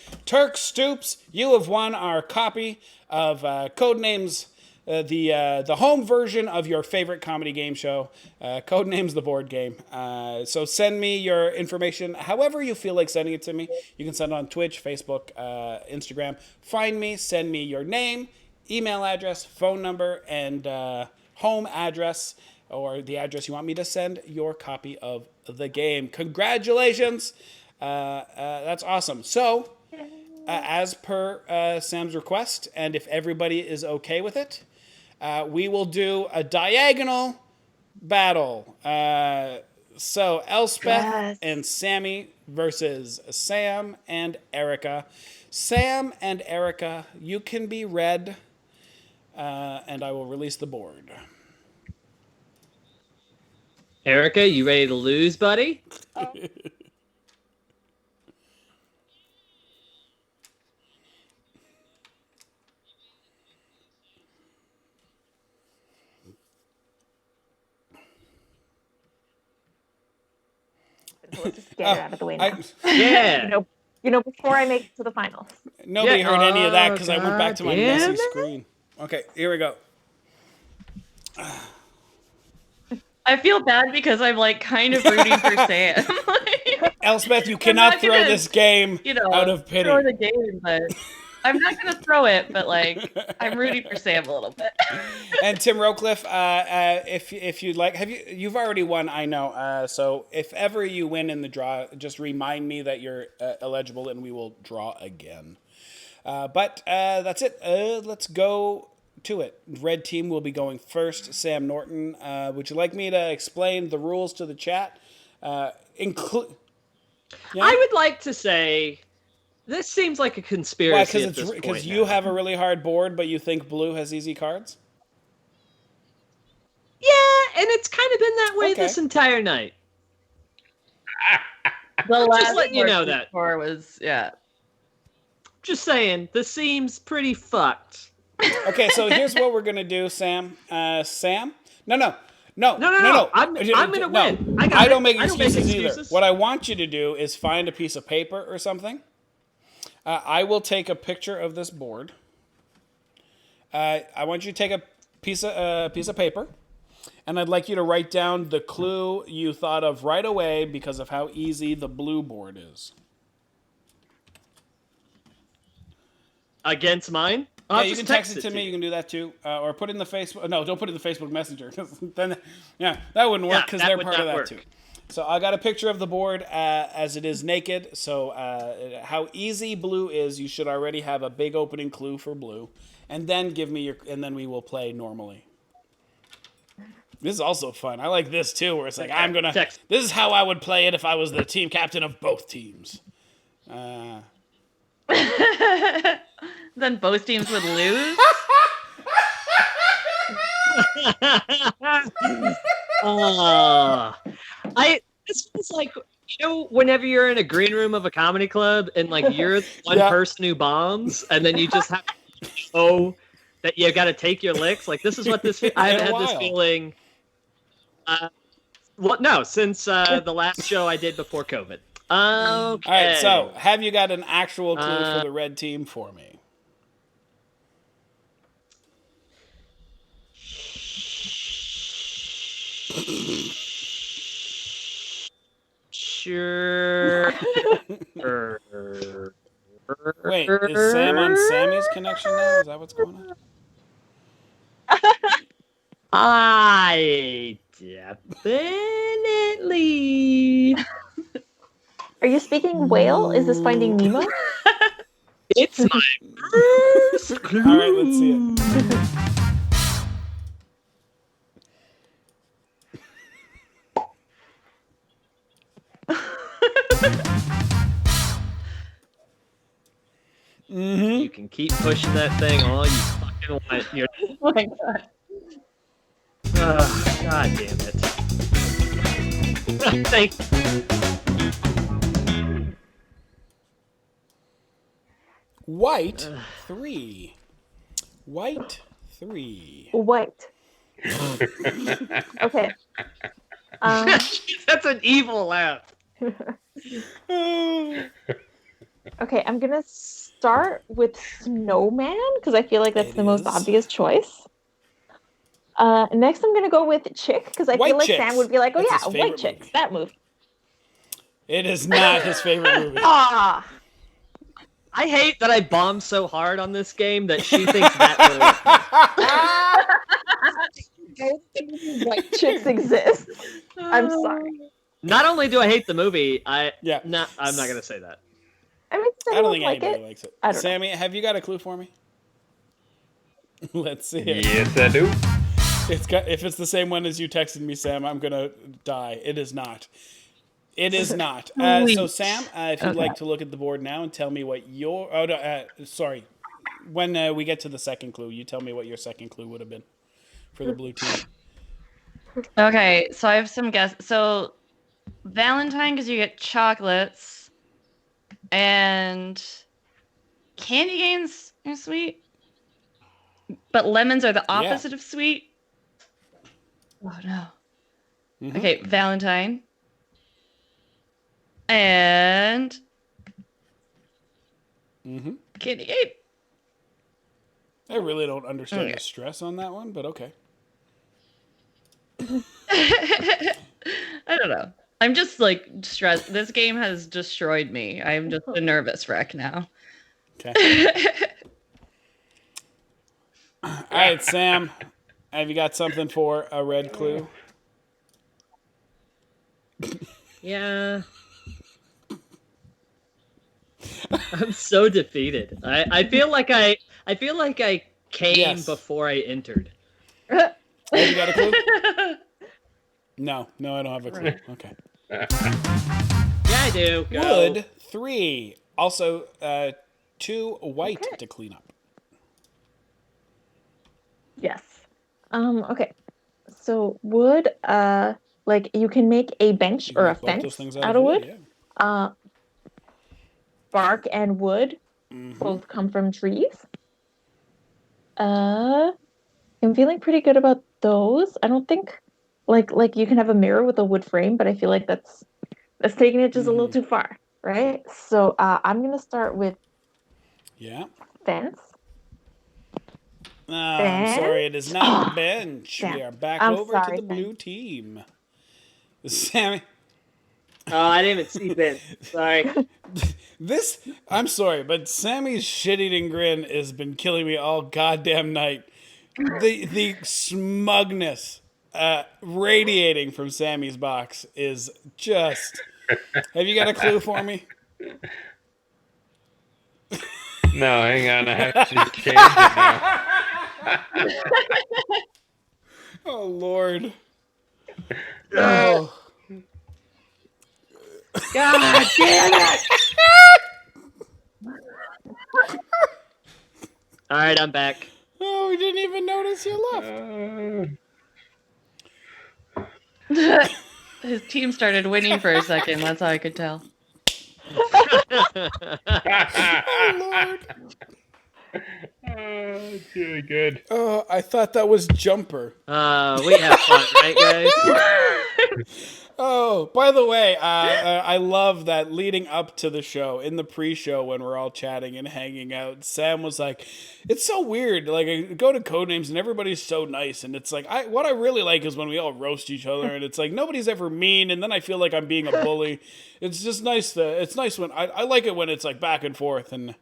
B: you have won our copy of Codenames, the home version of your favorite comedy game show, Codenames the board game. So send me your information however you feel like sending it to me. You can send it on Twitch, Facebook, Instagram. Find me, send me your name, email address, phone number, and home address, or the address you want me to send your copy of the game. Congratulations! That's awesome. So, as per Sam's request, and if everybody is okay with it, we will do a diagonal battle. So, Elspeth and Sammy versus Sam and Erica. Sam and Erica, you can be red, and I will release the board.
C: Erica, you ready to lose, buddy?
E: So let's just get it out of the way now.
C: Yeah.
E: Before I make it to the finals.
B: Nobody heard any of that because I went back to my messy screen. Okay, here we go.
D: I feel bad because I'm like kind of rooting for Sam.
B: Elspeth, you cannot throw this game out of pity.
D: Throw the game, but I'm not gonna throw it. But like, I'm rooting for Sam a little bit.
B: And Tim Rowcliffe, if you'd like, you've already won, I know. So if ever you win in the draw, just remind me that you're eligible, and we will draw again. But that's it. Let's go to it. Red team will be going first. Sam Norton, would you like me to explain the rules to the chat?
C: I would like to say this seems like a conspiracy. Why?
B: Because you have a really hard board, but you think blue has easy cards?
C: Yeah, and it's kind of been that way this entire night.
D: The last
C: just letting you know that
D: score was Just
C: saying, this seems pretty fucked.
B: Okay, so here's what we're gonna do, Sam. Sam? No.
C: I'm gonna win.
B: I don't make excuses either. What I want you to do is find a piece of paper or something. I will take a picture of this board. I want you to take a piece of paper, and I'd like you to write down the clue you thought of right away because of how easy the blue board is.
C: Against mine?
B: Yeah, you can text it to me. You can do that too, or put it in the Facebook. No, don't put it in the Facebook Messenger. Then, that wouldn't work because they're part of that too. So I got a picture of the board as it is naked. So how easy blue is, you should already have a big opening clue for blue, and then give me and then we will play normally. This is also fun. I like this too, where it's like this is how I would play it if I was the team captain of both teams.
D: Then both teams would lose.
C: This was like, whenever you're in a green room of a comedy club and like you're the one person who bombs, and then you just have to show that you got to take your licks. Like this is what this. I've had this feeling. Since the last show I did before COVID. Okay.
B: All right. So, have you got an actual clue for the red team for me?
C: Sure.
B: Wait, is Sam on Sammy's connection now? Is that what's going on?
C: I definitely.
E: Are you speaking whale? Is this Finding Nemo?
C: It's my first clue.
B: All right, let's see it.
C: You can keep pushing that thing all you fucking want.
E: Oh my god.
C: God damn it. Thank you.
B: White 3. White 3.
E: White. Okay.
C: That's an evil laugh.
E: Okay, I'm gonna start with snowman because I feel like that's the most obvious choice. Next, I'm gonna go with chick because I feel like Sam would be like, "Oh yeah, white chicks,
B: movie.
E: That movie."
B: It is not his favorite movie.
E: Ah.
C: I hate that I bombed so hard on this game that she thinks that
E: really white chicks exist. I'm sorry.
C: Not only do I hate the movie, I'm not gonna say that.
E: I mean,
B: I don't think anybody likes it.
E: I don't
B: Sammy, have you got a clue for me? Let's see it.
A: Yes, I do.
B: If it's the same one as you texted me, Sam, I'm gonna die. It is not. It is not. So, Sam, if you'd like to look at the board now and tell me what your... Oh, no, sorry. When we get to the second clue, you tell me what your second clue would have been for the blue team.
D: Okay, so I have some guesses. So, Valentine, because you get chocolates, and candy canes are sweet, but lemons are the opposite of sweet. Oh, no. Mm-hmm. Okay, Valentine. And candy cane.
B: I really don't understand the stress on that one, but okay.
D: I don't know. I'm just like stressed. This game has destroyed me. I'm just a nervous wreck now.
B: Okay. All right, Sam. Have you got something for a red clue?
C: Yeah. I'm so defeated. I feel like I came before I entered.
B: Have you got a clue? No, I don't have a clue. Okay.
C: Yeah, I do. Go.
B: Wood 3. Also, 2 white to clean up.
E: Yes. Okay. So wood, like you can make a bench or a fence out of wood. Yeah. Bark and wood both come from trees. I'm feeling pretty good about those. I don't think like you can have a mirror with a wood frame, but I feel like that's taking it just a little too far, right? So I'm gonna start with fence.
B: I'm sorry, it is not bench.
E: Damn.
B: We are back
E: I'm
B: over
E: sorry,
B: to the blue team. Sammy.
C: Oh, I didn't even see Ben. Sorry.
B: I'm sorry, but Sammy's shit-eating grin has been killing me all goddamn night. The smugness radiating from Sammy's box is just... Have you got a clue for me?
A: No, hang on. I have to change it now.
B: Oh, Lord. Oh.
C: God damn it! All right, I'm back.
B: Oh, we didn't even notice you left.
D: His team started winning for a second. That's how I could tell.
B: Oh, Lord.
A: It's really good.
B: Oh, I thought that was Jumper.
C: We have fun, right, guys?
B: Oh, by the way, I love that leading up to the show, in the pre-show when we're all chatting and hanging out, Sam was like, it's so weird. Like, I go to Codenames and everybody's so nice. And it's like, what I really like is when we all roast each other and it's like, nobody's ever mean. And then I feel like I'm being a bully. It's just nice. It's nice when I like it when it's like back and forth. And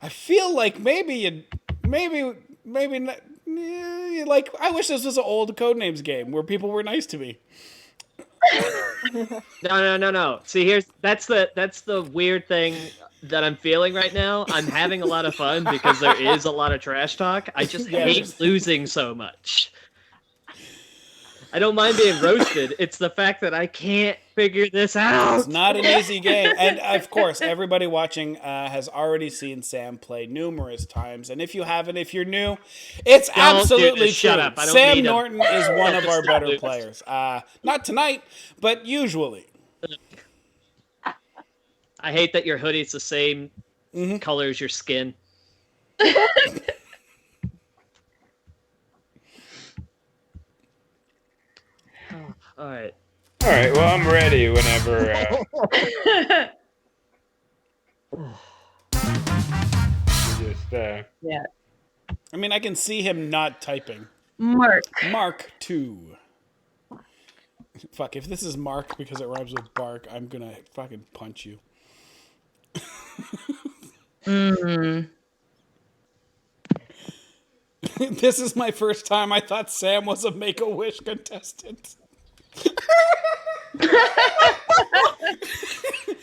B: I feel like maybe not, like, I wish this was an old Codenames game where people were nice to me.
C: No. See, that's the weird thing that I'm feeling right now. I'm having a lot of fun because there is a lot of trash talk. I just hate losing so much. I don't mind being roasted. It's the fact that I can't figure this out.
B: It's not an easy game. And, of course, everybody watching has already seen Sam play numerous times. And if you haven't, if you're new, it's absolutely true.
C: Shut up. I don't
B: Sam
C: need
B: Norton is one of our better players. Not tonight, but usually.
C: I hate that your hoodie's the same color as your skin. All right.
A: Well, I'm ready whenever.
D: Yeah.
B: I mean, I can see him not typing. Mark 2. Fuck, if this is Mark because it rhymes with bark, I'm gonna fucking punch you. This is my first time I thought Sam was a Make-A-Wish contestant.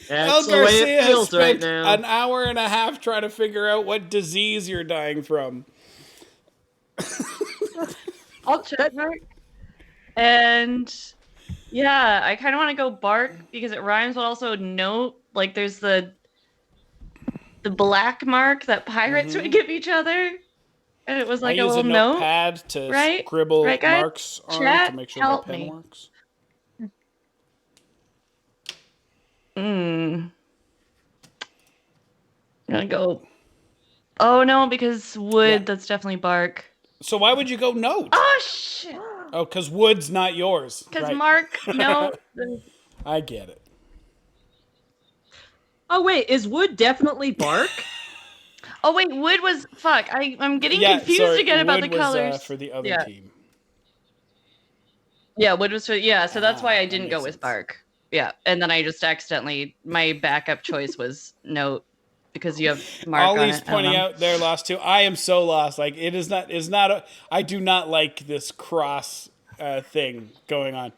B: El Garcia has spent an hour and a half trying to figure out what disease you're dying from.
D: I'll check, Mark. And yeah, I kind of want to go bark because it rhymes, but also note. Like there's the black mark that pirates would give each other. And it was like a little note.
B: I use a notepad to scribble marks on to make sure the pen works.
D: I'm gonna go. Oh no, because wood, that's definitely bark.
B: So why would you go note?
D: Oh shit.
B: Oh, because wood's not yours.
D: Because Mark, no.
B: I get it.
C: Oh wait, is wood definitely bark?
D: Oh wait, wood was fuck. I'm getting confused again about the colors.
B: Was, for the other team.
D: Yeah, wood was for so that's why I didn't go with bark. Yeah, and then I just accidentally my backup choice was note because you have Mark on it.
B: Ollie's pointing out they're lost too. I am so lost. Like it is not. I do not like this cross thing going on.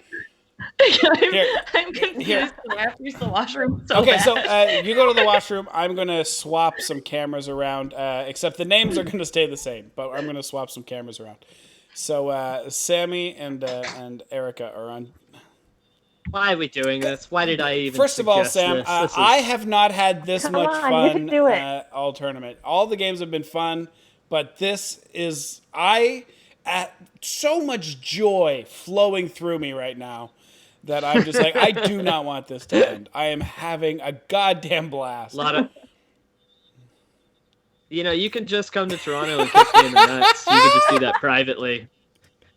D: I'm confused. I have to use the washroom so bad.
B: So you go to the washroom. I'm going to swap some cameras around, except the names are going to stay the same, but I'm going to swap some cameras around. So Sammy and Erica are on.
C: Why are we doing this? Why did I even
B: First of all, Sam,
C: this?
B: I have not had this much fun all tournament. All the games have been fun, but this is... so much joy flowing through me right now that I'm just like, I do not want this to end. I am having a goddamn blast.
C: You can just come to Toronto and kiss me in the nuts. You can just do that privately.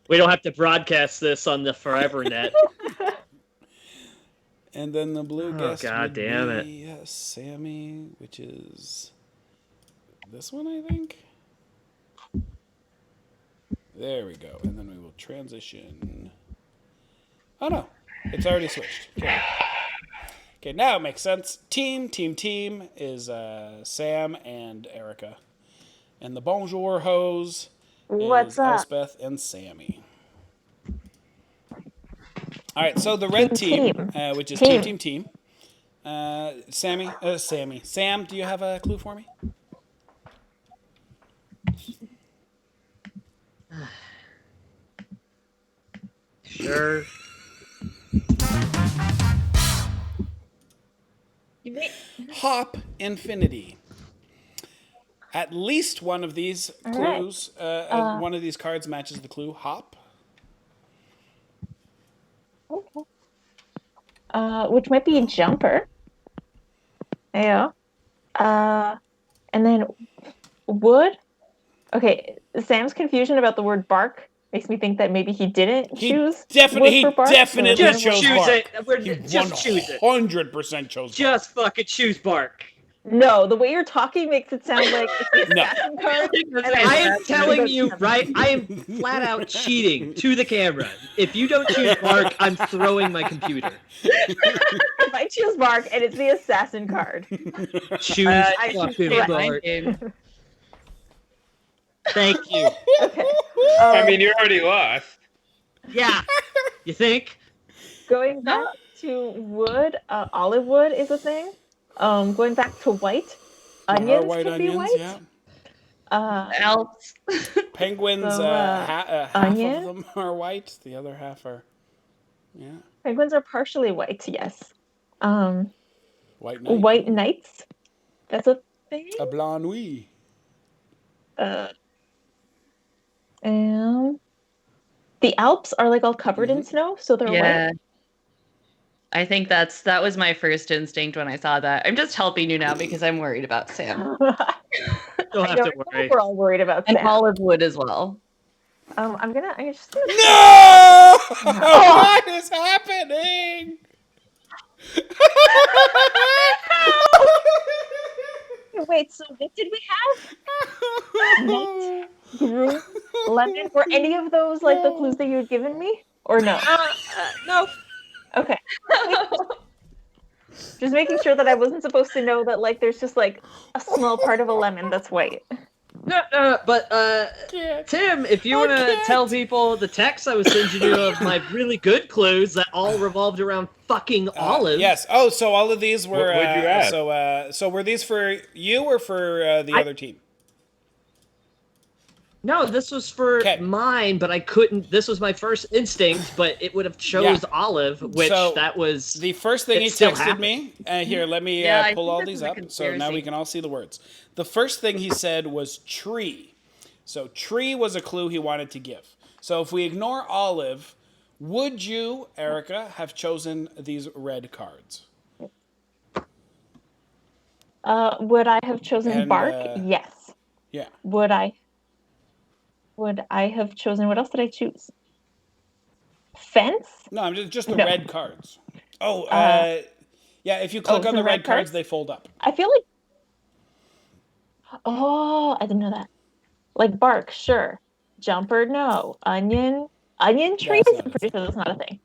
C: We don't have to broadcast this on the Forever Net.
B: And then the blue guest
C: God
B: would
C: damn
B: be Sammy, which is this one, I think. There we go. And then we will transition. Oh, no. It's already switched. Okay, now it makes sense. Team is Sam and Erica. And the Bonjour hose
E: What's
B: is
E: up?
B: Elspeth and Sammy. All right, so the red team. Which is team. Sammy. Sam, do you have a clue for me?
C: Sure.
B: Hop Infinity. At least one of these clues, one of these cards matches the clue Hop.
E: Okay. Which might be a jumper. Yeah. And then wood. Okay, Sam's confusion about the word bark makes me think that maybe he didn't choose
B: definitely
E: wood for bark.
B: definitely
C: Just
B: chose
C: choose
B: bark.
C: it. Just choose it.
B: 100% chose bark.
C: Just fucking choose bark.
E: No, the way you're talking makes it sound like it's the assassin card.
C: I am telling you, right? I am flat out cheating to the camera. If you don't choose bark, I'm throwing my computer.
E: If I choose bark and it's the assassin card.
C: Choose fucking bark. Thank you.
E: Okay.
A: I mean, you already lost.
C: Yeah. You think?
E: Going back to wood, olive wood is a thing. Going back to white, onions can be white.
B: Yeah.
D: Alps.
B: Penguins, half
E: onion?
B: of them are white. The other half are,
E: Penguins are partially white. Yes.
B: White knight.
E: White knights. That's a thing.
B: A blanc nuit.
E: And the Alps are like all covered in snow, so they're white.
D: I think that was my first instinct when I saw that. I'm just helping you now because I'm worried about Sam.
C: Don't have to worry.
E: We're all worried about
D: and
E: Sam.
D: olive wood as well.
E: I'm just gonna.
B: No! What is happening?
E: Wait, so what did we have? Nut, groom, lemon. Were any of those like the clues that you had given me, or no?
C: No.
E: Okay. Just making sure that I wasn't supposed to know that like there's just like a small part of a lemon that's white.
C: No, but Tim, if you want to tell people the text I was sending you of my really good clues that all revolved around fucking olives.
B: Yes. Oh, so all of these were.
A: What'd you add?
B: So were these for you or for the other team?
C: No, this was for mine, but I couldn't. This was my first instinct, but it would have chose olive, which that was
B: the first thing he texted me. Here, let me pull all these up, so now we can all see the words. The first thing he said was tree. So tree was a clue he wanted to give. So if we ignore olive, would you, Erica, have chosen these red cards?
E: Would I have chosen bark? Yes.
B: Yeah.
E: Would I have chosen, what else did I choose? Fence?
B: No, I'm just the red cards. Oh, yeah, if you click on the red cards, they fold up.
E: I feel like, I didn't know that. Like bark, sure. Jumper, no. Onion trees, I'm pretty sure that's not a thing.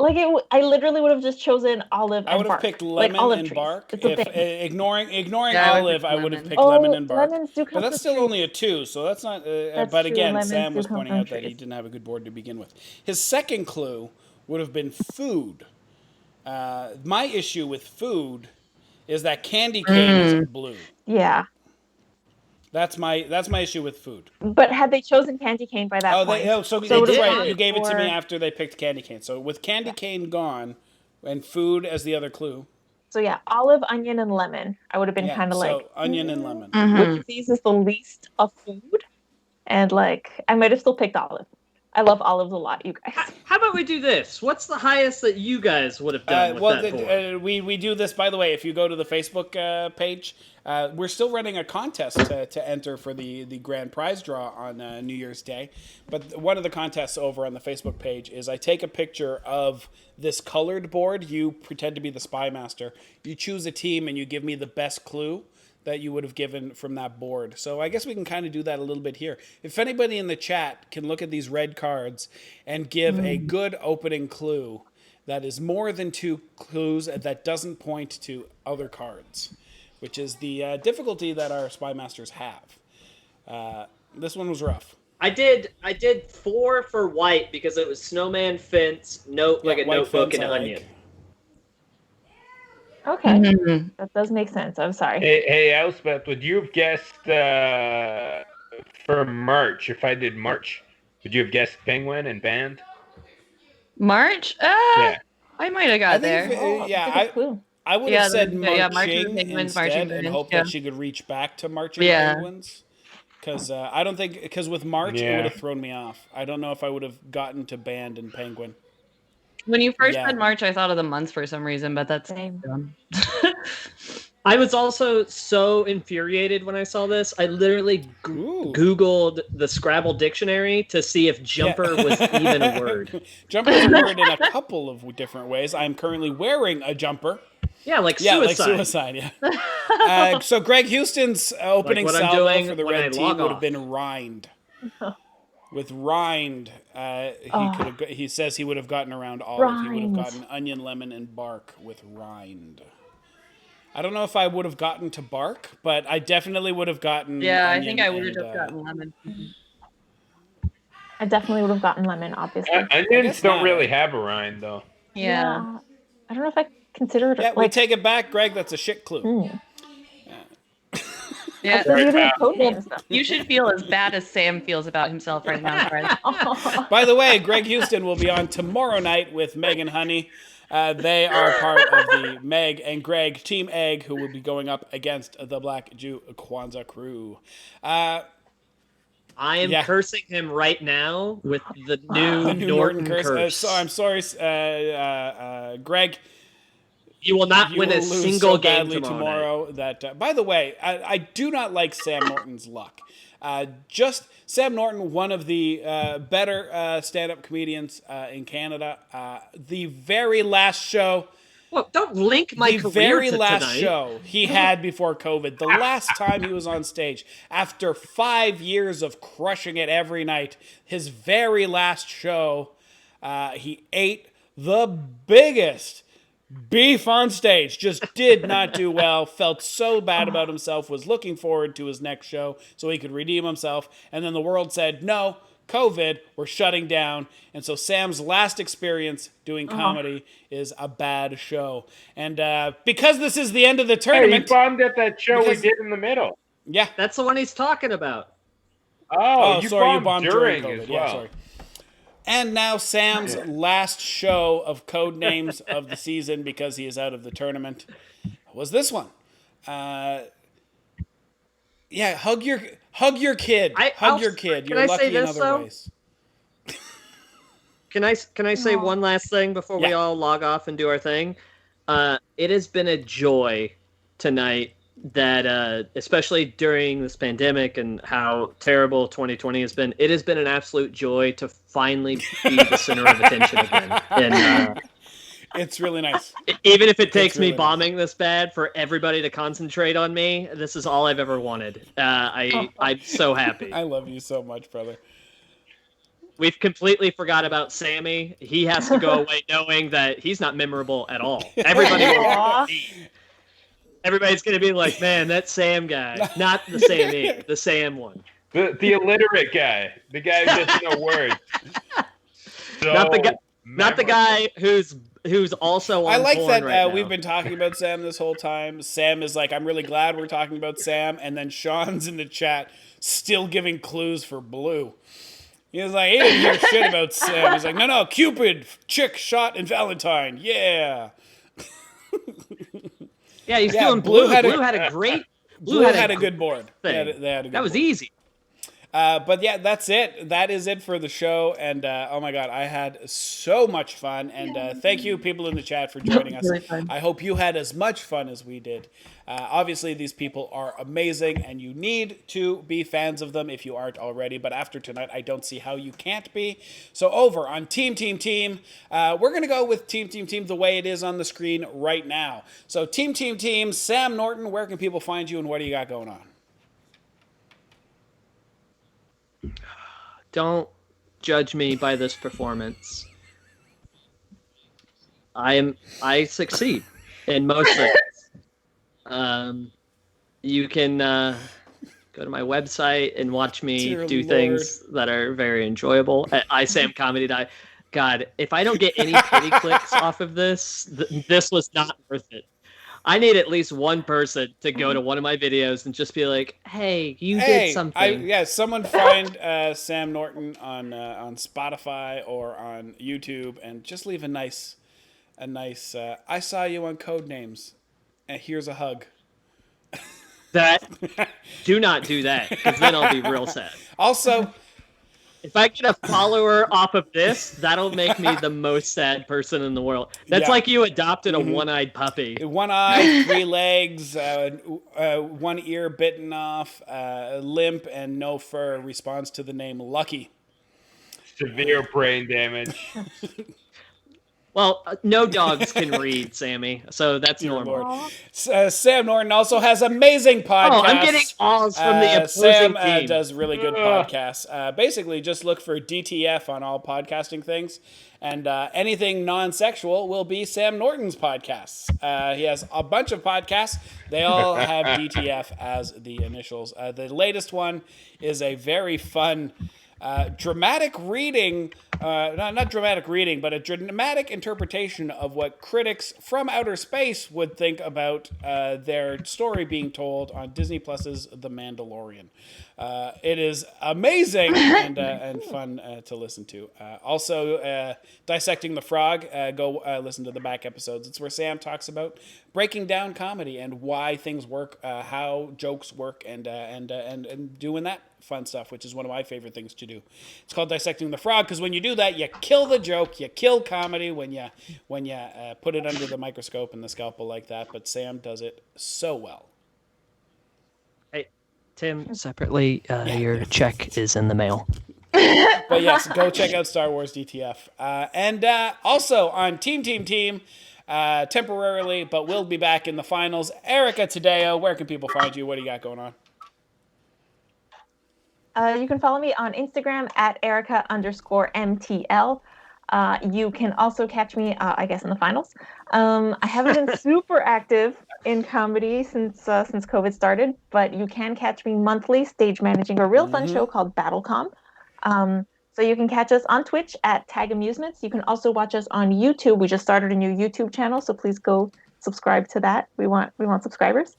E: I literally would have just chosen olive and bark.
B: I would have picked lemon and bark. Ignoring olive, I would have picked lemon and bark. But that's still only a 2, so that's not... but again, Sam was pointing out that he didn't have a good board to begin with. His second clue would have been food. My issue with food is that candy cane is blue.
E: Yeah.
B: That's my issue with food.
E: But had they chosen candy cane by that point?
B: So that's right. You gave it to me after they picked candy cane. So with candy cane gone, and food as the other clue.
E: So yeah, olive, onion, and lemon. I would have been kind of like
B: onion and lemon.
E: Which of these is the least of food? And like I might have still picked olive. I love olives a lot, you guys.
C: How about we do this? What's the highest that you guys would have done with that board?
B: We do this, by the way, if you go to the Facebook page, we're still running a contest to enter for the grand prize draw on New Year's Day. But one of the contests over on the Facebook page is I take a picture of this colored board. You pretend to be the spy master. You choose a team and you give me the best clue that you would have given from that board. So I guess we can kind of do that a little bit here. If anybody in the chat can look at these red cards and give a good opening clue that is more than 2 clues that doesn't point to other cards, which is the difficulty that our spy masters have. This one was rough.
C: I did 4 for white because it was snowman, fence, note, like a notebook, and onion.
E: Okay, that does make sense. I'm sorry.
A: Hey, Elspeth, would you have guessed for March? If I did March, would you have guessed penguin and band?
D: March?
A: Yeah,
D: I might have got there.
B: I would have said marching
D: penguins,
B: instead and hoped that she could reach back to marching penguins. Because I don't think, because with March, it would have thrown me off. I don't know if I would have gotten to band and penguin.
D: When you first said March, I thought of the months for some reason, but that's
E: same.
C: I was also so infuriated when I saw this. I literally Googled the Scrabble dictionary to see if jumper was even a word.
B: Jumper is a word in a couple of different ways. I'm currently wearing a jumper.
C: Yeah, like
B: suicide. Yeah. So Greg Houston's opening salvo for the red team would have been rind. With rind, he says he would have gotten around olive. He would have gotten onion, lemon, and bark with rind. I don't know if I would have gotten to bark, but I definitely would have gotten.
D: Yeah, I think I would have just gotten lemon.
E: I definitely would have gotten lemon, obviously.
A: Onions don't really have a rind, though.
E: Yeah. I don't know if I consider it.
B: Yeah, we take it back, Greg. That's a shit clue.
D: Yeah, you should feel as bad as Sam feels about himself right now, Fred.
B: By the way, Greg Houston will be on tomorrow night with Meg and Honey. They are part of the Meg and Greg Team Egg, who will be going up against the Black Jew Kwanzaa crew. I
C: am cursing him right now with the new Norton curse.
B: I'm sorry, Greg.
C: You will not win a single game
B: tomorrow. That, by the way, I do not like Sam Norton's luck. Just Sam Norton, one of the better stand-up comedians in Canada. The very last show.
C: Well, don't link my career to
B: The very last
C: tonight.
B: show he had before COVID. The last time he was on stage, after 5 years of crushing it every night, his very last show, he ate the biggest beef on stage, just did not do well, felt so bad about himself, was looking forward to his next show so he could redeem himself, and then the world said, no, COVID, we're shutting down, and so Sam's last experience doing comedy is a bad show. And because this is the end of the tournament...
A: Hey, he bombed at that show we did in the middle.
B: Yeah.
C: That's the one he's talking about.
A: Oh, you bombed during
B: COVID
A: as well.
B: Yeah, sorry. And now Sam's last show of Codenames of the season, because he is out of the tournament, was this one. Hug your kid. Hug your kid. You're lucky in other ways.
C: Can I say one last thing before we all log off and do our thing? It has been a joy tonight that, especially during this pandemic and how terrible 2020 has been, it has been an absolute joy to finally be the center of attention again. And
B: it's really nice.
C: Even if it takes me bombing this bad for everybody to concentrate on me, this is all I've ever wanted. I'm so happy.
B: I love you so much, brother.
C: We've completely forgot about Sammy. He has to go away knowing that he's not memorable at all. Everybody's going to be like, man, that Sam guy. Not the Sammy, the Sam one.
A: The illiterate guy. The guy who doesn't know words. So
C: not the guy who's also on
B: I like that
C: right
B: we've been talking about Sam this whole time. Sam is like, I'm really glad we're talking about Sam. And then Sean's in the chat still giving clues for Blue. He was like, he didn't hear shit about Sam. He's like, no, Cupid, chick, shot, and Valentine. Yeah.
C: Yeah, he's doing Blue. Blue had a great.
B: Blue had a good board.
C: That was easy.
B: But yeah, that's it. That is it for the show. And oh my God, I had so much fun. And thank you, people in the chat, for joining us.
D: Really fun.
B: I hope you had as much fun as we did. Obviously, these people are amazing, and you need to be fans of them if you aren't already. But after tonight, I don't see how you can't be. So over on Team, we're going to go with Team the way it is on the screen right now. So Team, Sam Norton, where can people find you, and what do you got going on?
C: Don't judge me by this performance. I succeed in most things. You can go to my website and watch me do things that are very enjoyable at isamcomedy.com. God, if I don't get any pity clicks off of this, this was not worth it. I need at least one person to go to one of my videos and just be like, "Hey, you did something."
B: Someone find Sam Norton on Spotify or on YouTube and just leave a nice. I saw you on Codenames, and here's a hug.
C: Do not do that, because then I'll be real sad.
B: Also,
C: if I get a follower off of this, that'll make me the most sad person in the world. That's like you adopted a one-eyed puppy.
B: One eye, 3 legs, one ear bitten off, limp, and no fur. Responds to the name Lucky.
A: Severe brain damage.
C: Well, no dogs can read, Sammy, so that's normal.
B: Sam Norton also has amazing podcasts.
C: Oh, I'm getting calls from the opposing
B: Sam
C: team.
B: Does really good podcasts. Basically, just look for DTF on all podcasting things, and anything non-sexual will be Sam Norton's podcasts. He has a bunch of podcasts. They all have DTF as the initials. The latest one is a very fun dramatic reading, not dramatic reading, but a dramatic interpretation of what critics from outer space would think about their story being told on Disney Plus's The Mandalorian. It is amazing and fun to listen to. Also, Dissecting the Frog, go listen to the back episodes. It's where Sam talks about breaking down comedy and why things work, how jokes work, and doing that fun stuff, which is one of my favorite things to do. It's called Dissecting the Frog, because when you do that, you kill the joke, you kill comedy when you put it under the microscope and the scalpel like that. But Sam does it so well.
C: Hey, Tim, separately, your check is in the mail.
B: But yes, go check out Star Wars DTF. And also on Team, temporarily, but we'll be back in the finals, Erica Taddeo, where can people find you? What do you got going on?
E: You can follow me on Instagram at Erica_MTL. You can also catch me, I guess, in the finals. I haven't been super active in comedy since COVID started, but you can catch me monthly stage managing a real fun show called BattleCom. So you can catch us on Twitch at Tag Amusements. You can also watch us on YouTube. We just started a new YouTube channel, so please go subscribe to that. We want subscribers.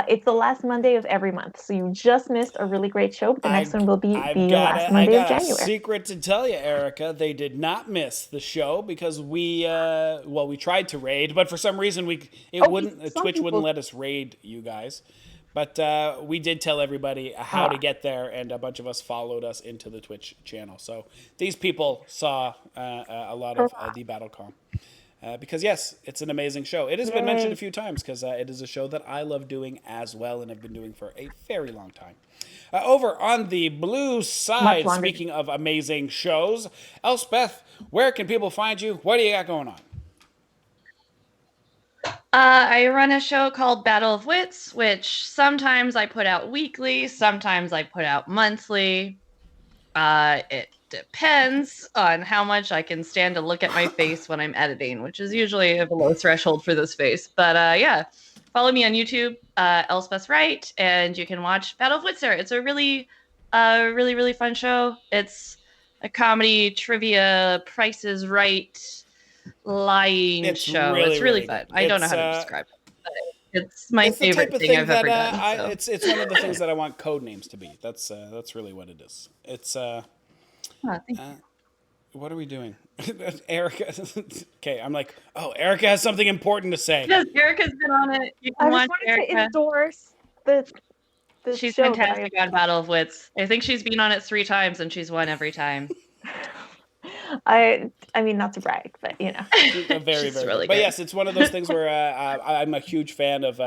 E: It's the last Monday of every month, so you just missed a really great show. But the next one will be the last Monday of January.
B: A secret to tell you, Erica. They did not miss the show because we tried to raid, but for some reason Twitch wouldn't let us raid you guys. But we did tell everybody how to get there, and a bunch of us followed us into the Twitch channel. So these people saw a lot of the BattleCom. Because, yes, it's an amazing show. It has been mentioned a few times because it is a show that I love doing as well and have been doing for a very long time. Over on the blue side, speaking of amazing shows, Elspeth, where can people find you? What do you got going on?
D: I run a show called Battle of Wits, which sometimes I put out weekly, sometimes I put out monthly. It depends on how much I can stand to look at my face when I'm editing, which is usually a low threshold for this face. But yeah, follow me on YouTube, Elspeth Wright, and you can watch Battle of Wits there. It's a really fun show. It's a comedy, trivia, Price is Right, lying show. It's really fun. I don't know how to describe it. But it's my favorite thing I've ever done.
B: It's one of the things that I want Codenames to be. That's really what it is. It's
D: thank you.
B: What are we doing? Erica. Okay, I'm like, Erica has something important to say.
D: Yes, Erica's been on it. You can watch
E: Erica. To endorse the
D: She's fantastic on Battle of Wits. I think she's been on it 3 times and she's won every time.
E: I mean, not to brag, but you know.
B: Very, very really good. But yes, it's one of those things where I'm a huge fan of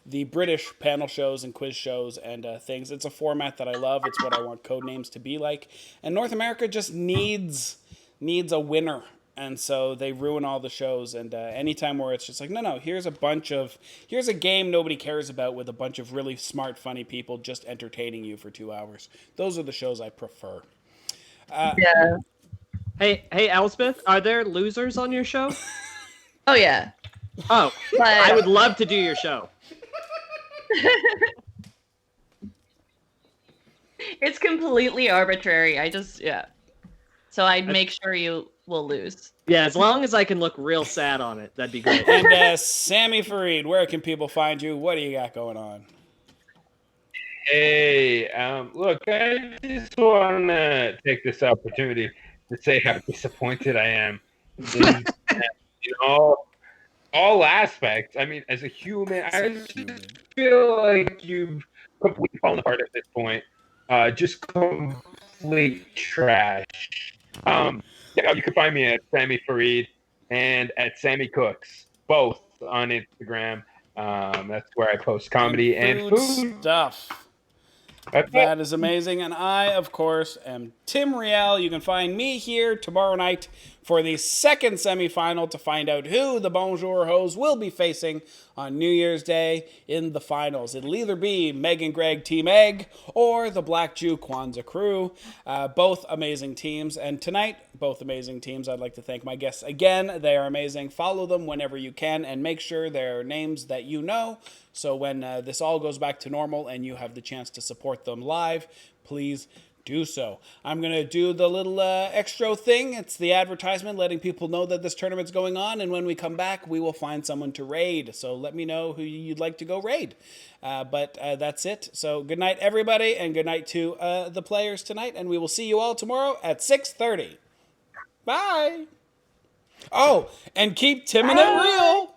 B: the British panel shows and quiz shows and things. It's a format that I love. It's what I want Codenames to be like. And North America just needs a winner. And so they ruin all the shows. And anytime where it's just like, no, here's a game nobody cares about with a bunch of really smart, funny people just entertaining you for 2 hours. Those are the shows I prefer.
C: Yeah. Hey, Elspeth, are there losers on your show?
D: Oh, yeah.
C: Oh, but I would love to do your show.
D: It's completely arbitrary. So I'd make sure you will lose.
C: Yeah, as long as I can look real sad on it, that'd be great.
B: And Sammy Farid, where can people find you? What do you got going on?
A: Hey, look, I just want to take this opportunity to say how disappointed I am in all aspects. I mean, as a human, I just feel like you've completely fallen apart at this point. Just complete trash. You can find me at Sammy Farid and at Sammy Cooks, both on Instagram. That's where I post comedy and food
B: stuff. That is amazing. And I, of course, am Tim Riel. You can find me here tomorrow night for the second semifinal to find out who the Bonjour hoes will be facing on New Year's Day in the finals. It'll either be Meg and Greg Team Egg or the Black Jew Kwanzaa crew. Both amazing teams. And tonight, both amazing teams. I'd like to thank my guests again. They are amazing. Follow them whenever you can and make sure they're names that you know. So when this all goes back to normal and you have the chance to support them live, please do so. I'm going to do the little extra thing. It's the advertisement letting people know that this tournament's going on, and when we come back, we will find someone to raid. So let me know who you'd like to go raid. But that's it. So good night, everybody, and good night to the players tonight, and we will see you all tomorrow at 6:30. Bye! Oh, and keep timming it real!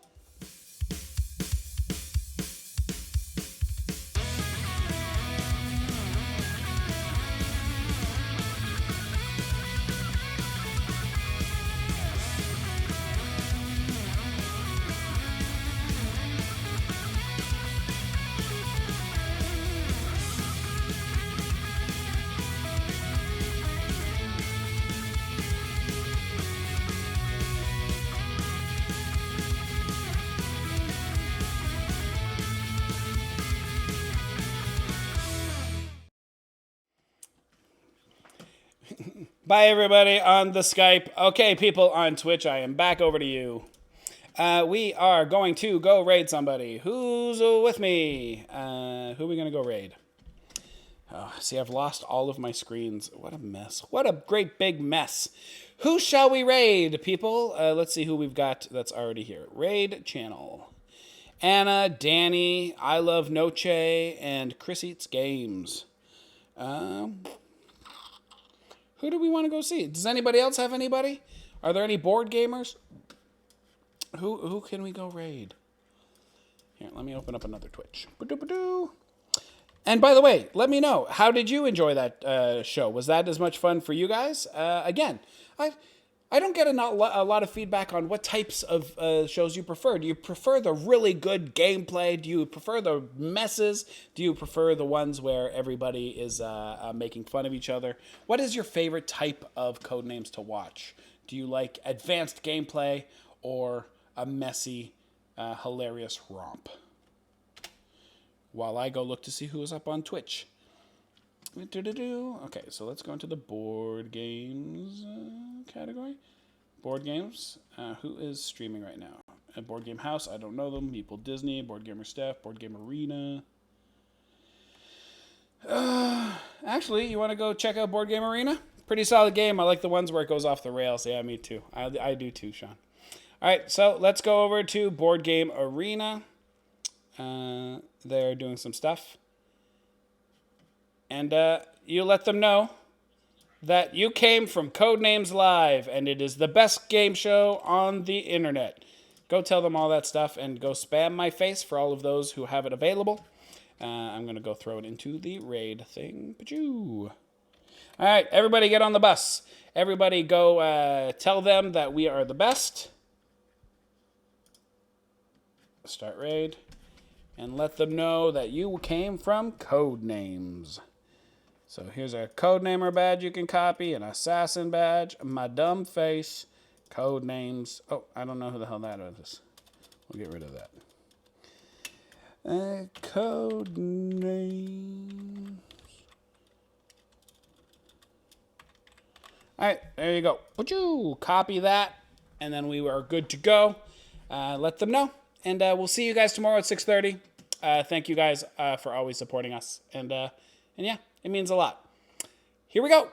B: Bye, everybody on the Skype. Okay, people on Twitch, I am back over to you. We are going to go raid somebody. Who's with me? Who are we going to go raid? Oh, see, I've lost all of my screens. What a mess. What a great big mess. Who shall we raid, people? Let's see who we've got that's already here. Raid channel. Anna, Danny, I Love Noche, and Chris Eats Games. Who do we want to go see? Does anybody else have anybody? Are there any board gamers? Who can we go raid? Here, let me open up another Twitch. And by the way, let me know, how did you enjoy that show? Was that as much fun for you guys? Again, I don't get a lot of feedback on what types of shows you prefer. Do you prefer the really good gameplay? Do you prefer the messes? Do you prefer the ones where everybody is making fun of each other? What is your favorite type of Codenames to watch? Do you like advanced gameplay or a messy, hilarious romp? While I go look to see who is up on Twitch. Okay, so let's go into the board games category. Board games. Who is streaming right now? Board Game House. I don't know them. Meeple Disney. Board Gamer Steph. Board Game Arena. Actually, you want to go check out Board Game Arena? Pretty solid game. I like the ones where it goes off the rails. Yeah, me too. I do too, Sean. All right, so let's go over to Board Game Arena. They're doing some stuff. And you let them know that you came from Codenames Live, and it is the best game show on the internet. Go tell them all that stuff, and go spam my face for all of those who have it available. I'm going to go throw it into the raid thing. Pachoo. All right, everybody get on the bus. Everybody go tell them that we are the best. Start raid. And let them know that you came from Codenames. So here's a Codenamer badge you can copy, an assassin badge, my dumb face, Codenames. Oh, I don't know who the hell that is. We'll get rid of that. Codenames. All right, there you go. Pachoo! Copy that, and then we are good to go. Let them know, and we'll see you guys tomorrow at 6:30. Thank you guys for always supporting us, and yeah, it means a lot. Here we go.